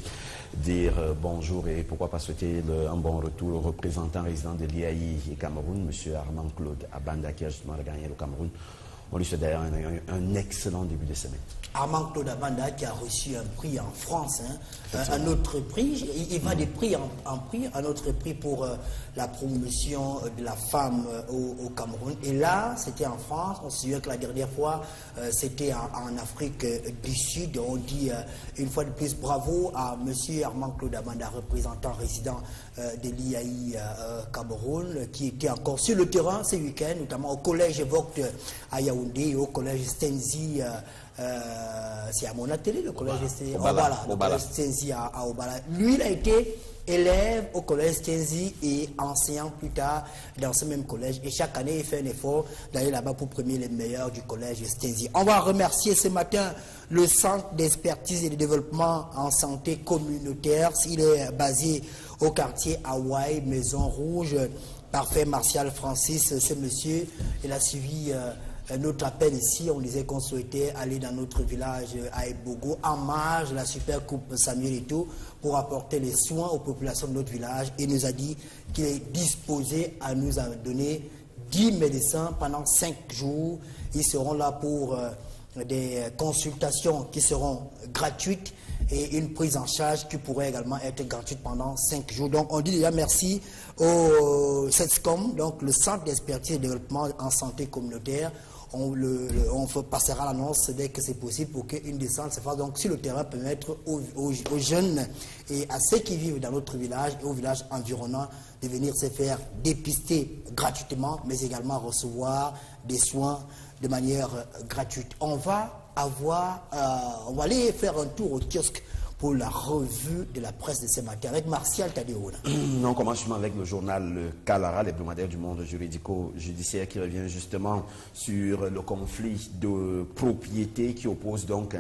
dire bonjour et pourquoi pas souhaiter un bon retour au représentant résident de l'IAI et Cameroun, M. Armand Claude Abanda, qui a justement regagné le Cameroun On lui souhaite d'ailleurs un excellent début de semaine. Armand Claude Abanda qui a reçu un prix en France, un autre prix, il va de prix en prix, un autre prix pour la promotion de la femme au Cameroun. Et là, c'était en France. On se souvient que la dernière fois, c'était en Afrique du Sud. On dit une fois de plus bravo à M. Armand Claude Abanda, représentant résident de l'IAI Cameroun, qui était encore sur le terrain ce week-end, notamment au collège Vogt à Yaoundé et au collège Stenzi. C'est à Mona Télé, le collège Stenzi à Obala. Lui, il a été élève au collège Stenzi et enseignant plus tard dans ce même collège. Et chaque année, il fait un effort d'aller là-bas pour premier les meilleurs du collège Stenzi. On va remercier ce matin le Centre d'expertise et de développement en santé communautaire. Il est basé au quartier Hawaï, Maison Rouge. Parfait Martial Francis, ce monsieur, il a suivi notre appel ici. On disait qu'on souhaitait aller dans notre village à Ebogo en marge de la Super Coupe Samuel Eto'o pour apporter les soins aux populations de notre village. Il nous a dit qu'il est disposé à nous donner 10 médecins pendant 5 jours. Ils seront là pour des consultations qui seront gratuites et une prise en charge qui pourrait également être gratuite pendant 5 jours. Donc on dit déjà merci au CETSCOM, donc le Centre d'expertise et de développement en santé communautaire. On passera l'annonce dès que c'est possible pour qu'une descente se fasse donc sur le terrain, permettre aux jeunes et à ceux qui vivent dans notre village et aux villages environnants de venir se faire dépister gratuitement, mais également recevoir des soins de manière gratuite. On va aller faire un tour au kiosque pour la revue de la presse de ce matin avec Martial Tadéouna. On commence justement avec le journal Kalara, l'hebdomadaire du monde juridico-judiciaire, qui revient justement sur le conflit de propriété qui oppose donc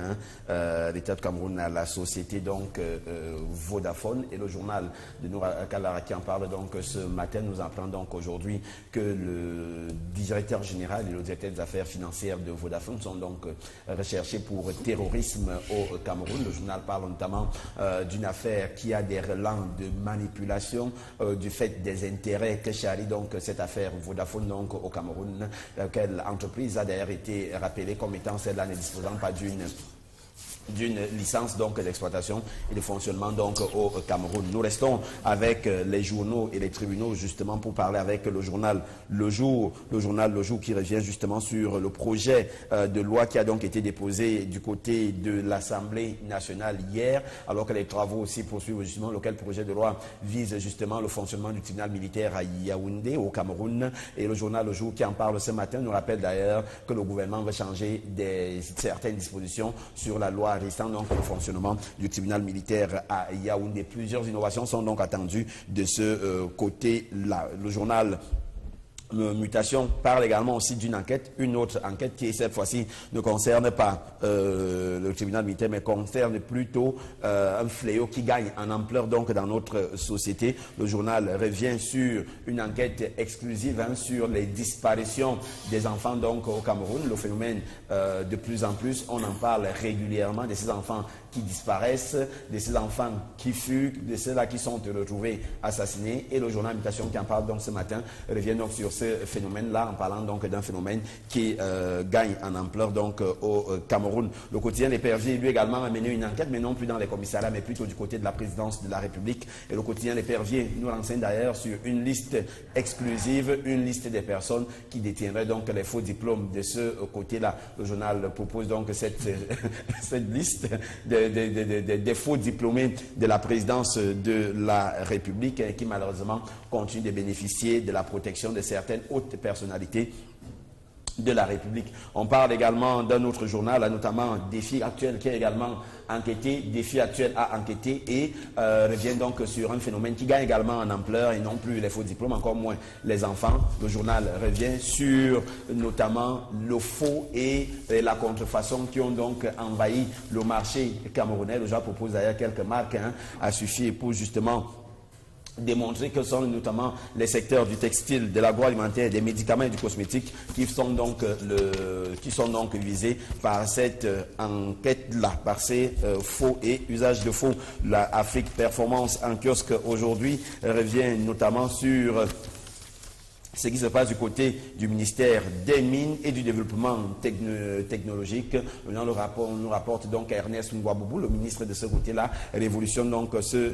l'État de Cameroun à la société donc Vodafone. Et le journal de Noura Kalara qui en parle donc ce matin nous apprend donc aujourd'hui que le directeur général et le directeur des affaires financières de Vodafone sont donc recherchés pour terrorisme au Cameroun. Le journal parle notamment d'une affaire qui a des relents de manipulation du fait des intérêts que charrie donc cette affaire Vodafone donc au Cameroun, laquelle entreprise a d'ailleurs été rappelée comme étant celle-là ne disposant pas d'une licence donc d'exploitation et de fonctionnement donc au Cameroun. Nous restons avec les journaux et les tribunaux justement pour parler avec le journal Le Jour. Le journal Le Jour qui revient justement sur le projet de loi qui a donc été déposé du côté de l'Assemblée nationale hier, alors que les travaux aussi poursuivent justement, lequel projet de loi vise justement le fonctionnement du tribunal militaire à Yaoundé au Cameroun. Et le journal Le Jour qui en parle ce matin nous rappelle d'ailleurs que le gouvernement va changer certaines dispositions sur la loi restant donc le fonctionnement du tribunal militaire à Yaoundé. Plusieurs innovations sont donc attendues de ce côté-là. Le journal Mutation parle également aussi d'une enquête, une autre enquête qui cette fois-ci ne concerne pas le tribunal militaire mais concerne plutôt un fléau qui gagne en ampleur donc dans notre société. Le journal revient sur une enquête exclusive sur les disparitions des enfants donc au Cameroun. Le phénomène de plus en plus, on en parle régulièrement de ces enfants qui disparaissent, de ces enfants qui fuguent, de ceux-là qui sont retrouvés assassinés. Et le journal Mutation qui en parle donc ce matin revient donc sur ce phénomène-là en parlant donc d'un phénomène qui gagne en ampleur donc au Cameroun. Le quotidien L'Épervier lui également a mené une enquête, mais non plus dans les commissariats, mais plutôt du côté de la présidence de la République. Et le quotidien L'Épervier nous renseigne d'ailleurs sur une liste exclusive, une liste des personnes qui détiendraient donc les faux diplômes de ce côté-là. Le journal propose donc cette liste des faux diplômés de la présidence de la République qui malheureusement continuent de bénéficier de la protection de certaines hautes personnalités de la République. On parle également d'un autre journal, notamment Défi Actuel, qui a également enquêté. Défi Actuel a enquêté et revient donc sur un phénomène qui gagne également en ampleur et non plus les faux diplômes, encore moins les enfants. Le journal revient sur notamment le faux et la contrefaçon qui ont donc envahi le marché camerounais. Le journal propose d'ailleurs quelques marques à suffire pour justement démontrer que sont notamment les secteurs du textile, de l'agroalimentaire, des médicaments et du cosmétique qui sont donc visés par cette enquête-là, par ces faux et usage de faux. La Afrique Performance en kiosque aujourd'hui revient notamment sur ce qui se passe du côté du ministère des Mines et du Développement technologique. Dans le rapport, on nous rapporte donc Ernest Ngwaboubou, le ministre de ce côté-là, révolutionne donc ce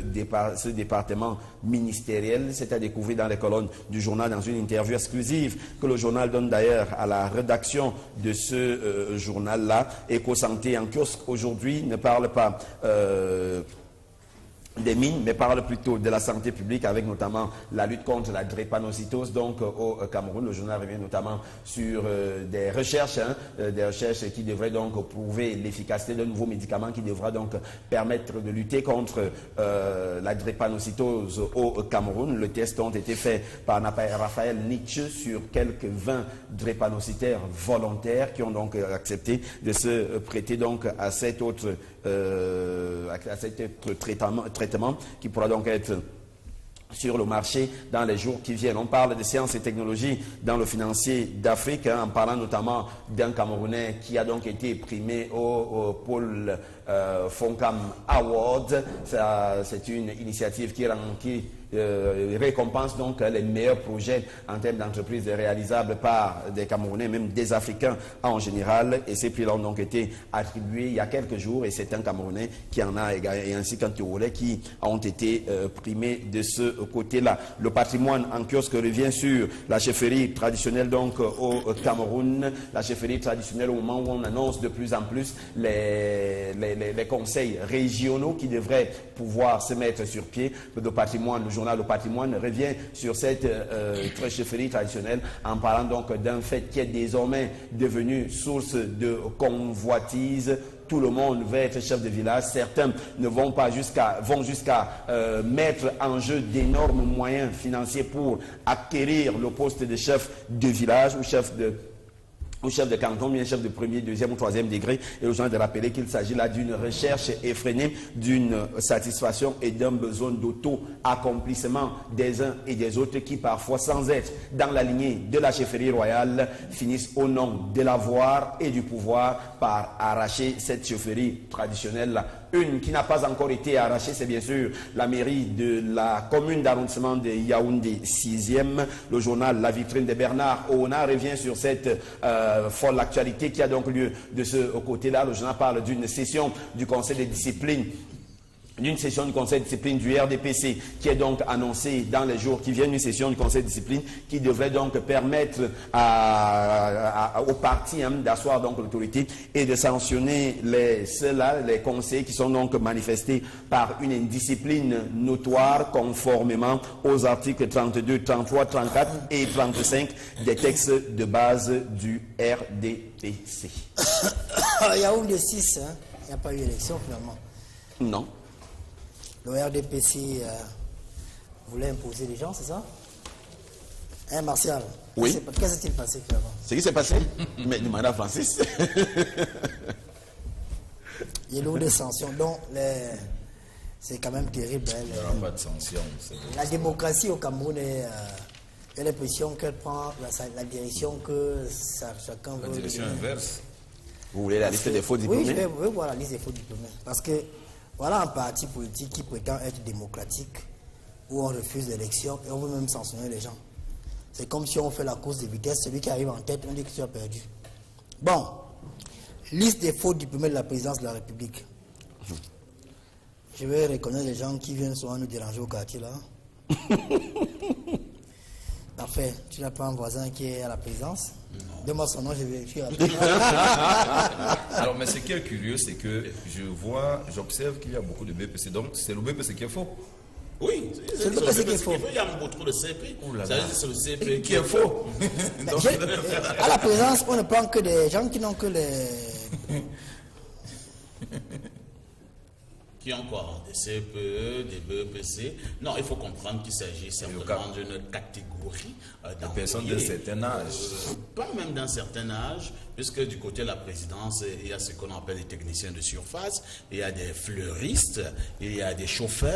département ministériel. C'est à découvrir dans les colonnes du journal, dans une interview exclusive que le journal donne d'ailleurs à la rédaction de ce journal-là. Éco-santé en kiosque aujourd'hui ne parle pas des mines, mais parle plutôt de la santé publique avec notamment la lutte contre la drépanocytose. Donc au Cameroun, le journal revient notamment sur des recherches qui devraient donc prouver l'efficacité d'un nouveau médicament qui devra donc permettre de lutter contre la drépanocytose au Cameroun. Les tests ont été faits par Raphaël Nietzsche sur quelques 20 drépanocytaires volontaires qui ont donc accepté de se prêter donc à cet autre traitement qui pourra donc être sur le marché dans les jours qui viennent. On parle de sciences et technologies dans le financier d'Afrique, en parlant notamment d'un Camerounais qui a donc été primé au pôle Foncam Award. C'est une initiative qui récompense donc les meilleurs projets en termes d'entreprise réalisables par des Camerounais, même des Africains en général. Et ces prix-là ont donc été attribués il y a quelques jours, et c'est un Camerounais qui en a également, et ainsi qu'un Togolais qui ont été primés de ce côté-là. Le patrimoine en kiosque revient sur la chefferie traditionnelle donc au Cameroun. La chefferie traditionnelle, au moment où on annonce de plus en plus les conseils régionaux qui devraient pouvoir se mettre sur pied. Le patrimoine, le journal Le Patrimoine revient sur cette chefferie traditionnelle en parlant donc d'un fait qui est désormais devenu source de convoitise. Tout le monde veut être chef de village. Certains ne vont pas jusqu'à mettre en jeu d'énormes moyens financiers pour acquérir le poste de chef de village ou chef de canton, bien chef de premier, deuxième ou troisième degré. Et aux gens de rappeler qu'il s'agit là d'une recherche effrénée, d'une satisfaction et d'un besoin d'auto-accomplissement des uns et des autres qui parfois, sans être dans la lignée de la chefferie royale, finissent au nom de l'avoir et du pouvoir par arracher cette chefferie traditionnelle. Une qui n'a pas encore été arrachée, c'est bien sûr la mairie de la commune d'arrondissement de Yaoundé 6e. Le journal La Vitrine de Bernard Oona revient sur cette folle actualité qui a donc lieu de ce côté-là. Le journal parle d'une session du conseil de discipline du RDPC qui est donc annoncée dans les jours qui viennent, une session du conseil de discipline qui devrait donc permettre aux partis d'asseoir donc l'autorité et de sanctionner les conseillers qui sont donc manifestés par une indiscipline notoire conformément aux articles 32, 33, 34 et 35 des textes de base du RDPC. Il y a eu de 6, il n'y a pas eu d'élection finalement. Non. Le RDPC voulait imposer les gens, c'est ça? Martial? Oui. Qu'est-ce qui s'est passé finalement? Ce qui s'est passé? Mais demandez à Francis. Il y a eu des sanctions. Donc, c'est quand même terrible. Il n'y aura pas de sanctions. La démocratie au Cameroun j'ai l'impression qu'elle prend la direction que chacun veut. La direction inverse. Vous voulez la liste des faux diplômés? Oui, je veux voir la liste des faux diplômés. Parce que voilà un parti politique qui prétend être démocratique, où on refuse l'élection et on veut même sanctionner les gens. C'est comme si on fait la course de vitesse, celui qui arrive en tête, on dit que tu as perdu. Bon, liste des faux diplômés de la présidence de la République. Je vais reconnaître les gens qui viennent souvent nous déranger au quartier là. Parfait, tu n'as pas un voisin qui est à la présidence? Donne-moi son nom, je vérifie. Alors, mais ce qui est curieux, c'est que j'observe qu'il y a beaucoup de BPC. Donc, c'est le BPC qui est faux. Oui, c'est le BPC qui est faux. Il y a beaucoup trop de CP. C'est le CP qui est faux. À la présidence, on ne prend que des gens qui n'ont que les... Qui ont quoi? Des CPE, des BEPC. Non, il faut comprendre qu'il s'agit simplement d'une catégorie de personnes d'un certain âge. Pas même d'un certain âge, puisque du côté de la présidence, il y a ce qu'on appelle les techniciens de surface, il y a des fleuristes, il y a des chauffeurs.